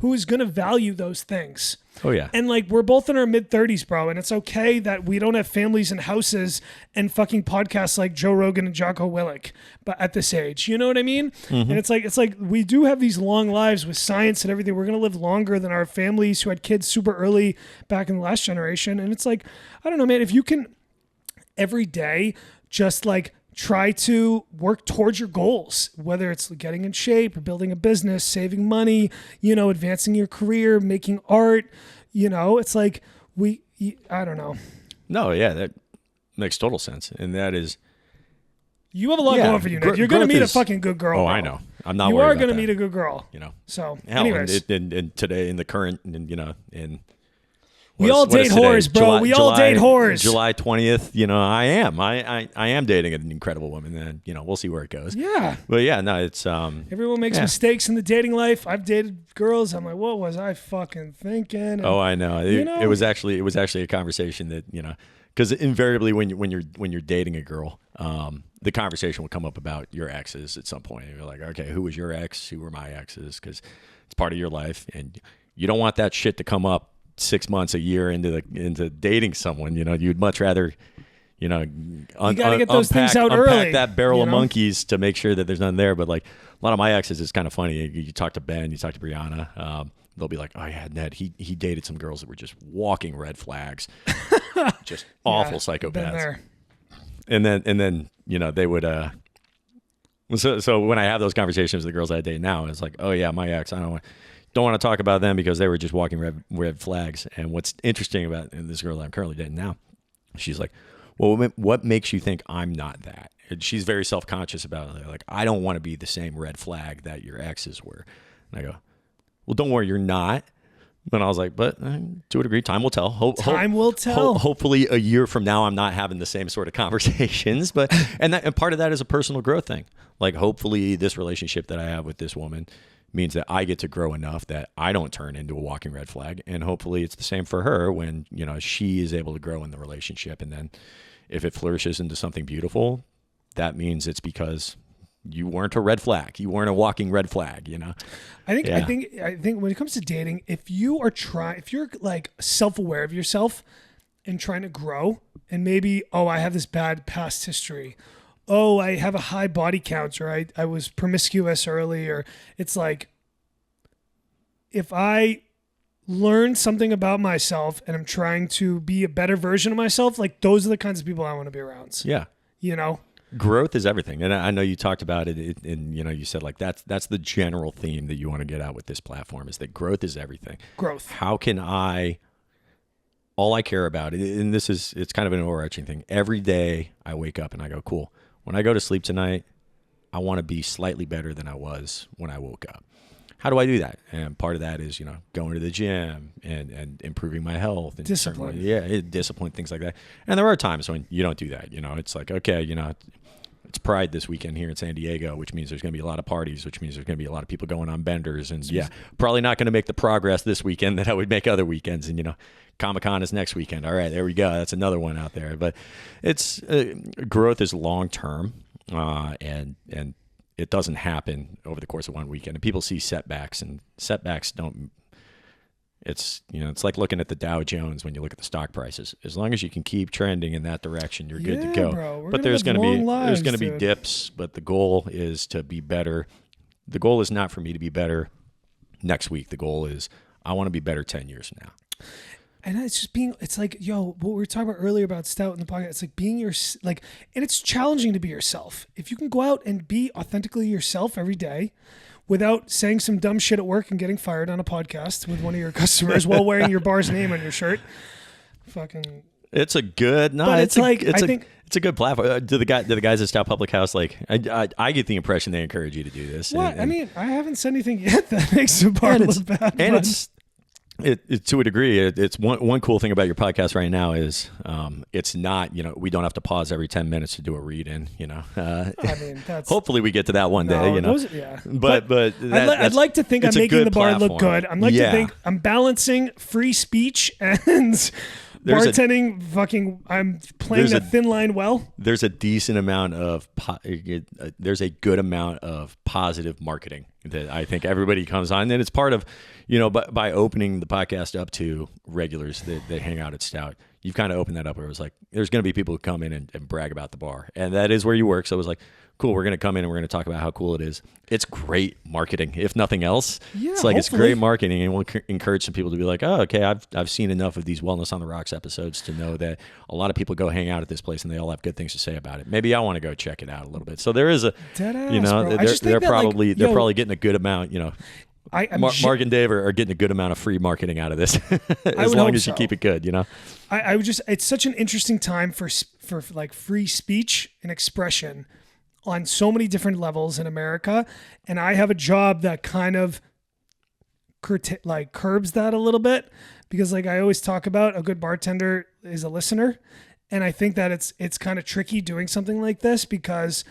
Speaker 1: who is going to value those things.
Speaker 2: Oh, yeah.
Speaker 1: And like, we're both in our mid-30s, bro. And it's okay that we don't have families and houses and fucking podcasts like Joe Rogan and Jocko Willink, but at this age, you know what I mean? And it's like we do have these long lives with science and everything. We're going to live longer than our families who had kids super early back in the last generation. And it's like, I don't know, man, if you can every day just like try to work towards your goals, whether it's getting in shape or building a business, saving money, you know, advancing your career, making art, you know, it's like I don't know.
Speaker 2: No, yeah, that makes total sense. And that is,
Speaker 1: you have a lot going for you, Ned. You're going to meet a fucking good girl.
Speaker 2: Oh,
Speaker 1: bro.
Speaker 2: I know. I'm not
Speaker 1: You
Speaker 2: worried
Speaker 1: are
Speaker 2: about
Speaker 1: going to
Speaker 2: that.
Speaker 1: meet a good girl.
Speaker 2: You know.
Speaker 1: So,
Speaker 2: Hell,
Speaker 1: anyways.
Speaker 2: and today in the current, and you know, in
Speaker 1: We all date whores, bro. We all date whores.
Speaker 2: July 20th, you know, I am dating an incredible woman, and you know, we'll see where it goes.
Speaker 1: Yeah.
Speaker 2: But yeah, no, it's
Speaker 1: Everyone makes mistakes in the dating life. I've dated girls. I'm like, what was I fucking thinking? And,
Speaker 2: oh, I know. It was actually a conversation that, you know, because invariably when you're dating a girl, the conversation will come up about your exes at some point. You're like, okay, who was your ex? Who were my exes? Because it's part of your life, and you don't want that shit to come up 6 months, a year into dating someone. You know, you'd much rather, you know,
Speaker 1: you gotta get those things out
Speaker 2: unpack
Speaker 1: early,
Speaker 2: that barrel
Speaker 1: you
Speaker 2: of
Speaker 1: know?
Speaker 2: monkeys to make sure that there's nothing there. But like a lot of my exes, it's kind of funny. You talk to Ben, you talk to Brianna. They'll be like, oh yeah, Ned, he dated some girls that were just walking red flags, just awful psychopaths.
Speaker 1: Been there.
Speaker 2: And then you know, they would so when I have those conversations with the girls I date now, it's like, oh yeah, my ex, I don't want to talk about them because they were just walking red flags. And what's interesting about this girl that I'm currently dating now, she's like, well, what makes you think I'm not that? And she's very self-conscious about it. Like, I don't want to be the same red flag that your exes were. And I go, well, don't worry, you're not. And I was like, but to a degree, time will tell.
Speaker 1: Time will tell.
Speaker 2: Hopefully a year from now, I'm not having the same sort of conversations. But and part of that is a personal growth thing. Like, hopefully this relationship that I have with this woman means that I get to grow enough that I don't turn into a walking red flag. And hopefully it's the same for her when, you know, she is able to grow in the relationship. And then if it flourishes into something beautiful, that means it's because you weren't a red flag. You weren't a walking red flag, you know?
Speaker 1: I think when it comes to dating, if you're like self-aware of yourself and trying to grow, and maybe, oh, I have this bad past history. Oh, I have a high body count, or I was promiscuous early, or it's like, if I learn something about myself and I'm trying to be a better version of myself, like those are the kinds of people I want to be around.
Speaker 2: Yeah.
Speaker 1: You know?
Speaker 2: Growth is everything. And I know you talked about it and you know, you said like that's the general theme that you want to get out with this platform is that growth is everything.
Speaker 1: Growth.
Speaker 2: How can all I care about, and it's kind of an overarching thing. Every day I wake up and I go, cool. When I go to sleep tonight, I want to be slightly better than I was when I woke up. How do I do that? And part of that is, you know, going to the gym and improving my health. And
Speaker 1: discipline.
Speaker 2: Discipline, things like that. And there are times when you don't do that. You know, it's like, okay, you know, it's Pride this weekend here in San Diego, which means there's going to be a lot of parties, which means there's going to be a lot of people going on benders. And yeah, probably not going to make the progress this weekend that I would make other weekends. And, you know, Comic-Con is next weekend. All right, there we go. That's another one out there. But it's growth is long-term and it doesn't happen over the course of one weekend. And people see setbacks, and setbacks don't. It's, you know, it's like looking at the Dow Jones when you look at the stock prices. As long as you can keep trending in that direction, you're good to go.
Speaker 1: Bro,
Speaker 2: but there's going to be dips. But the goal is to be better. The goal is not for me to be better next week. The goal is I want to be better 10 years from now.
Speaker 1: And it's just it's like, yo, what we were talking about earlier about Stout in the podcast, it's like being and it's challenging to be yourself. If you can go out and be authentically yourself every day without saying some dumb shit at work and getting fired on a podcast with one of your customers while wearing your bar's name on your shirt, fucking.
Speaker 2: It's a good, it's a good platform. Do the guys at Stout Public House, like, I get the impression they encourage you to do this.
Speaker 1: What? I mean, I haven't said anything yet that makes the bar look bad.
Speaker 2: And it's to a degree, it's one cool thing about your podcast right now is it's not, you know, we don't have to pause every 10 minutes to do a read in, you know. I mean, that's hopefully we get to that one day, you know. But
Speaker 1: I'd like to think I'm making the bar look good. I'd like to think I'm balancing free speech and bartending. I'm playing a thin line well.
Speaker 2: There's a decent amount of there's a good amount of positive marketing that I think everybody comes on, and it's part of, by opening the podcast up to regulars that hang out at Stout, you've kind of opened that up where it was like, there's going to be people who come in and brag about the bar, and that is where you work. So it was like, cool, we're going to come in and we're going to talk about how cool it is. It's great marketing, if nothing else.
Speaker 1: Yeah,
Speaker 2: it's like,
Speaker 1: hopefully.
Speaker 2: it's great marketing, and we'll encourage some people to be like, oh, okay, I've seen enough of these Wellness on the Rocks episodes to know that a lot of people go hang out at this place and they all have good things to say about it. Maybe I want to go check it out a little bit. So there is a,
Speaker 1: Deadass,
Speaker 2: they're probably getting a good amount, Mark and Dave are getting a good amount of free marketing out of this, as long as you keep it good,
Speaker 1: I would just, it's such an interesting time for like free speech and expression on so many different levels in America. And I have a job that kind of curbs that a little bit, because like I always talk about, a good bartender is a listener. And I think that it's kind of tricky doing something like this because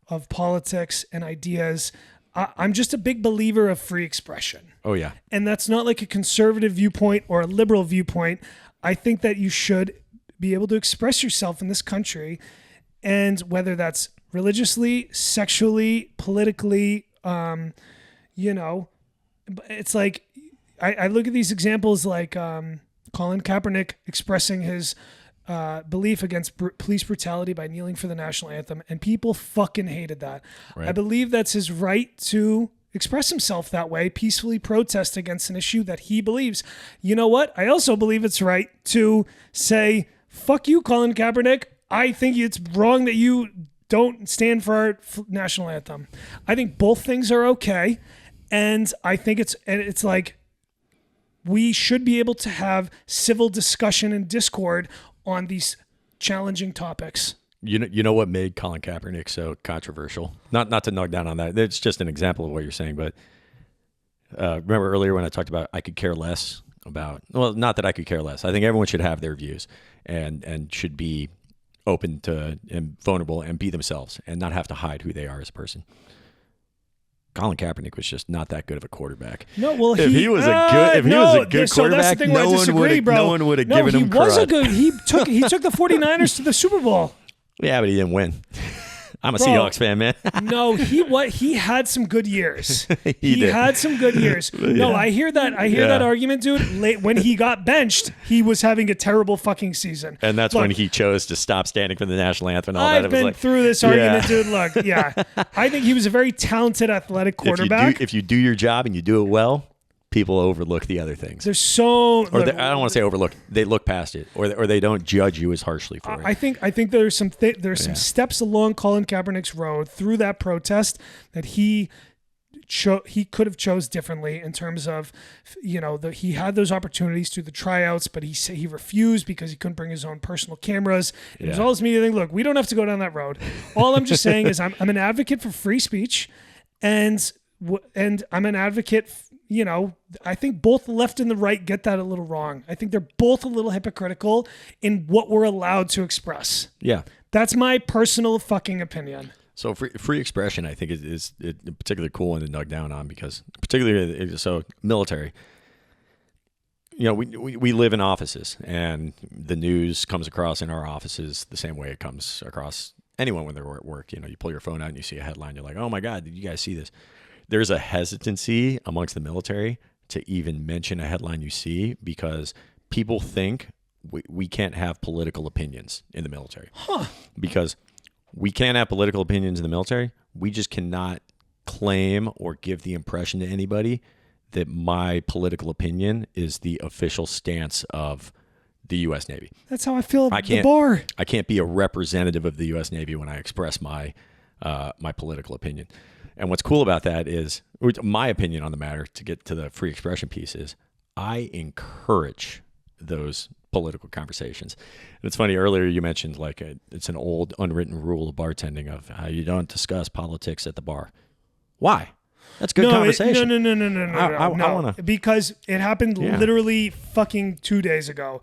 Speaker 1: of politics and ideas. I'm just a big believer of free expression.
Speaker 2: Oh, yeah.
Speaker 1: And that's not like a conservative viewpoint or a liberal viewpoint. I think that you should be able to express yourself in this country, and whether that's religiously, sexually, politically, it's like, I look at these examples like Colin Kaepernick expressing his belief against police brutality by kneeling for the national anthem, and people fucking hated that. Right. I believe that's his right to express himself that way, peacefully protest against an issue that he believes. You know what? I also believe it's right to say, fuck you, Colin Kaepernick. I think it's wrong that you don't stand for our national anthem. I think both things are okay. And I think it's like, we should be able to have civil discussion and discord on these challenging topics.
Speaker 2: You know what made Colin Kaepernick so controversial? Not to knock down on that. It's just an example of what you're saying. But remember earlier when I talked about I could care less about, well, not that I could care less. I think everyone should have their views and should be open to and vulnerable and be themselves and not have to hide who they are as a person. Colin Kaepernick was just not that good of a quarterback.
Speaker 1: No, well,
Speaker 2: if he was a good quarterback, no one would have given him credit.
Speaker 1: He took the 49ers to the Super Bowl.
Speaker 2: Yeah, but he didn't win. I'm a Seahawks fan, man.
Speaker 1: No, he had some good years. He had some good years. No, I hear that. That argument, dude. When he got benched, he was having a terrible fucking season.
Speaker 2: And that's when he chose to stop standing for the national anthem and all that.
Speaker 1: I've been through this argument, dude. Look, I think he was a very talented, athletic quarterback.
Speaker 2: If you do your job and you do it well, people overlook the other things.
Speaker 1: There's so...
Speaker 2: I don't want to say overlook. They look past it, or they don't judge you as harshly for it.
Speaker 1: I think there's some steps along Colin Kaepernick's road through that protest that he could have chose differently in terms of, he had those opportunities through the tryouts, but he refused because he couldn't bring his own personal cameras. It was all this media thing. Look, we don't have to go down that road. All I'm just saying is I'm an advocate for free speech, and I'm an advocate. I think both the left and the right get that a little wrong. I think they're both a little hypocritical in what we're allowed to express. Yeah. That's my personal fucking opinion.
Speaker 2: So free expression, I think, is particularly cool one to nug down on, because particularly, so military, we live in offices, and the news comes across in our offices the same way it comes across anyone when they're at work. You pull your phone out and you see a headline. You're like, oh my God, did you guys see this? There's a hesitancy amongst the military to even mention a headline you see, because people think we can't have political opinions in the military. Because we can't have political opinions in the military. We just cannot claim or give the impression to anybody that my political opinion is the official stance of the U.S. Navy.
Speaker 1: That's how I feel about the bar.
Speaker 2: I can't be a representative of the U.S. Navy when I express my political opinion. And what's cool about that is, my opinion on the matter, to get to the free expression piece, is I encourage those political conversations. And it's funny, earlier you mentioned it's an old unwritten rule of bartending of how you don't discuss politics at the bar. Why? That's good conversation.
Speaker 1: No. Because it happened literally fucking 2 days ago.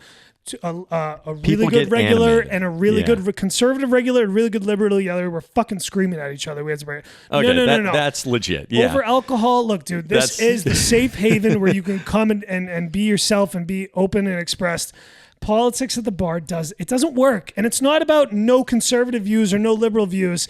Speaker 1: A really good regular animated. And a really good conservative regular and really good liberal regular were fucking screaming at each other. We had to no.
Speaker 2: That's legit. Yeah.
Speaker 1: Over alcohol. Look, dude, this is the safe haven where you can come and be yourself and be open and expressed. Politics at the bar doesn't work. And it's not about no conservative views or no liberal views.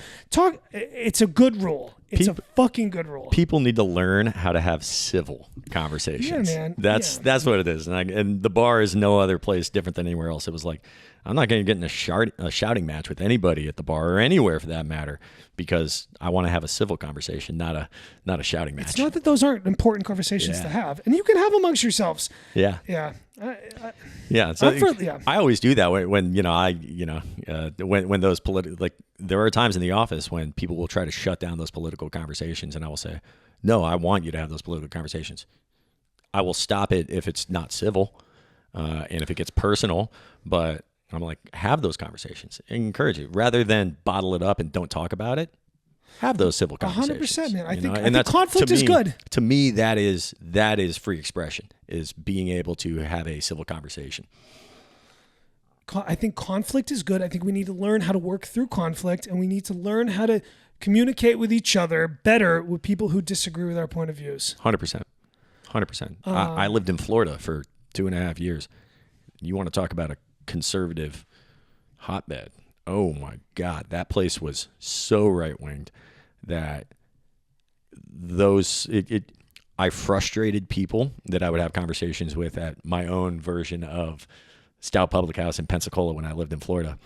Speaker 1: It's a good rule. It's a fucking good rule.
Speaker 2: People need to learn how to have civil conversations.
Speaker 1: Yeah, man.
Speaker 2: That's what it is. And the bar is no other place different than anywhere else. It was like, I'm not going to get in a shouting match with anybody at the bar or anywhere for that matter, because I want to have a civil conversation, not a shouting match.
Speaker 1: It's not that those aren't important conversations to have, and you can have amongst yourselves.
Speaker 2: Yeah.
Speaker 1: Yeah.
Speaker 2: Yeah. So I always do that when when those political, like, there are times in the office when people will try to shut down those political conversations, and I will say, no, I want you to have those political conversations. I will stop it if it's not civil, and if it gets personal, but I'm like, have those conversations and encourage it rather than bottle it up and don't talk about it. Have those civil conversations.
Speaker 1: 100%, man. I think conflict is good.
Speaker 2: To me, that is free expression, is being able to have a civil conversation.
Speaker 1: I think conflict is good. I think we need to learn how to work through conflict, and we need to learn how to communicate with each other better with people who disagree with our point of views.
Speaker 2: 100%. 100%. I lived in Florida for 2.5 years. You want to talk about a conservative hotbed? Oh my God, that place was so right-winged that I frustrated people that I would have conversations with at my own version of Stout Public House in Pensacola when I lived in Florida.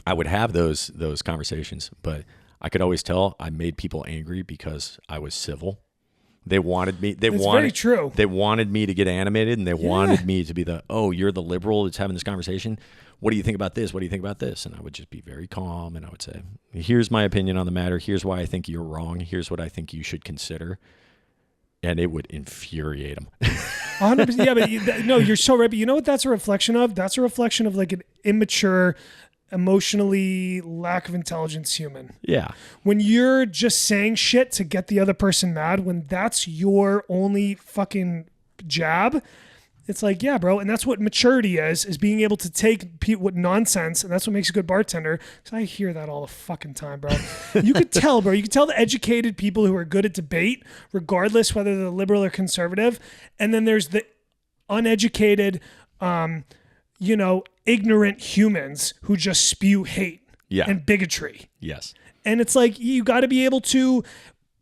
Speaker 2: I would have those conversations, but I could always tell I made people angry because I was civil. They wanted me.
Speaker 1: Very true.
Speaker 2: They wanted me to get animated, and they wanted me to be you're the liberal that's having this conversation. What do you think about this? What do you think about this? And I would just be very calm, and I would say, here's my opinion on the matter. Here's why I think you're wrong. Here's what I think you should consider. And it would infuriate them.
Speaker 1: 100%. Yeah, but no, you're so right. But you know what that's a reflection of? That's a reflection of like an immature, emotionally lack of intelligence human.
Speaker 2: Yeah.
Speaker 1: When you're just saying shit to get the other person mad, when that's your only fucking jab, it's like, yeah, bro. And that's what maturity is being able to take what nonsense, and that's what makes a good bartender. So I hear that all the fucking time, bro. You could tell, bro. You could tell the educated people who are good at debate, regardless whether they're liberal or conservative. And then there's the uneducated, ignorant humans who just spew hate and bigotry.
Speaker 2: Yes.
Speaker 1: And it's like, you got to be able to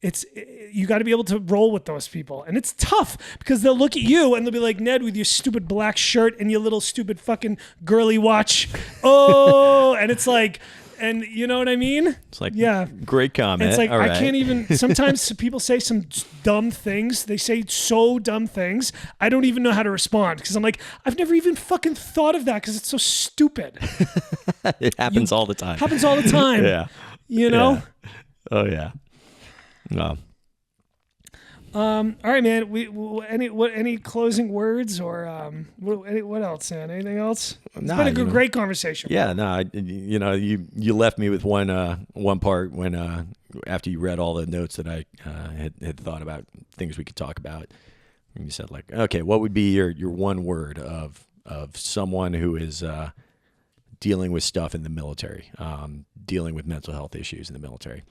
Speaker 1: roll with those people. And it's tough because they'll look at you and they'll be like, Ned, with your stupid black shirt and your little stupid fucking girly watch. Oh, and it's like, and you know what I mean?
Speaker 2: It's like, yeah, great comment.
Speaker 1: It's like,
Speaker 2: all right.
Speaker 1: I can't even, sometimes people say some dumb things. They say so dumb things. I don't even know how to respond because I'm like, I've never even fucking thought of that because it's so stupid.
Speaker 2: It happens all the time.
Speaker 1: Happens all the time.
Speaker 2: Yeah.
Speaker 1: You know?
Speaker 2: Yeah. Oh, yeah. No.
Speaker 1: All right, man. Any closing words or what else, man? Anything else? It's been a great conversation.
Speaker 2: Yeah, no. You left me with one part when after you read all the notes that I had thought about things we could talk about, and you said like, okay, what would be your one word of someone who is dealing with stuff in the military, dealing with mental health issues in the military?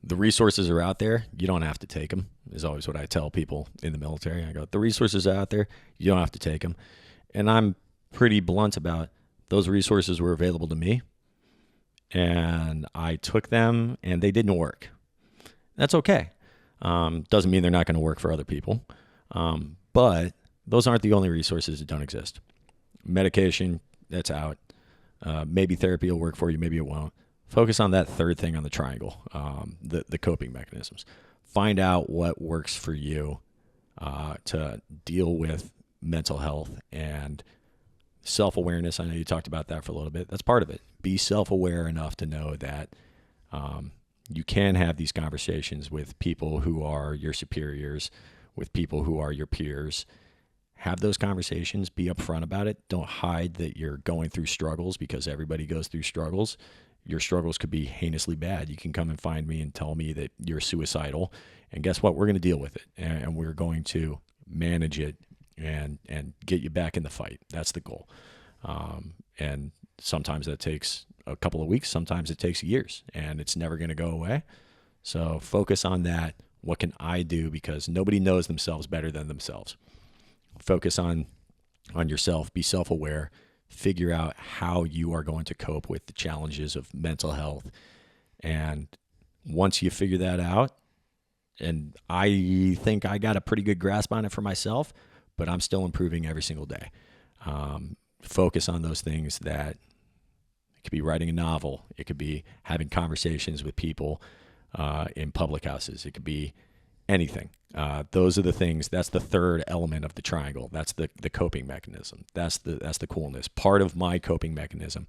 Speaker 2: The resources are out there. You don't have to take them, is always what I tell people in the military. I go, the resources are out there. You don't have to take them. And I'm pretty blunt about those resources were available to me. And I took them and they didn't work. That's okay. Doesn't mean they're not going to work for other people. But those aren't the only resources that don't exist. Medication, that's out. Maybe therapy will work for you. Maybe it won't. Focus on that third thing on the triangle, the coping mechanisms. Find out what works for you to deal with mental health and self-awareness. I know you talked about that for a little bit. That's part of it. Be self-aware enough to know that you can have these conversations with people who are your superiors, with people who are your peers. Have those conversations. Be upfront about it. Don't hide that you're going through struggles, because everybody goes through struggles. Your struggles could be heinously bad. You can come and find me and tell me that you're suicidal, and guess what? We're going to deal with it, and we're going to manage it and get you back in the fight. That's the goal. And sometimes that takes a couple of weeks. Sometimes it takes years, and it's never going to go away. So focus on that. What can I do? Because nobody knows themselves better than themselves. Focus on yourself. Be self-aware. Figure out how you are going to cope with the challenges of mental health. And once you figure that out, and I think I got a pretty good grasp on it for myself, but I'm still improving every single day. Focus on those things that it could be writing a novel. It could be having conversations with people in public houses. It could be anything. Those are the things. That's the third element of the triangle. That's the coping mechanism. That's the coolness. Part of my coping mechanism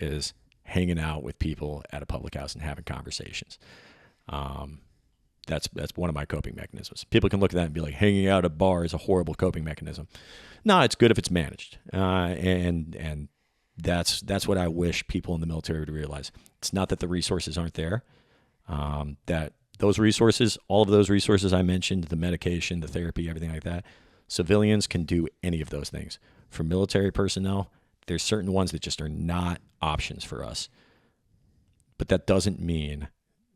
Speaker 2: is hanging out with people at a public house and having conversations. That's one of my coping mechanisms. People can look at that and be like, hanging out at a bar is a horrible coping mechanism. No, it's good if it's managed. And that's what I wish people in the military would realize. It's not that the resources aren't there. That those resources, all of those resources I mentioned, the medication, the therapy, everything like that, civilians can do any of those things. For military personnel, there's certain ones that just are not options for us. But that doesn't mean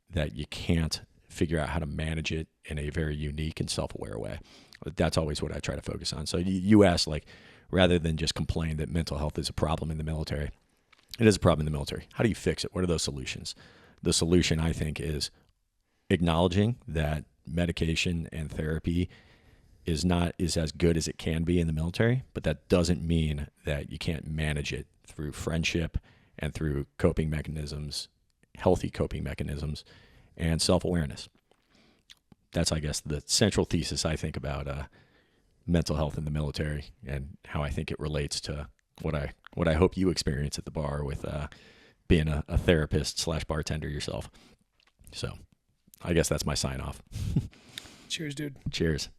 Speaker 2: that you can't figure out how to manage it in a very unique and self-aware way. That's always what I try to focus on. So you asked, like, rather than just complain that mental health is a problem in the military, it is a problem in the military. How do you fix it? What are those solutions? The solution, I think, is acknowledging that medication and therapy is as good as it can be in the military, but that doesn't mean that you can't manage it through friendship and through coping mechanisms, healthy coping mechanisms, and self-awareness. That's, I guess, the central thesis I think about mental health in the military and how I think it relates to what I hope you experience at the bar with being a therapist / bartender yourself. So I guess that's my sign off.
Speaker 1: Cheers, dude.
Speaker 2: Cheers.